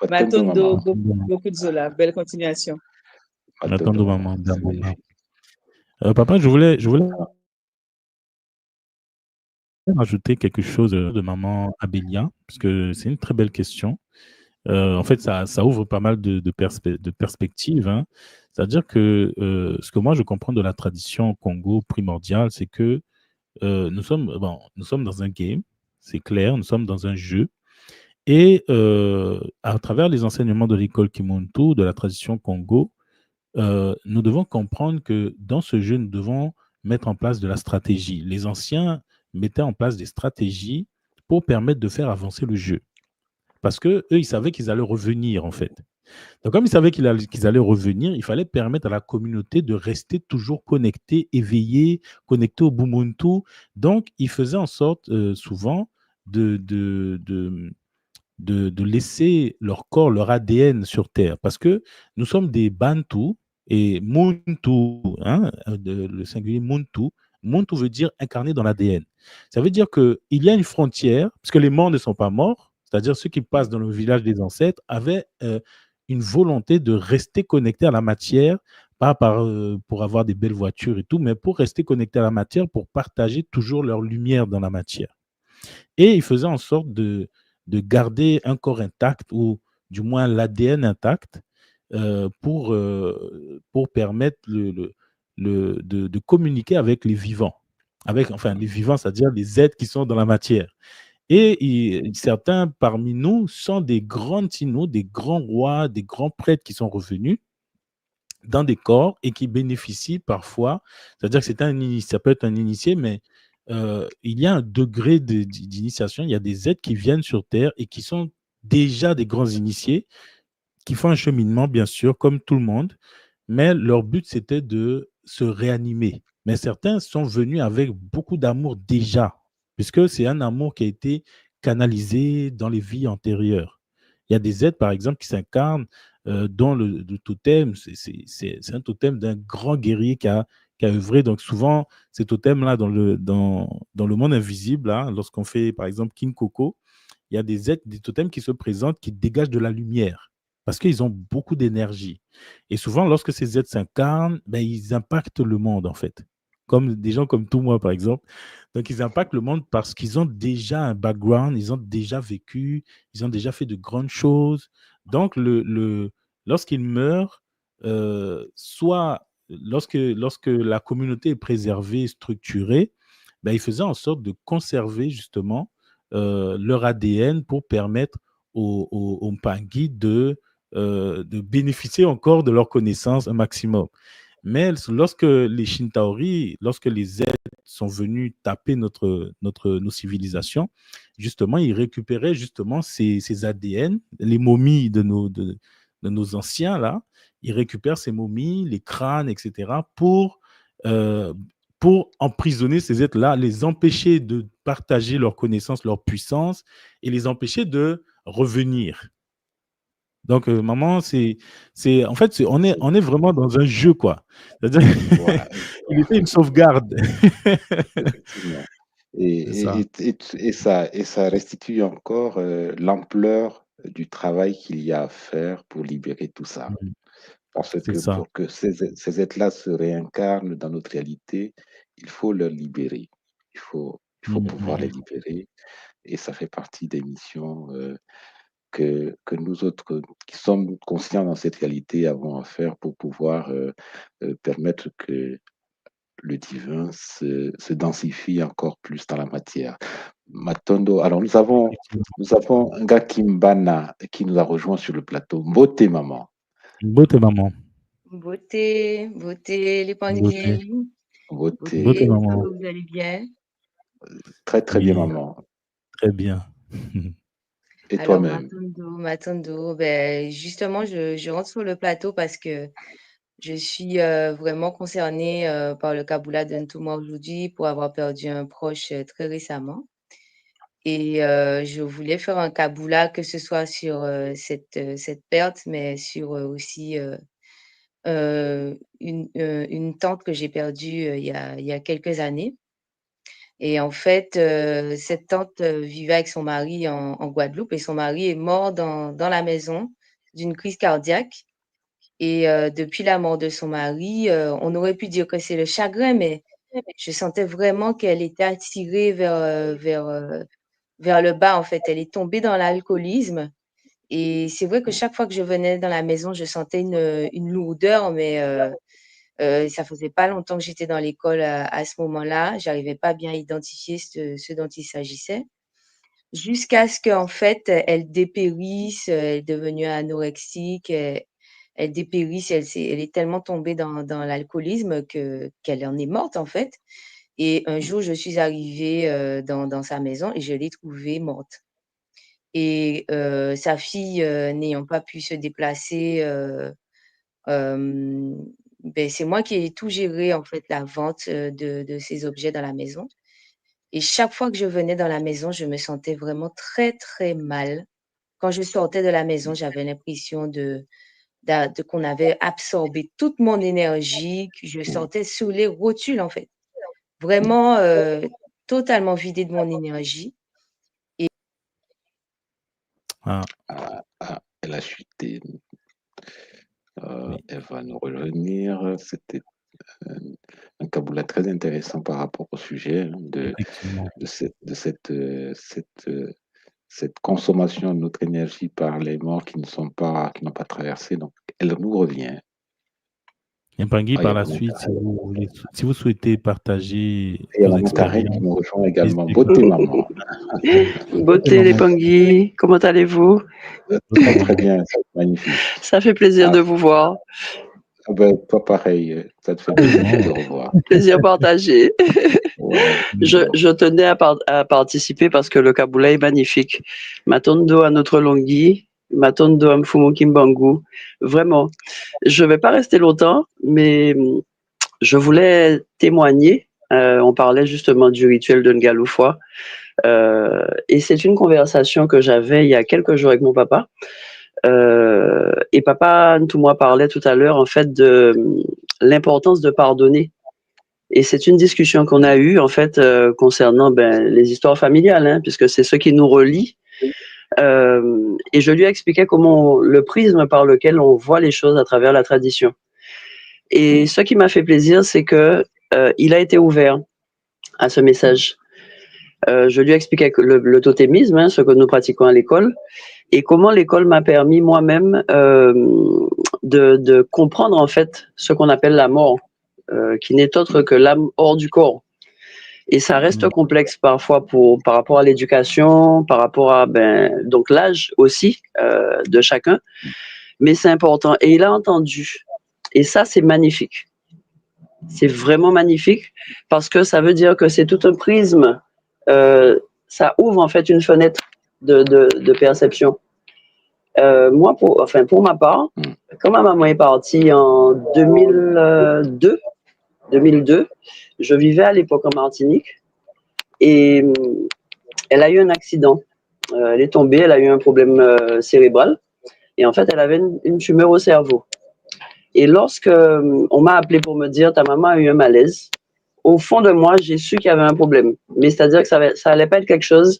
Matondo, maman. Matondo, beaucoup de Zola. Belle continuation. Matondo, maman. Papa, je voulais rajouter quelque chose de maman Abélia, parce que c'est une très belle question. En fait, ça ouvre pas mal de perspectives, hein. C'est-à-dire que ce que moi je comprends de la tradition Congo primordiale, c'est que nous sommes dans un game, c'est clair, nous sommes dans un jeu. Et à travers les enseignements de l'école Kimuntu, de la tradition Congo, nous devons comprendre que dans ce jeu, nous devons mettre en place de la stratégie. Les anciens mettaient en place des stratégies pour permettre de faire avancer le jeu. Parce qu'eux, ils savaient qu'ils allaient revenir, en fait. Donc, comme ils savaient qu'ils allaient revenir, il fallait permettre à la communauté de rester toujours connectée, éveillée, connectée au Bumuntu. Donc, ils faisaient en sorte, souvent, de laisser leur corps, leur ADN sur Terre. Parce que nous sommes des Bantus et Muntu, hein, le singulier Muntu. Muntu veut dire incarné dans l'ADN. Ça veut dire qu'il y a une frontière, parce que les morts ne sont pas morts, c'est-à-dire ceux qui passent dans le village des ancêtres avaient une volonté de rester connectés à la matière, pas pour avoir des belles voitures et tout, mais pour rester connectés à la matière, pour partager toujours leur lumière dans la matière. Et ils faisaient en sorte de garder un corps intact, ou du moins l'ADN intact, pour permettre de communiquer avec les vivants. Les vivants, c'est-à-dire les êtres qui sont dans la matière. Et certains parmi nous sont des grands signaux, des grands rois, des grands prêtres qui sont revenus dans des corps et qui bénéficient parfois, c'est-à-dire que ça peut être un initié, mais il y a un degré d'initiation, il y a des êtres qui viennent sur Terre et qui sont déjà des grands initiés, qui font un cheminement, bien sûr, comme tout le monde, mais leur but, c'était de se réanimer. Mais certains sont venus avec beaucoup d'amour déjà, puisque c'est un amour qui a été canalisé dans les vies antérieures. Il y a des êtres, par exemple, qui s'incarnent dont le totem, c'est un totem d'un grand guerrier qui a œuvré. Donc souvent, ces totems-là, dans le monde invisible, hein, lorsqu'on fait, par exemple, King Coco, il y a des êtres, des totems qui se présentent, qui dégagent de la lumière, parce qu'ils ont beaucoup d'énergie. Et souvent, lorsque ces êtres s'incarnent, ben, ils impactent le monde, en fait. Comme des gens comme tout moi, par exemple. Donc, ils impactent le monde parce qu'ils ont déjà un background, ils ont déjà vécu, ils ont déjà fait de grandes choses. Donc, lorsqu'ils meurent, soit lorsque la communauté est préservée, structurée, ben, ils faisaient en sorte de conserver justement leur ADN pour permettre aux Mpangui de bénéficier encore de leurs connaissances un maximum. Mais lorsque les Shintaori, lorsque les êtres sont venus taper nos civilisations, justement, ils récupéraient justement ces ADN, les momies de nos anciens, là, ils récupèrent ces momies, les crânes, etc., euh, pour emprisonner ces êtres-là, les empêcher de partager leurs connaissances, leur puissance, et les empêcher de revenir. Donc, maman, en fait, on est vraiment dans un jeu, quoi. C'est-à-dire, Voilà, il était une sauvegarde. effectivement. C'est ça. Et ça restitue encore l'ampleur du travail qu'il y a à faire pour libérer tout ça. Mhm. Parce C'est que ça. pour que ces êtres-là se réincarnent dans notre réalité, il faut leur libérer. Il faut pouvoir les Mhm. libérer. Et ça fait partie des missions que nous autres qui sommes conscients dans cette réalité avons à faire pour pouvoir permettre que le divin se densifie encore plus dans la matière. Matondo, alors Effectivement. nous avons un gars Kimbana qui nous a rejoint sur le plateau. Mbote maman. Beauté, maman. Beauté, beauté, les Beauté. penguins, Mbote, Beauté, beauté, j'espère maman. que vous allez bien. très très bien Oui, maman. très bien. Et Alors, toi-même? Matondo, ben, justement, je rentre sur le plateau parce que je suis vraiment concernée par le Kabbalah de Ntouma aujourd'hui pour avoir perdu un proche très récemment. Et je voulais faire un Kabbalah, que ce soit sur cette perte, mais sur aussi une tante que j'ai perdue il y a quelques années. Et en fait, cette tante vivait avec son mari en Guadeloupe et son mari est mort dans la maison d'une crise cardiaque. Et depuis la mort de son mari, on aurait pu dire que c'est le chagrin, mais je sentais vraiment qu'elle était attirée vers le bas, en fait. Elle est tombée dans l'alcoolisme et c'est vrai que chaque fois que je venais dans la maison, je sentais une lourdeur, mais ça faisait pas longtemps que j'étais dans l'école à ce moment-là. J'arrivais pas bien à identifier ce dont il s'agissait. Jusqu'à ce qu'en fait, elle dépérisse, elle est devenue anorexique, elle dépérisse, elle est tellement tombée dans l'alcoolisme qu'elle en est morte, en fait. Et un jour, je suis arrivée dans sa maison et je l'ai trouvée morte. Et sa fille, n'ayant pas pu se déplacer, Hem, beh, c'est moi qui ai tout géré, en fait, la vente, de ces objets dans la maison et chaque fois que je venais dans la maison, je me sentais vraiment très, très mal. Quand je sortais de la maison, j'avais l'impression de qu'on avait absorbé toute mon énergie, que je sortais sous les rotules, en fait. Vraiment, totalement vidée de mon énergie. Ah, Elle a chuté. oui, Elle va nous revenir. C'était un Kabbalah très intéressant par rapport au sujet hein, effectivement. cette consommation de notre énergie par les morts qui n'ont pas traversé. Donc, elle nous revient. Mpangui, Ah, il y a par la maman suite, Karen. Si vous souhaitez partager Et il y a vos maman Karen qui expériences, nous rejoint également. n'hésitez pas. Beauté maman. Beauté Beauté les maman, Pangui, comment allez-vous? beauté Très très maman. bien, c'est magnifique. Ça fait plaisir Ah, de vous voir. ben, toi pareil, ça te fait plaisir de te revoir. Plaisir partagé. Ouais. Je tenais à participer parce que le Kaboula est magnifique. Matondo à notre Longhi, Matondo à Mfumu Kimbangu. Vraiment. Je vais pas rester longtemps, mais je voulais témoigner. On parlait justement du rituel de Ngaloufwa. Et c'est une conversation que j'avais il y a quelques jours avec mon papa. Et papa Ntouma parlait tout à l'heure en fait de l'importance de pardonner. Et c'est une discussion qu'on a eue en fait concernant les histoires familiales, hein, puisque c'est ce qui nous relie. Et je lui ai expliqué comment le prisme par lequel on voit les choses à travers la tradition. Et ce qui m'a fait plaisir, c'est que il a été ouvert à ce message. Je lui ai expliqué le totémisme, hein, ce que nous pratiquons à l'école, et comment l'école m'a permis moi-même de comprendre en fait ce qu'on appelle la mort, qui n'est autre que l'âme hors du corps. Et ça reste complexe parfois par rapport à l'éducation, par rapport à donc l'âge aussi de chacun, mais c'est important. Et il a entendu. Et ça, c'est magnifique. C'est vraiment magnifique parce que ça veut dire que c'est tout un prisme. Ça ouvre en fait une fenêtre de perception. Moi, pour ma part, quand ma maman est partie en 2002, je vivais à l'époque en Martinique et elle a eu un accident. Elle est tombée, elle a eu un problème cérébral et en fait, elle avait une tumeur au cerveau. Et lorsque on m'a appelé pour me dire ta maman a eu un malaise, au fond de moi, j'ai su qu'il y avait un problème. Mais c'est-à-dire que ça allait pas être quelque chose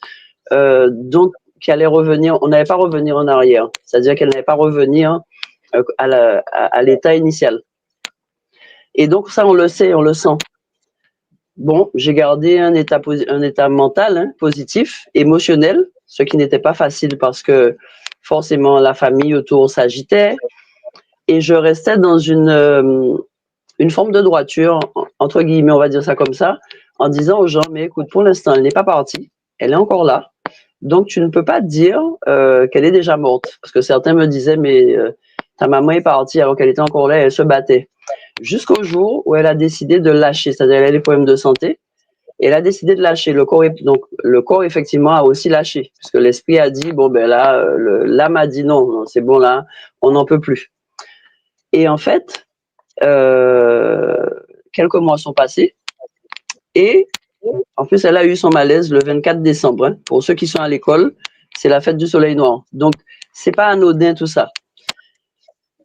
qui allait revenir. On n'allait pas revenir en arrière. C'est-à-dire qu'elle n'allait pas revenir à l'état initial. Et donc ça, on le sait, on le sent. Bon, j'ai gardé un état mental positif, émotionnel, ce qui n'était pas facile parce que forcément la famille autour s'agitait et je restais dans une forme de droiture, entre guillemets, on va dire ça comme ça, en disant aux gens, mais écoute, pour l'instant, elle n'est pas partie, elle est encore là, donc tu ne peux pas dire qu'elle est déjà morte, parce que certains me disaient, mais ta maman est partie alors qu'elle était encore là, elle se battait. Jusqu'au jour où elle a décidé de lâcher, c'est-à-dire elle a des problèmes de santé, et elle a décidé de lâcher. Donc le corps effectivement a aussi lâché, puisque l'esprit a dit bon ben là, l'âme a dit non, c'est bon là, on n'en peut plus. Et en fait, quelques mois sont passés, et en plus elle a eu son malaise le 24 décembre. Hein. Pour ceux qui sont à l'école, c'est la fête du soleil noir. Donc c'est pas anodin tout ça.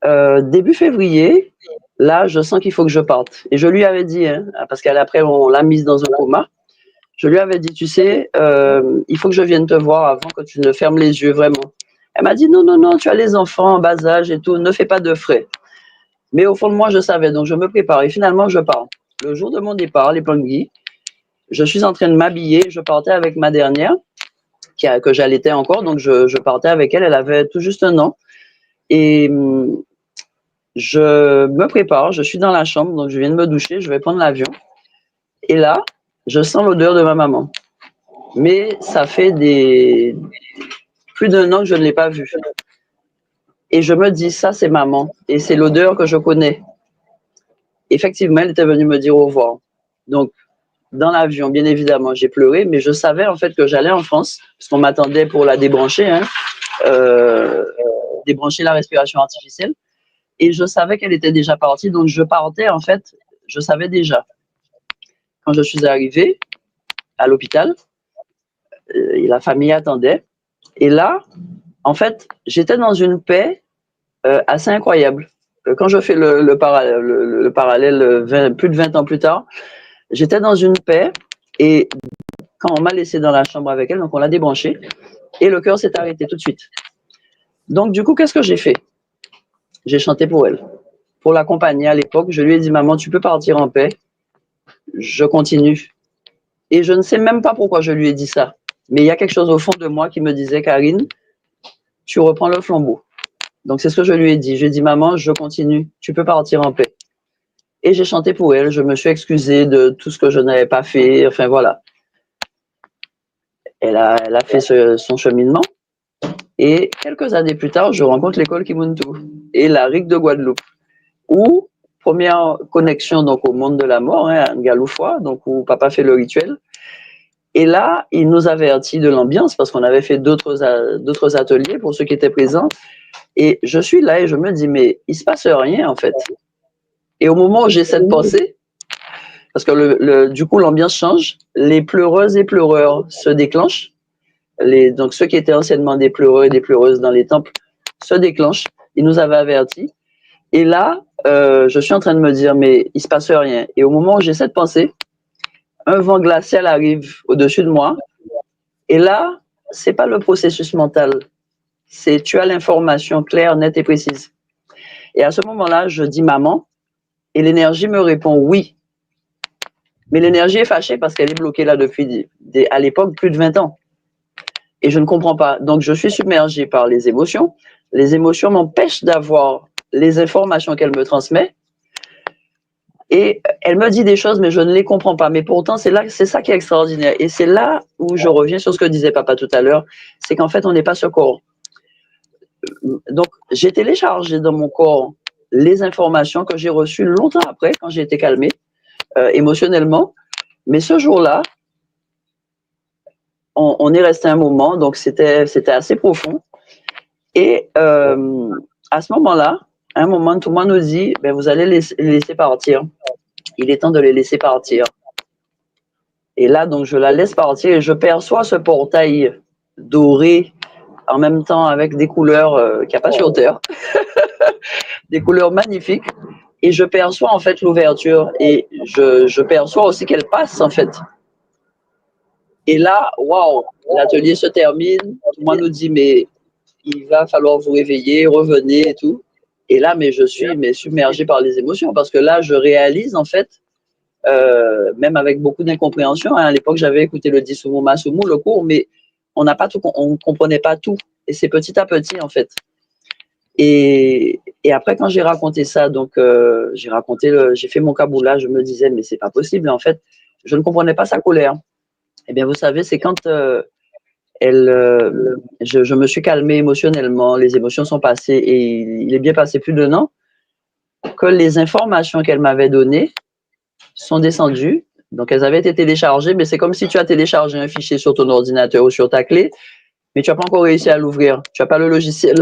Début février, là, je sens qu'il faut que je parte. Et je lui avais dit, hein, parce qu'après, on l'a mise dans un coma, je lui avais dit, tu sais, il faut que je vienne te voir avant que tu ne fermes les yeux, vraiment. Elle m'a dit, non, non, non, tu as les enfants en bas âge et tout, ne fais pas de frais. Mais au fond de moi, je savais, donc je me prépare. Et finalement, je pars. Le jour de mon départ, les Pangui, je suis en train de m'habiller, je partais avec ma dernière, que j'allaitais encore, donc je partais avec elle, elle avait tout juste 1 an. Et je me prépare, je suis dans la chambre, donc je viens de me doucher, je vais prendre l'avion. Et là, je sens l'odeur de ma maman. Mais ça fait plus d'1 an que je ne l'ai pas vue. Et je me dis, ça c'est maman. Et c'est l'odeur que je connais. Effectivement, elle était venue me dire au revoir. Donc, dans l'avion, bien évidemment, j'ai pleuré, mais je savais en fait que j'allais en France, parce qu'on m'attendait pour la débrancher, débrancher la respiration artificielle. Et je savais qu'elle était déjà partie, donc je partais en fait, je savais déjà. Quand je suis arrivée à l'hôpital, la famille attendait. Et là, en fait, j'étais dans une paix assez incroyable. Quand je fais le parallèle plus de 20 ans plus tard, j'étais dans une paix et quand on m'a laissé dans la chambre avec elle, donc on l'a débranchée et le cœur s'est arrêté tout de suite. Donc du coup, qu'est-ce que j'ai fait? J'ai chanté pour elle. Pour l'accompagner à l'époque, je lui ai dit, maman, tu peux partir en paix. Je continue. Et je ne sais même pas pourquoi je lui ai dit ça. Mais il y a quelque chose au fond de moi qui me disait, Karine, tu reprends le flambeau. Donc c'est ce que je lui ai dit. Je lui ai dit, maman, je continue. Tu peux partir en paix. Et j'ai chanté pour elle, je me suis excusée de tout ce que je n'avais pas fait, enfin voilà. Elle a fait son cheminement. Et quelques années plus tard, je rencontre l'école Kimuntu et la RIC de Guadeloupe, où, première connexion donc au monde de la mort, hein, à Ngaloufoua, donc où papa fait le rituel. Et là, il nous avertit de l'ambiance parce qu'on avait fait d'autres ateliers pour ceux qui étaient présents. Et je suis là et je me dis, mais il se passe rien en fait. Et au moment où j'ai cette pensée, parce que du coup l'ambiance change, les pleureuses et pleureurs se déclenchent. Donc ceux qui étaient anciennement des pleureux et des pleureuses dans les temples se déclenchent. Ils nous avaient avertis. Et là, je suis en train de me dire, mais il se passe rien. Et au moment où j'ai cette pensée, un vent glacial arrive au-dessus de moi. Et là, c'est pas le processus mental. C'est tu as l'information claire, nette et précise. Et à ce moment-là, je dis maman, et l'énergie me répond oui. Mais l'énergie est fâchée parce qu'elle est bloquée là depuis, à l'époque, plus de 20 ans. Et je ne comprends pas. Donc, je suis submergée par les émotions. Les émotions m'empêchent d'avoir les informations qu'elle me transmet. Et elle me dit des choses, mais je ne les comprends pas. Mais pourtant, c'est ça qui est extraordinaire. Et c'est là où je reviens sur ce que disait papa tout à l'heure. C'est qu'en fait, on n'est pas ce corps. Donc, j'ai téléchargé dans mon corps les informations que j'ai reçues longtemps après, quand j'ai été calmée émotionnellement. Mais ce jour-là, on est resté un moment, donc c'était assez profond. Et à ce moment-là, à un moment, tout le monde nous dit, ben, vous allez les laisser partir. Il est temps de les laisser partir. Et là, donc, je la laisse partir et je perçois ce portail doré en même temps avec des couleurs qu'il n'y a pas sur Terre, des couleurs magnifiques. Et je perçois en fait l'ouverture et je perçois aussi qu'elle passe en fait. Et là, waouh, l'atelier se termine. Tout le monde nous dit, mais il va falloir vous réveiller, revenez et tout. Et là, mais je suis submergée par les émotions parce que là, je réalise en fait, même avec beaucoup d'incompréhension, hein, à l'époque, j'avais écouté le Disumu Masumu, le cours, mais on ne comprenait pas tout. Et c'est petit à petit en fait. Et après, quand j'ai raconté ça, donc j'ai fait mon kaboula, je me disais, mais c'est pas possible. En fait, je ne comprenais pas sa colère. Eh bien, vous savez, c'est quand je me suis calmée émotionnellement, les émotions sont passées et il est bien passé plus d'un an que les informations qu'elle m'avait données sont descendues. Donc, elles avaient été téléchargées, mais c'est comme si tu as téléchargé un fichier sur ton ordinateur ou sur ta clé, mais tu n'as pas encore réussi à l'ouvrir. Tu n'as pas le logiciel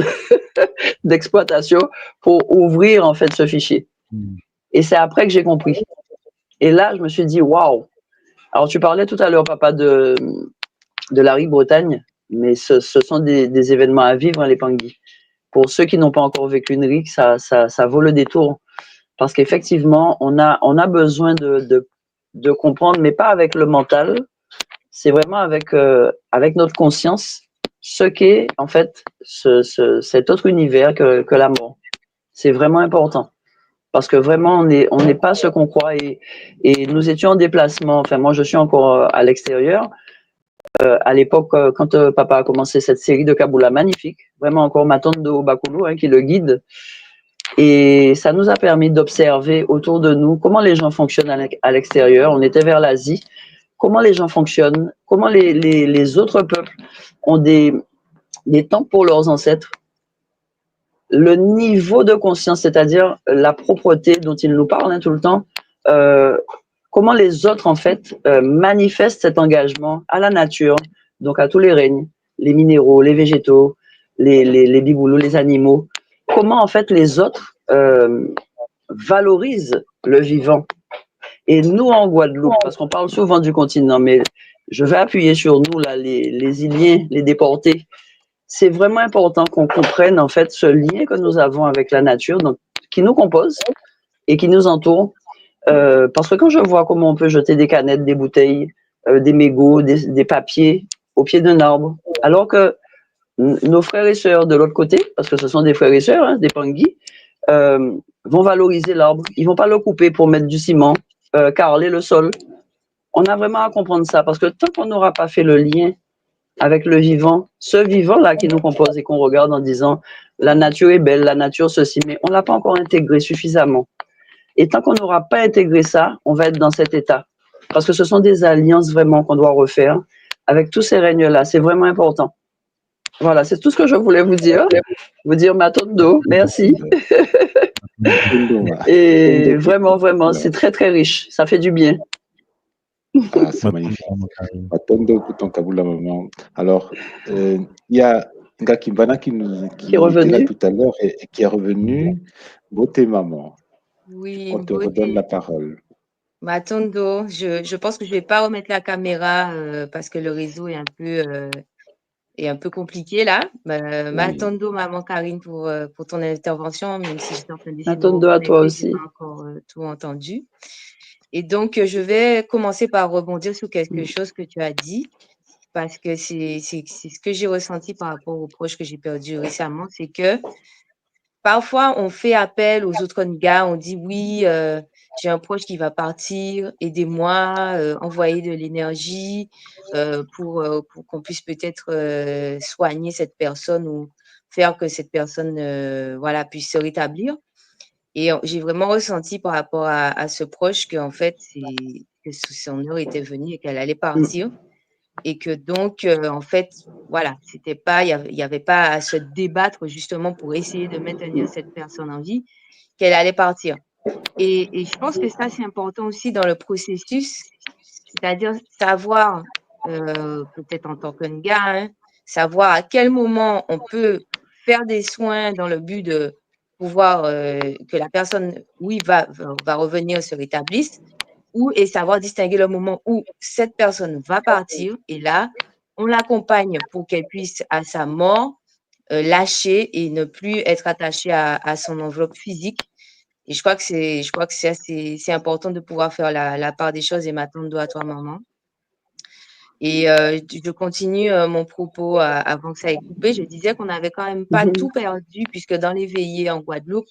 d'exploitation pour ouvrir en fait ce fichier. Et c'est après que j'ai compris. Et là, je me suis dit, waouh. Alors, tu parlais tout à l'heure, papa, de la RIC Bretagne, mais ce sont des événements à vivre, hein, les Pangui. Pour ceux qui n'ont pas encore vécu une RIC, ça vaut le détour. Parce qu'effectivement, on a besoin de comprendre, mais pas avec le mental. C'est vraiment avec notre conscience, ce qu'est en fait cet autre univers que la mort. C'est vraiment important. Parce que vraiment, on n'est pas ce qu'on croit. Et nous étions en déplacement. Enfin, moi, je suis encore à l'extérieur. À l'époque, quand papa a commencé cette série de Kaboula magnifique, vraiment encore Matondo Bakulu, hein, qui le guide. Et ça nous a permis d'observer autour de nous comment les gens fonctionnent à l'extérieur. On était vers l'Asie. Comment les gens fonctionnent, comment les autres peuples ont des temples pour leurs ancêtres. Le niveau de conscience, c'est-à-dire la propreté dont ils nous parlent, hein, tout le temps, comment les autres, en fait, manifestent cet engagement à la nature, donc à tous les règnes, les minéraux, les végétaux, les biboulous, les animaux. Comment, en fait, les autres valorisent le vivant. Et nous, en Guadeloupe, parce qu'on parle souvent du continent, mais je vais appuyer sur nous, là, les Iliens, les déportés. C'est vraiment important qu'on comprenne, en fait, ce lien que nous avons avec la nature, donc, qui nous compose et qui nous entoure. Parce que quand je vois comment on peut jeter des canettes, des bouteilles, des mégots, des papiers au pied d'un arbre, alors que nos frères et sœurs de l'autre côté, parce que ce sont des frères et sœurs, hein, des Pangui, vont valoriser l'arbre. Ils vont pas le couper pour mettre du ciment, carreler le sol. On a vraiment à comprendre ça, parce que tant qu'on n'aura pas fait le lien avec le vivant, ce vivant-là qui nous compose et qu'on regarde en disant la nature est belle, la nature ceci, mais on l'a pas encore intégré suffisamment. Et tant qu'on n'aura pas intégré ça, on va être dans cet état. Parce que ce sont des alliances vraiment qu'on doit refaire avec tous ces règnes-là. C'est vraiment important. Voilà, c'est tout ce que je voulais vous dire. Vous dire Matondo, merci. Et vraiment, vraiment, c'est très, très riche. Ça fait du bien. Ah, c'est magnifique. Matondo Kuton Kabula maman. Alors, il y a Ngakimbana qui est revenu était là tout à l'heure et qui est revenu. Beauté maman. Oui, On te redonne la parole. Matondo, je pense que je vais pas remettre la caméra parce que le réseau est un peu compliqué là. Matondo, maman Karine, pour ton intervention, même si j'étais en train d'essayer de me Matondo à toi aussi. j'ai pas encore tout entendu. Et donc, je vais commencer par rebondir sur quelque chose que tu as dit, parce que c'est ce que j'ai ressenti par rapport aux proches que j'ai perdus récemment, c'est que parfois, on fait appel aux autres gars, on dit oui, j'ai un proche qui va partir, aidez-moi, envoyez de l'énergie pour qu'on puisse peut-être soigner cette personne ou faire que cette personne puisse se rétablir. Et j'ai vraiment ressenti par rapport à ce proche qu'en fait, que son heure était venue et qu'elle allait partir. Et que donc, en fait, voilà, c'était pas, il y avait pas à se débattre justement pour essayer de maintenir cette personne en vie, qu'elle allait partir. Et je pense que ça, c'est important aussi dans le processus, c'est-à-dire savoir, peut-être en tant que gars, hein, savoir à quel moment on peut faire des soins dans le but de pouvoir que la personne, oui, va revenir, se rétablisse, et savoir distinguer le moment où cette personne va partir et là, on l'accompagne pour qu'elle puisse, à sa mort, lâcher et ne plus être attachée à son enveloppe physique. Et je crois que c'est important de pouvoir faire la part des choses et m'attendre à toi, maman. Et je continue mon propos avant que ça ait coupé. Je disais qu'on n'avait quand même pas tout perdu puisque dans les veillées en Guadeloupe,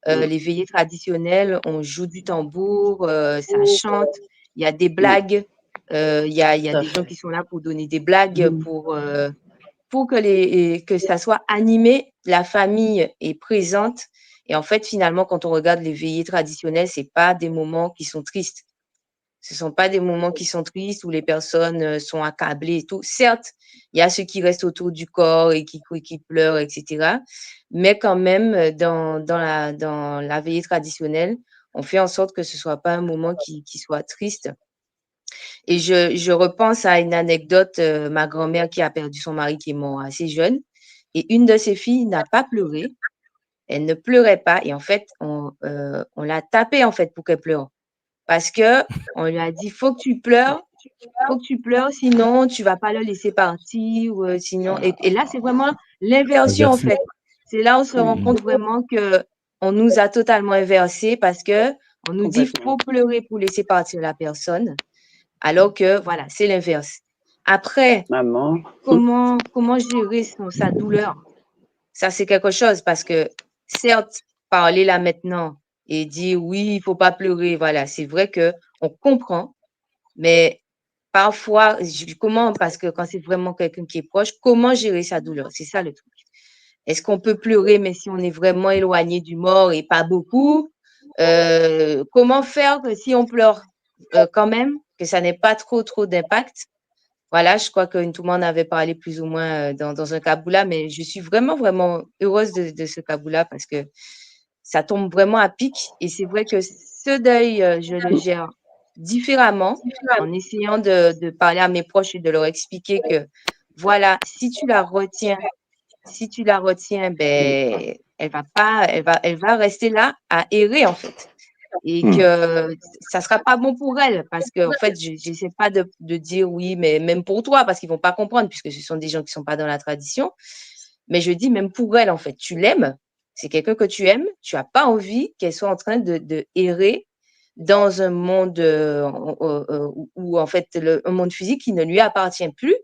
les veillées traditionnelles, on joue du tambour, ça chante, il y a des blagues, il y a des gens qui sont là pour donner des blagues, pour que ça soit animé, la famille est présente. Et en fait, finalement, quand on regarde les veillées traditionnelles, c'est pas des moments qui sont tristes. Ce sont pas des moments qui sont tristes où les personnes sont accablées et tout. Certes, il y a ceux qui restent autour du corps et qui pleurent, etc. Mais quand même, dans la veillée traditionnelle, on fait en sorte que ce soit pas un moment qui soit triste. Et je repense à une anecdote, ma grand-mère qui a perdu son mari qui est mort assez jeune. Et une de ses filles n'a pas pleuré. Elle ne pleurait pas. Et en fait, on l'a tapée en fait pour qu'elle pleure. Parce que on lui a dit, faut que tu pleures, sinon tu vas pas le laisser partir, ou sinon. Et là, c'est vraiment l'inversion en fait. C'est là où on se rend compte vraiment que on nous a totalement inversé parce que on nous dit faut pleurer pour laisser partir la personne, alors que voilà, c'est l'inverse. Après, maman, comment gérer sa douleur? Ça, c'est quelque chose parce que certes, parler là maintenant et dire oui, il faut pas pleurer, voilà, c'est vrai que on comprend, mais parfois, parce que quand c'est vraiment quelqu'un qui est proche, comment gérer sa douleur? C'est ça le truc. Est-ce qu'on peut pleurer, mais si on est vraiment éloigné du mort et pas beaucoup? Comment faire que si on pleure quand même, que ça n'ait pas trop d'impact? Voilà, je crois que tout le monde avait parlé plus ou moins dans un kaboula, mais je suis vraiment, vraiment heureuse de ce kaboula parce que ça tombe vraiment à pic. Et c'est vrai que ce deuil, je le gère différemment en essayant de parler à mes proches et de leur expliquer que, voilà, si tu la retiens, ben, elle va rester là à errer, en fait. Et que ça sera pas bon pour elle parce que en fait j'essaie pas de dire oui mais même pour toi parce qu'ils vont pas comprendre puisque ce sont des gens qui sont pas dans la tradition, mais je dis même pour elle en fait, tu l'aimes, c'est quelqu'un que tu aimes, tu as pas envie qu'elle soit en train de errer dans un monde où en fait un monde physique qui ne lui appartient plus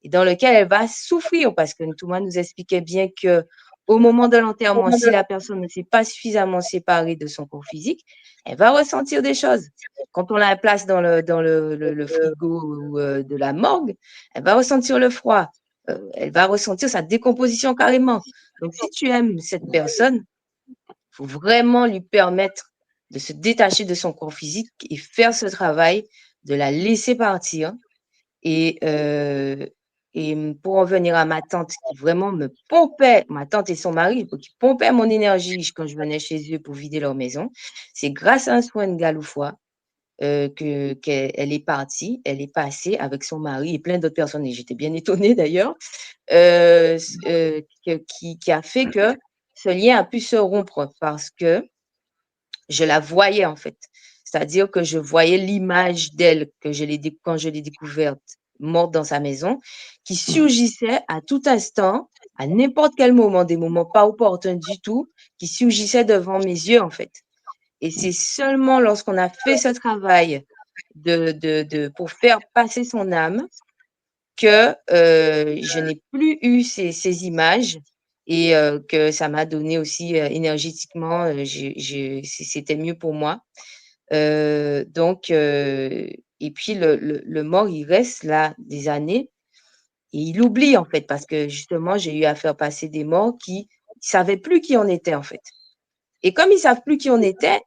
et dans lequel elle va souffrir parce que Ntouma nous expliquait bien que au moment de l'enterrement, si la personne ne s'est pas suffisamment séparée de son corps physique, elle va ressentir des choses. Quand on la place dans le frigo ou de la morgue, elle va ressentir le froid. Elle va ressentir sa décomposition carrément. Donc, si tu aimes cette personne, il faut vraiment lui permettre de se détacher de son corps physique et faire ce travail, de la laisser partir. Et pour en venir à ma tante qui vraiment me pompait, ma tante et son mari, qui pompaient mon énergie quand je venais chez eux pour vider leur maison, c'est grâce à un soin de Galoufois qu'elle est partie, elle est passée avec son mari et plein d'autres personnes, et j'étais bien étonnée d'ailleurs, qui a fait que ce lien a pu se rompre parce que je la voyais en fait. C'est-à-dire que je voyais l'image d'elle quand je l'ai découverte morte dans sa maison, qui surgissait à tout instant, à n'importe quel moment, des moments pas opportuns du tout, qui surgissait devant mes yeux en fait. Et c'est seulement lorsqu'on a fait ce travail pour faire passer son âme que je n'ai plus eu ces images et que ça m'a donné aussi énergétiquement, c'était mieux pour moi. Et puis le mort, il reste là des années et il oublie en fait parce que justement, j'ai eu à faire passer des morts qui ne savaient plus qui on était en fait. Et comme ils ne savent plus qui on était,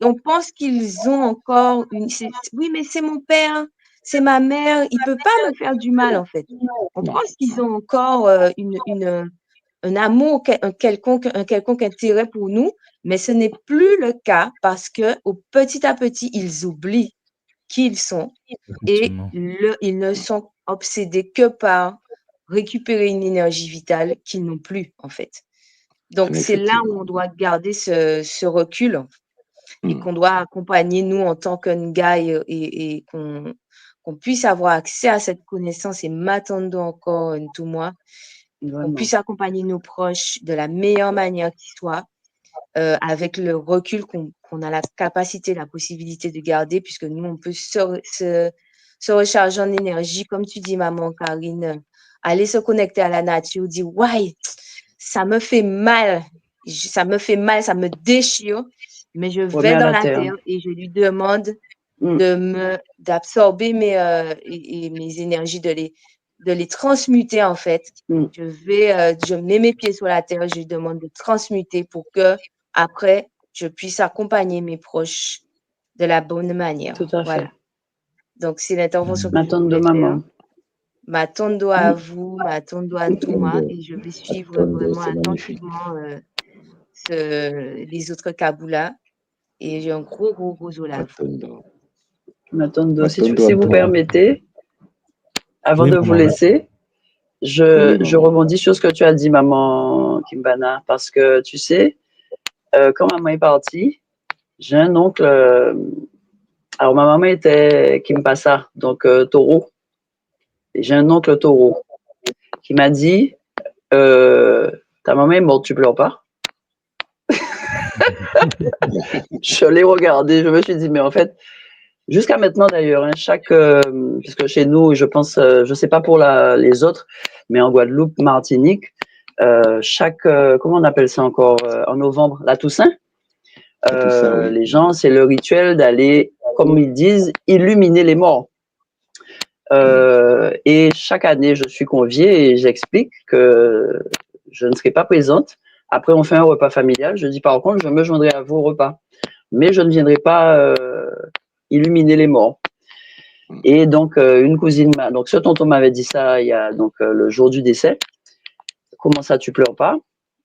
on pense qu'ils ont encore oui, mais c'est mon père, c'est ma mère, il ne peut pas me faire du mal en fait. On pense qu'ils ont encore un amour, un quelconque intérêt pour nous, mais ce n'est plus le cas parce que petit à petit, ils oublient qui ils sont et ils ne sont obsédés que par récupérer une énergie vitale qu'ils n'ont plus en fait. Donc, c'est là où on doit garder ce recul et qu'on doit accompagner nous en tant que Nga et qu'on puisse avoir accès à cette connaissance et m'attendre encore tout moi, qu'on puisse accompagner nos proches de la meilleure manière qui soit, avec le recul qu'on a la capacité, la possibilité de garder, puisque nous, on peut se recharger en énergie, comme tu dis, maman Karine, aller se connecter à la nature, dire, ouais, ça me fait mal, ça me déchire, mais je vais dans la terre et je lui demande d'absorber mes énergies, de les transmuter en fait. Je mets mes pieds sur la terre, je lui demande de transmuter pour que après je puisse accompagner mes proches de la bonne manière. Tout à fait. Donc c'est l'intervention que Ma je tante de voulais faire. maman. Ma tante doit à vous, ma tante doit à tout moi, et je vais suivre vraiment attentivement les autres Kaboulas. Et j'ai un gros olave. Ma tante, si vous permettez, avant de vous laisser, je rebondis sur ce que tu as dit, maman Kimbana, parce que tu sais, quand maman est partie, j'ai un oncle. Alors, ma maman était Kimpasa, donc taureau. Et j'ai un oncle taureau qui m'a dit ta maman est morte, tu pleures pas? Je l'ai regardé, je me suis dit, mais en fait, jusqu'à maintenant d'ailleurs, puisque chez nous, je pense, je sais pas pour les autres, mais en Guadeloupe, Martinique, comment on appelle ça encore, en novembre, la Toussaint, oui. Les gens, c'est le rituel d'aller, comme ils disent, illuminer les morts. Et chaque année, je suis conviée et j'explique que je ne serai pas présente. Après, on fait un repas familial. Je dis, par contre, je me joindrai à vos repas. Mais je ne viendrai pas illuminer les morts. Et donc, une cousine donc ce tonton m'avait dit ça il y a donc le jour du décès. Comment ça, tu pleures pas?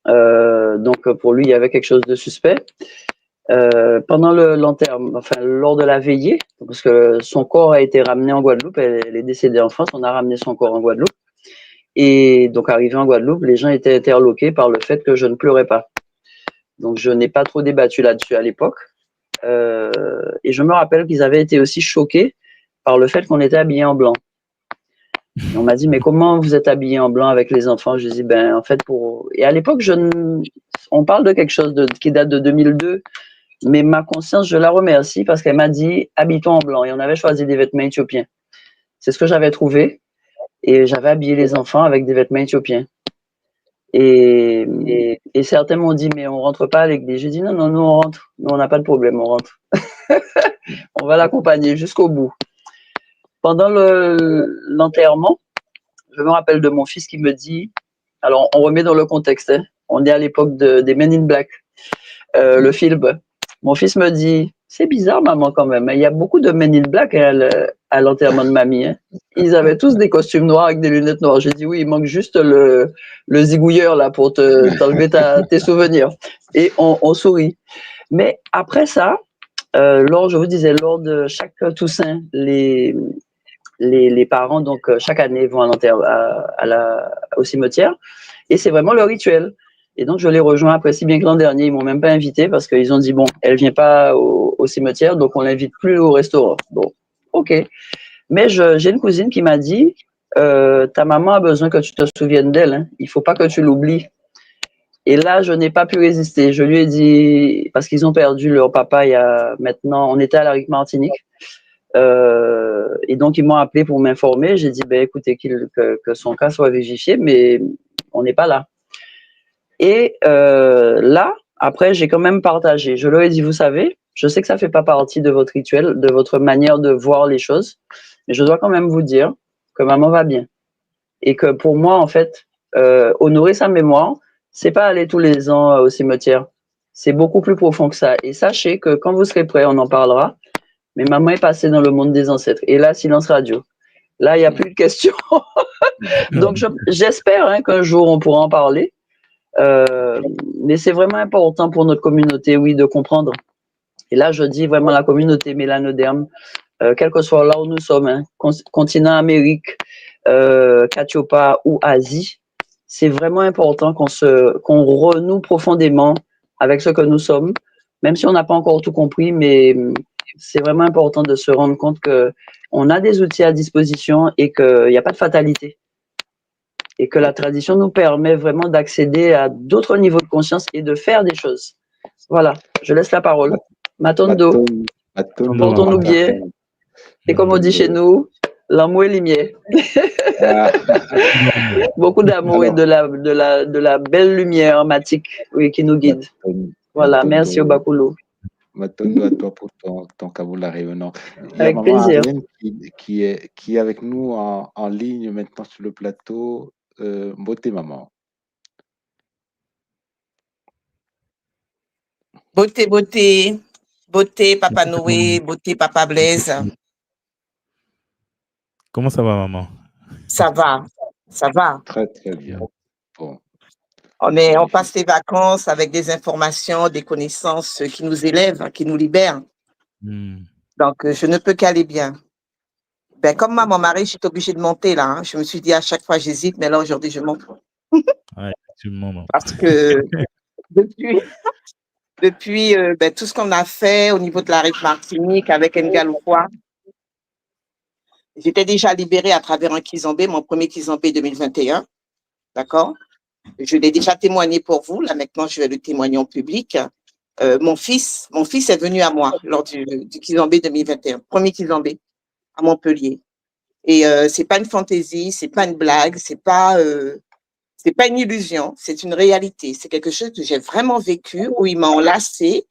Donc, pour lui, il y avait quelque chose de suspect. Pendant l'enterrement, enfin, lors de la veillée, parce que son corps a été ramené en Guadeloupe, elle est décédée en France, on a ramené son corps en Guadeloupe. Et donc, arrivé en Guadeloupe, les gens étaient interloqués par le fait que je ne pleurais pas. Donc, je n'ai pas trop débattu là-dessus à l'époque. Et je me rappelle qu'ils avaient été aussi choqués par le fait qu'on était habillés en blanc. Et on m'a dit, mais comment vous êtes habillés en blanc avec les enfants? Je dis, ben, en fait, Et à l'époque, on parle de quelque chose qui date de 2002. Mais ma conscience, je la remercie parce qu'elle m'a dit, habille-toi en blanc. Et on avait choisi des vêtements éthiopiens. C'est ce que j'avais trouvé. Et j'avais habillé les enfants avec des vêtements éthiopiens. Et certains m'ont dit, mais on rentre pas à l'église. J'ai dit, non, nous on rentre. Nous, on n'a pas de problème, on rentre. On va l'accompagner jusqu'au bout. Pendant l'enterrement, je me rappelle de mon fils qui me dit, alors on remet dans le contexte, hein, on est à l'époque des Men in Black, le film. Mon fils me dit, c'est bizarre, maman, quand même. Il y a beaucoup de Men in Black à l'enterrement de mamie. Hein. Ils avaient tous des costumes noirs avec des lunettes noires. J'ai dit, oui, il manque juste le zigouilleur là pour t'enlever tes souvenirs. Et on sourit. Mais après ça, je vous disais, lors de chaque Toussaint, les parents, donc chaque année, vont au cimetière. Et c'est vraiment le rituel. Et donc, je les rejoins après, si bien que l'an dernier, ils m'ont même pas invité parce qu'ils ont dit, bon, elle vient pas au cimetière, donc on l'invite plus au restaurant. Bon, ok. Mais j'ai une cousine qui m'a dit, ta maman a besoin que tu te souviennes d'elle. Hein. Il faut pas que tu l'oublies. Et là, je n'ai pas pu résister. Je lui ai dit, parce qu'ils ont perdu leur papa il y a maintenant, on était à la Rique Martinique. Et donc, ils m'ont appelé pour m'informer. J'ai dit, ben, écoutez, que son cas soit vérifié, mais on n'est pas là. Et là, après, j'ai quand même partagé. Je leur ai dit, vous savez, je sais que ça fait pas partie de votre rituel, de votre manière de voir les choses, mais je dois quand même vous dire que maman va bien. Et que pour moi, en fait, honorer sa mémoire, c'est pas aller tous les ans au cimetière. C'est beaucoup plus profond que ça. Et sachez que quand vous serez prêts, on en parlera. Mais maman est passée dans le monde des ancêtres. Et là, silence radio. Là, il n'y a plus de questions. Donc, j'espère hein, qu'un jour, on pourra en parler. Mais c'est vraiment important pour notre communauté, oui, de comprendre. Et là, je dis vraiment la communauté mélanoderme, quel que soit là où nous sommes, hein, continent Amérique, Catiopa ou Asie, c'est vraiment important qu'on renoue profondément avec ce que nous sommes, même si on n'a pas encore tout compris, mais c'est vraiment important de se rendre compte qu'on a des outils à disposition et qu'il n'y a pas de fatalité. Et que la tradition nous permet vraiment d'accéder à d'autres niveaux de conscience et de faire des choses. Voilà, je laisse la parole. Matondo, portons-nous bien. Et comme on dit chez nous, l'amour est lumière. Beaucoup d'amour et de la belle lumière matique oui, qui nous guide. Voilà, merci au Bakulo. Matondo à toi pour ton Kaboula rayonnant. Il y a Avec maman plaisir. Ariane qui est avec nous en ligne maintenant sur le plateau. Beauté maman. Beauté, beauté. Beauté, Papa Noé. Beauté, Papa Blaise. Comment ça va, maman? Ça va. Ça va. Très, très bien. Bon. On passe les vacances avec des informations, des connaissances qui nous élèvent, qui nous libèrent. Donc, je ne peux qu'aller bien. Ben, comme moi, mon mari, je suis obligée de monter là. Hein. Je me suis dit à chaque fois, j'hésite, mais là, aujourd'hui, je monte. Ouais, effectivement. Parce que depuis tout ce qu'on a fait au niveau de la Rive Martinique avec Ngaloufoua, j'étais déjà libérée à travers un Kizombe, mon premier Kizombe 2021. D'accord? Je l'ai déjà témoigné pour vous. Là, maintenant, je vais le témoigner en public. Mon fils est venu à moi lors du Kizombe 2021, premier Kizombe à Montpellier. Et c'est pas une fantaisie, c'est pas une blague, c'est pas une illusion, c'est une réalité. C'est quelque chose que j'ai vraiment vécu où il m'a enlacé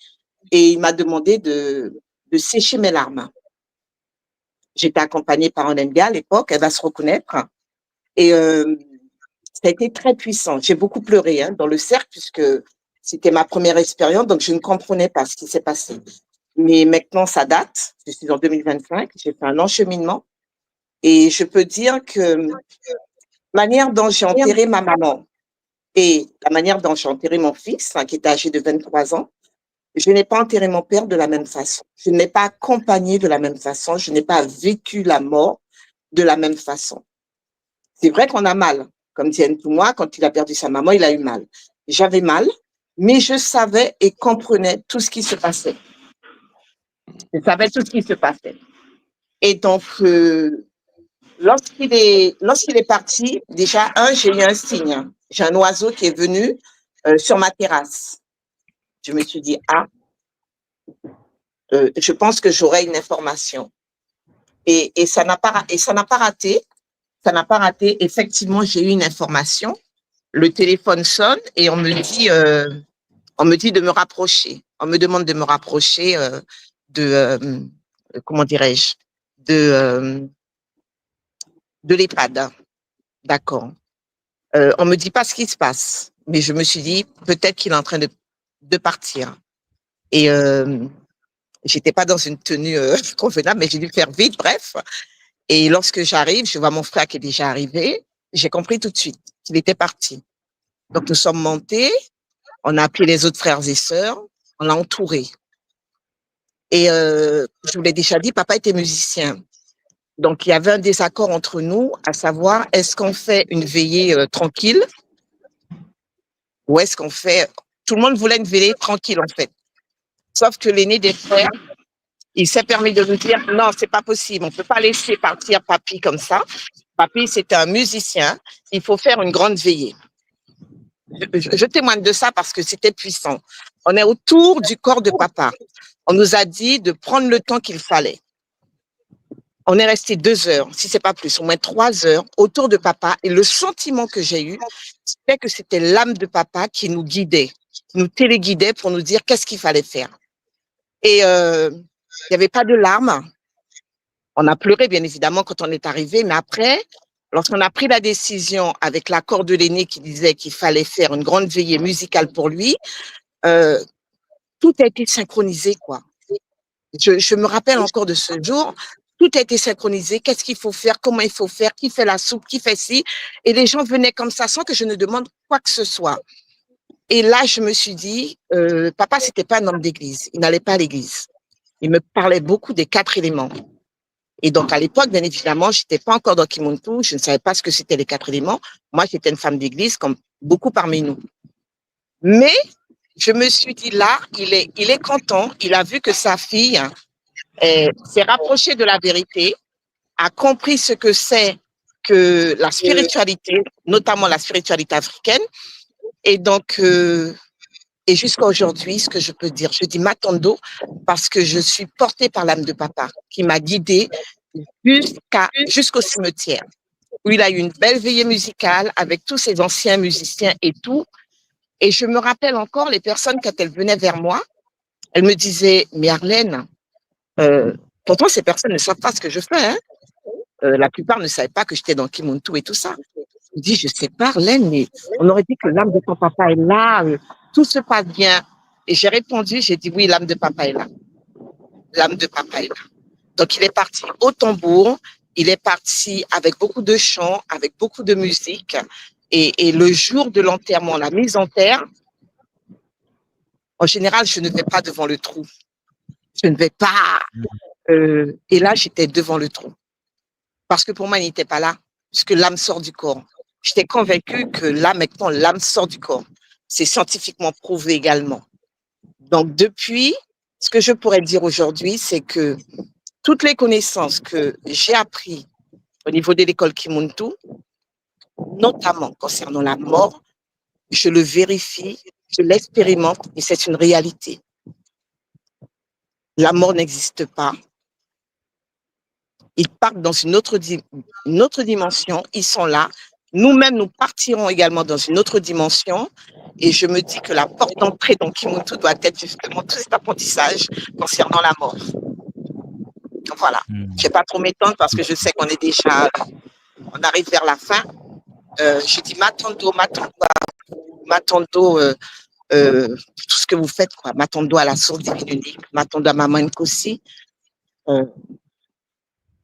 et il m'a demandé de sécher mes larmes. J'étais accompagnée par un Nga à l'époque, elle va se reconnaître. Et ça a été très puissant. J'ai beaucoup pleuré hein, dans le cercle puisque c'était ma première expérience, donc je ne comprenais pas ce qui s'est passé. Mais maintenant, ça date. Je suis en 2025, j'ai fait un encheminement. Et je peux dire que la manière dont j'ai enterré ma maman et la manière dont j'ai enterré mon fils, qui était âgé de 23 ans, je n'ai pas enterré mon père de la même façon. Je ne l'ai pas accompagné de la même façon. Je n'ai pas vécu la mort de la même façon. C'est vrai qu'on a mal. Comme dit Ntouma, quand il a perdu sa maman, il a eu mal. J'avais mal, mais je savais et comprenais tout ce qui se passait. Je savais tout ce qui se passait. Et donc, lorsqu'il est parti, déjà, j'ai eu un signe. J'ai un oiseau qui est venu sur ma terrasse. Je me suis dit, je pense que j'aurai une information. Et ça n'a pas raté. Ça n'a pas raté. Effectivement, j'ai eu une information. Le téléphone sonne et on me dit de me rapprocher. On me demande de me rapprocher comment dirais-je, de l'EHPAD. D'accord. On me dit pas ce qui se passe, mais je me suis dit peut-être qu'il est en train de partir. Et j'étais pas dans une tenue convenable, mais j'ai dû faire vite, bref. Et lorsque j'arrive, je vois mon frère qui est déjà arrivé. J'ai compris tout de suite qu'il était parti. Donc, nous sommes montés, on a appelé les autres frères et sœurs, on l'a entouré. Et je vous l'ai déjà dit, papa était musicien. Donc, il y avait un désaccord entre nous, à savoir, est-ce qu'on fait une veillée tranquille ou est-ce qu'on fait... Tout le monde voulait une veillée tranquille, en fait. Sauf que l'aîné des frères, il s'est permis de nous dire, non, c'est pas possible, on peut pas laisser partir papy comme ça. Papy, c'était un musicien, il faut faire une grande veillée. Je témoigne de ça parce que c'était puissant. On est autour du corps de papa. On nous a dit de prendre le temps qu'il fallait. On est resté 2 heures, si c'est pas plus, au moins 3 heures autour de papa. Et le sentiment que j'ai eu, c'était que c'était l'âme de papa qui nous guidait, qui nous téléguidait pour nous dire qu'est-ce qu'il fallait faire. Et il n'y avait pas de larmes. On a pleuré, bien évidemment, quand on est arrivé. Mais après, lorsqu'on a pris la décision avec l'accord de l'aîné qui disait qu'il fallait faire une grande veillée musicale pour lui, tout a été synchronisé, quoi. Je me rappelle encore de ce jour. Tout a été synchronisé. Qu'est-ce qu'il faut faire? Comment il faut faire? Qui fait la soupe? Qui fait ci? Et les gens venaient comme ça sans que je ne demande quoi que ce soit. Et là, je me suis dit, papa, c'était pas un homme d'église. Il n'allait pas à l'église. Il me parlait beaucoup des 4 éléments. Et donc, à l'époque, bien évidemment, j'étais pas encore dans Kimuntu. Je ne savais pas ce que c'était les 4 éléments. Moi, j'étais une femme d'église, comme beaucoup parmi nous. Mais je me suis dit, là, il est content. Il a vu que sa fille s'est rapprochée de la vérité, a compris ce que c'est que la spiritualité, notamment la spiritualité africaine. Et donc, et jusqu'à aujourd'hui, ce que je peux dire, je dis Matondo parce que je suis portée par l'âme de papa qui m'a guidée jusqu'au cimetière, où il a eu une belle veillée musicale avec tous ses anciens musiciens et tout. Et je me rappelle encore les personnes, quand elles venaient vers moi, elles me disaient, mais Arlène, pourtant ces personnes ne savent pas ce que je fais. Hein. La plupart ne savaient pas que j'étais dans Kimuntu et tout ça. Je dis, je sais pas, Arlène, mais on aurait dit que l'âme de ton papa est là, tout se passe bien. Et j'ai répondu, j'ai dit, oui, l'âme de papa est là. L'âme de papa est là. Donc, il est parti au tambour, il est parti avec beaucoup de chants, avec beaucoup de musique. Et le jour de l'enterrement, la mise en terre, en général, je ne vais pas devant le trou. Je ne vais pas. Et là, j'étais devant le trou. Parce que pour moi, il n'était pas là, puisque l'âme sort du corps. J'étais convaincue que là, maintenant, l'âme sort du corps. C'est scientifiquement prouvé également. Donc, depuis, ce que je pourrais dire aujourd'hui, c'est que toutes les connaissances que j'ai apprises au niveau de l'école Kimuntu, notamment concernant la mort, je le vérifie, je l'expérimente et c'est une réalité. La mort n'existe pas. Ils partent dans une autre dimension, ils sont là. Nous-mêmes, nous partirons également dans une autre dimension. Et je me dis que la porte d'entrée dans Kimuntu doit être justement tout cet apprentissage concernant la mort. Voilà. Je ne vais pas trop m'étendre parce que je sais qu'on est déjà, on arrive vers la fin. Je dis Matondo, tout ce que vous faites, quoi. Matondo à la source divine unique, Matondo à Maman Nkosi,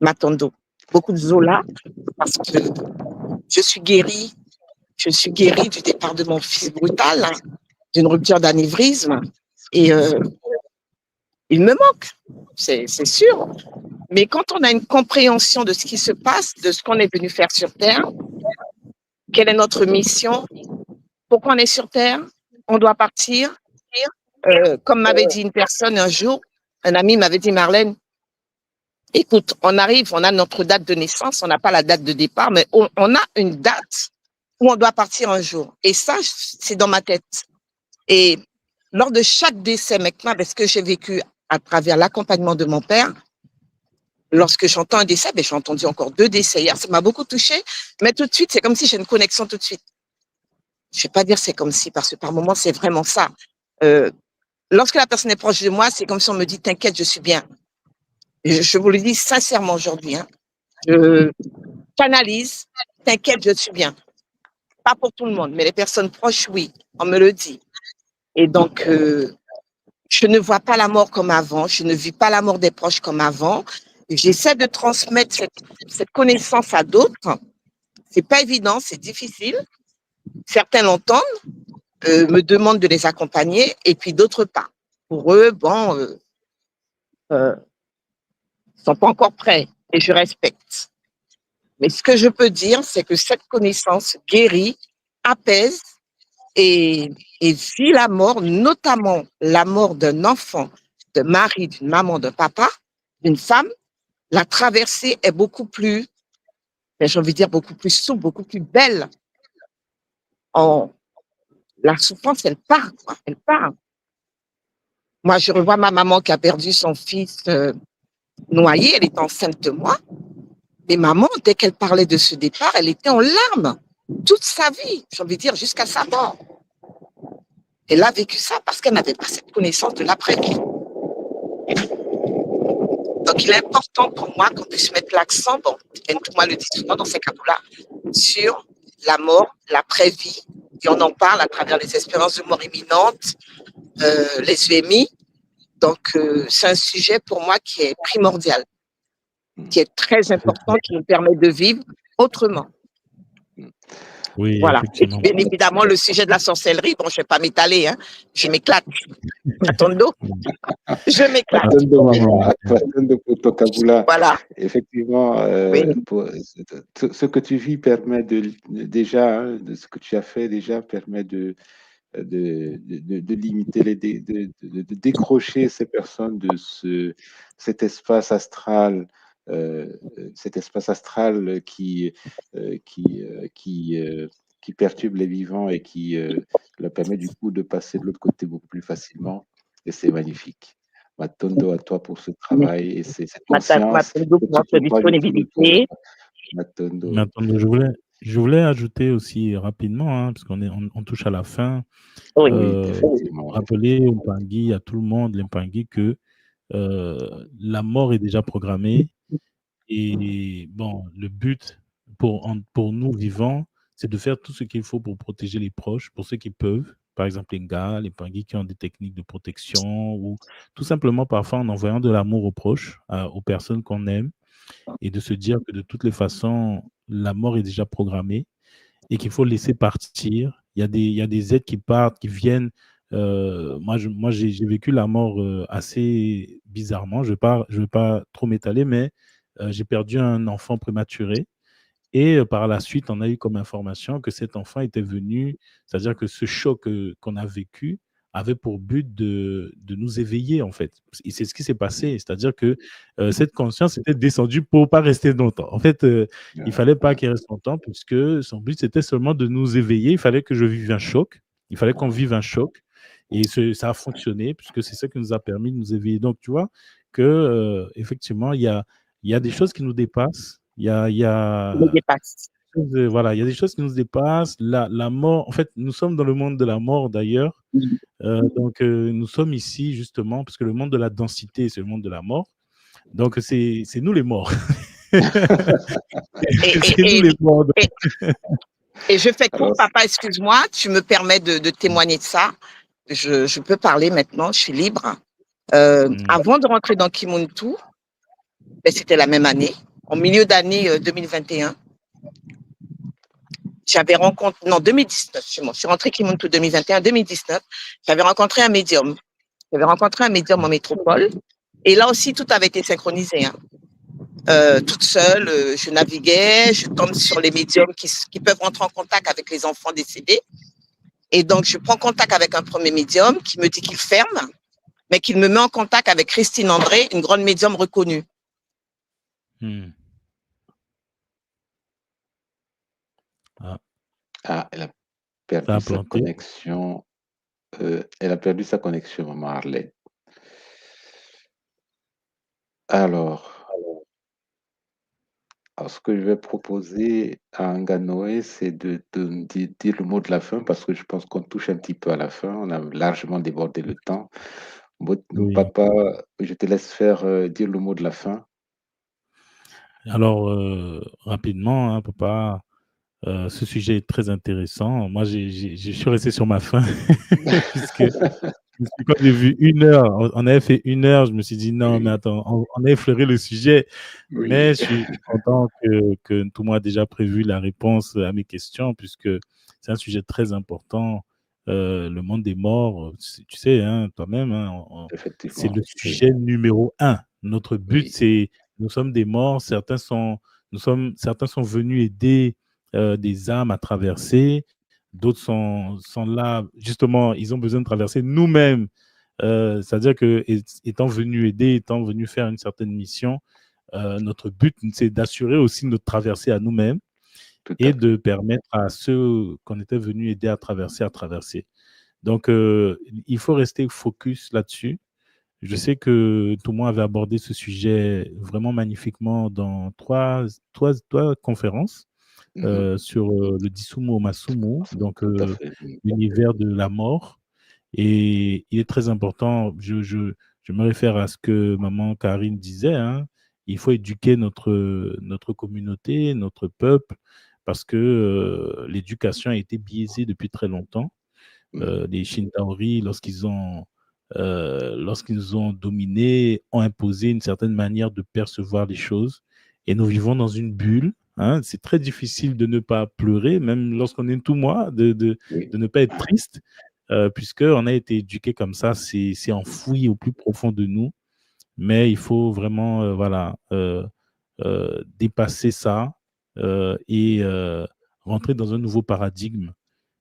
Matondo. Beaucoup de Zola, parce que je suis guérie du départ de mon fils brutal, hein, d'une rupture d'anévrisme, et il me manque, c'est sûr. Mais quand on a une compréhension de ce qui se passe, de ce qu'on est venu faire sur Terre, quelle est notre mission, pourquoi on est sur Terre, on doit partir. Comme m'avait dit une personne un jour, un ami m'avait dit, Marlène, écoute, on arrive, on a notre date de naissance, on n'a pas la date de départ, mais on a une date où on doit partir un jour. Et ça, c'est dans ma tête. Et lors de chaque décès maintenant, parce que j'ai vécu à travers l'accompagnement de mon père, lorsque j'entends un décès, j'ai entendu encore 2 décès hier, ça m'a beaucoup touchée, mais tout de suite, c'est comme si j'ai une connexion tout de suite. Je ne vais pas dire c'est comme si, parce que par moments, c'est vraiment ça. Lorsque la personne est proche de moi, c'est comme si on me dit, t'inquiète, je suis bien. Je vous le dis sincèrement aujourd'hui. Hein. Je canalise, t'inquiète, je suis bien. Pas pour tout le monde, mais les personnes proches, oui, on me le dit. Et donc, Je ne vois pas la mort comme avant, je ne vis pas la mort des proches comme avant. J'essaie de transmettre cette connaissance à d'autres. C'est pas évident, c'est difficile. Certains l'entendent, me demandent de les accompagner, et puis d'autres pas. Pour eux, bon, sont pas encore prêts, et je respecte. Mais ce que je peux dire, c'est que cette connaissance guérit, apaise et vit la mort, notamment la mort d'un enfant, d'un mari, d'une maman, d'un papa, d'une femme. La traversée est beaucoup plus, j'ai envie de dire, beaucoup plus souple, beaucoup plus belle. La souffrance, elle part, quoi, elle part. Moi, je revois ma maman qui a perdu son fils noyé, elle est enceinte de moi. Mais maman, dès qu'elle parlait de ce départ, elle était en larmes toute sa vie, j'ai envie de dire, jusqu'à sa mort. Elle a vécu ça parce qu'elle n'avait pas cette connaissance de l'après-vie. Donc, il est important pour moi qu'on puisse mettre l'accent, bon, et moi le dis souvent dans ces cas-là, sur la mort, l'après-vie. Et on en parle à travers les espérances de mort imminente, les UMI. Donc, c'est un sujet pour moi qui est primordial, qui est très important, qui nous permet de vivre autrement. Oui, Voilà. Et effectivement. bien évidemment, le sujet de la sorcellerie, bon, je ne vais pas m'étaler, hein. Je m'éclate. Matondo, je m'éclate. Matondo, maman, Matondo pour Tokabula. Voilà. Effectivement, Oui. ce que tu vis permet déjà, hein, de ce que tu as fait déjà permet de limiter, de décrocher ces personnes de cet espace astral. Cet espace astral qui perturbe les vivants et qui leur permet du coup de passer de l'autre côté beaucoup plus facilement. Et c'est magnifique. Matondo à toi pour ce travail et cette conscience. Matondo pour votre disponibilité. Matondo. Matondo, je voulais ajouter aussi rapidement, hein, parce on touche à la fin, Oui, rappeler aux Mpangui, à tout le monde, les Mpangui, que la mort est déjà programmée. Et bon, le but pour nous vivants, c'est de faire tout ce qu'il faut pour protéger les proches, pour ceux qui peuvent. Par exemple, les gars, les Mpangui qui ont des techniques de protection, ou tout simplement parfois en envoyant de l'amour aux proches, aux personnes qu'on aime, et de se dire que de toutes les façons, la mort est déjà programmée et qu'il faut laisser partir. Il y a des êtres qui partent, qui viennent. Moi, j'ai vécu la mort assez bizarrement. Je vais pas trop m'étaler, mais j'ai perdu un enfant prématuré. Et par la suite, on a eu comme information que cet enfant était venu, c'est-à-dire que ce choc qu'on a vécu avait pour but de nous éveiller, en fait. Et c'est ce qui s'est passé, c'est-à-dire que cette conscience était descendue pour pas rester longtemps. En fait, il fallait pas qu'il reste longtemps, puisque son but, c'était seulement de nous éveiller. Il fallait que je vive un choc. Il fallait qu'on vive un choc. Et ça a fonctionné, puisque c'est ça qui nous a permis de nous éveiller. Donc, tu vois que effectivement, il y a des choses qui nous dépassent. Voilà, il y a des choses qui nous dépassent. La mort, en fait, nous sommes dans le monde de la mort d'ailleurs. Donc, nous sommes ici justement, parce que le monde de la densité, c'est le monde de la mort. Donc, c'est nous les morts. C'est nous les morts. Et je fais court, papa, excuse-moi, tu me permets de témoigner de ça. Je peux parler maintenant, je suis libre. Avant de rentrer dans Kimuntu, ben, c'était la même année, en milieu d'année 2021. J'avais rencontré, non, 2019, je suis rentrée Kimuntu 2021, 2019, j'avais rencontré un médium. J'avais rencontré un médium en métropole. Et là aussi, tout avait été synchronisé. Hein. Toute seule, je naviguais, je tombe sur les médiums qui peuvent rentrer en contact avec les enfants décédés. Et donc, je prends contact avec un premier médium qui me dit qu'il ferme, mais qu'il me met en contact avec Christine André, une grande médium reconnue. Elle a perdu sa connexion. Elle a perdu sa connexion, maman Arlette. Alors, ce que je vais proposer à Nganoé, c'est de dire le mot de la fin, parce que je pense qu'on touche un petit peu à la fin. On a largement débordé le temps. Oui. Papa, je te laisse dire le mot de la fin. Alors, rapidement, hein, papa, ce sujet est très intéressant. Moi, je suis resté sur ma faim, puisque Quand j'ai vu 1 heure, on avait fait 1 heure, je me suis dit non, mais Oui, attends, on a effleuré le sujet, mais oui, je suis content que tout le monde a déjà prévu la réponse à mes questions, puisque c'est un sujet très important. Le monde des morts, tu sais, hein, toi-même, hein, c'est effectivement. le Oui, sujet numéro 1. Notre but, oui, c'est, nous sommes des morts, certains sont venus aider des âmes à traverser. D'autres sont là, justement, ils ont besoin de traverser nous-mêmes. C'est-à-dire que étant venus aider, étant venus faire une certaine mission, notre but, c'est d'assurer aussi notre traversée à nous-mêmes tout à et fait. de permettre à ceux qu'on était venus aider à traverser. Donc, il faut rester focus là-dessus. Je sais que tout le monde avait abordé ce sujet vraiment magnifiquement dans trois conférences Mhm. sur le Disumu Masumu, donc Tout à fait. Mm. l'univers de la mort. Et il est très important, je me réfère à ce que maman Karine disait, hein, il faut éduquer notre communauté, notre peuple, parce que l'éducation a été biaisée depuis très longtemps. Mm. Les Shintaori, lorsqu'ils nous ont dominés, ont imposé une certaine manière de percevoir les choses. Et nous vivons dans une bulle. Hein. C'est très difficile de ne pas pleurer, même lorsqu'on est tout moi, Oui, de ne pas être triste, puisqu'on a été éduqué comme ça, c'est enfoui au plus profond de nous. Mais il faut vraiment dépasser ça et rentrer dans un nouveau paradigme.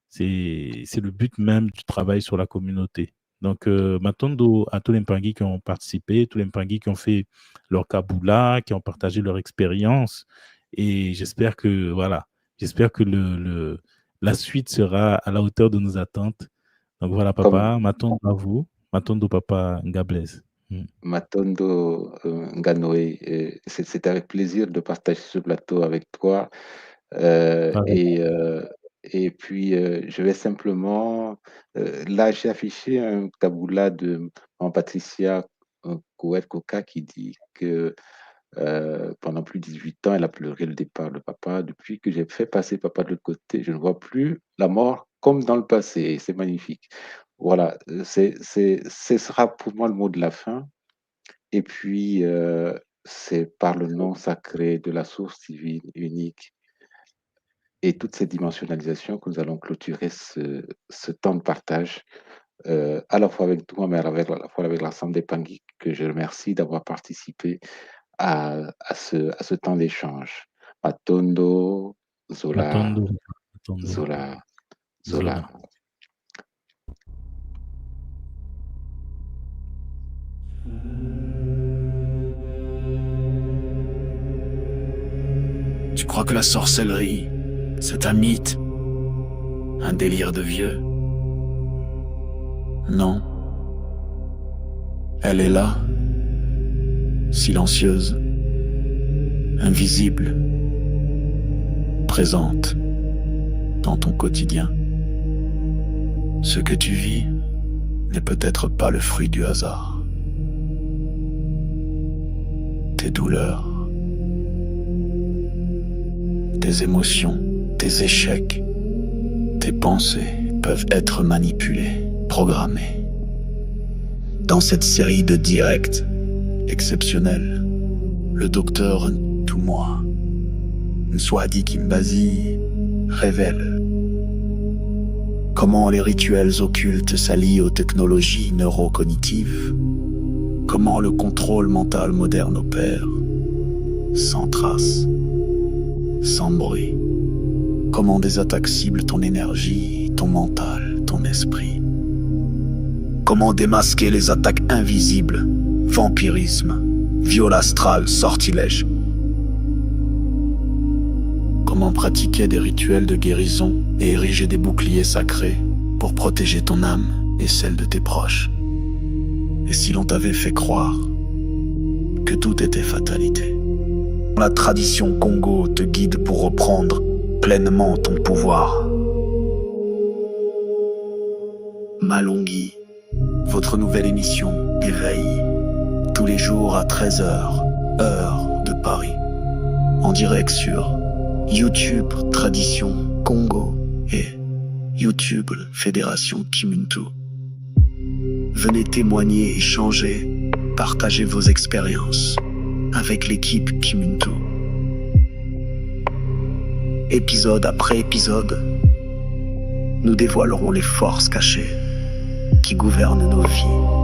C'est le but même du travail sur la communauté. Donc, Matondo à tous les Mpangui qui ont participé, tous les Mpangui qui ont fait leur Kaboula, qui ont partagé leur expérience. Et j'espère que, j'espère que la suite sera à la hauteur de nos attentes. Donc, voilà, comme papa, Matondo à vous, Matondo, papa, Ngablez. Matondo Nganoé, c'est avec plaisir de partager ce plateau avec toi. Euh, Pareil. et, euh, et puis, je vais simplement. Là, j'ai affiché un taboula de Patricia Kouet-Koka qui dit que pendant plus de 18 ans, elle a pleuré le départ de papa. Depuis que j'ai fait passer papa de l'autre côté, je ne vois plus la mort comme dans le passé. Et c'est magnifique. Voilà, ce sera pour moi le mot de la fin. Et puis, c'est par le nom sacré de la source divine unique et toute cette dimensionnalisation que nous allons clôturer ce temps de partage, à la fois avec toi, mais à la fois avec l'ensemble des Pangui, que je remercie d'avoir participé à ce temps d'échange. Matondo, Zola, Matondo, Matondo, Zola, Zola. Zola. Tu crois que la sorcellerie, c'est un mythe, un délire de vieux? Non. Elle est là, silencieuse, invisible, présente dans ton quotidien. Ce que tu vis n'est peut-être pas le fruit du hasard. Tes douleurs, tes émotions, tes échecs, tes pensées peuvent être manipulées, programmées. Dans cette série de directs exceptionnels, le docteur Ntumwa Nswadi Kimbazi révèle comment les rituels occultes s'allient aux technologies neurocognitives, comment le contrôle mental moderne opère, sans trace, sans bruit, comment des attaques ciblent ton énergie, ton mental, ton esprit, comment démasquer les attaques invisibles, vampirisme, viol astral, sortilège, comment pratiquer des rituels de guérison et ériger des boucliers sacrés pour protéger ton âme et celle de tes proches. Et si l'on t'avait fait croire que tout était fatalité? La tradition Congo te guide pour reprendre pleinement ton pouvoir. Malongui, votre nouvelle émission Éveil, tous les jours à 13h, heure de Paris, en direct sur YouTube Tradition Congo et YouTube Fédération Kimuntu. Venez témoigner, échanger, partager vos expériences avec l'équipe Kimuntu. Épisode après épisode, nous dévoilerons les forces cachées qui gouvernent nos vies.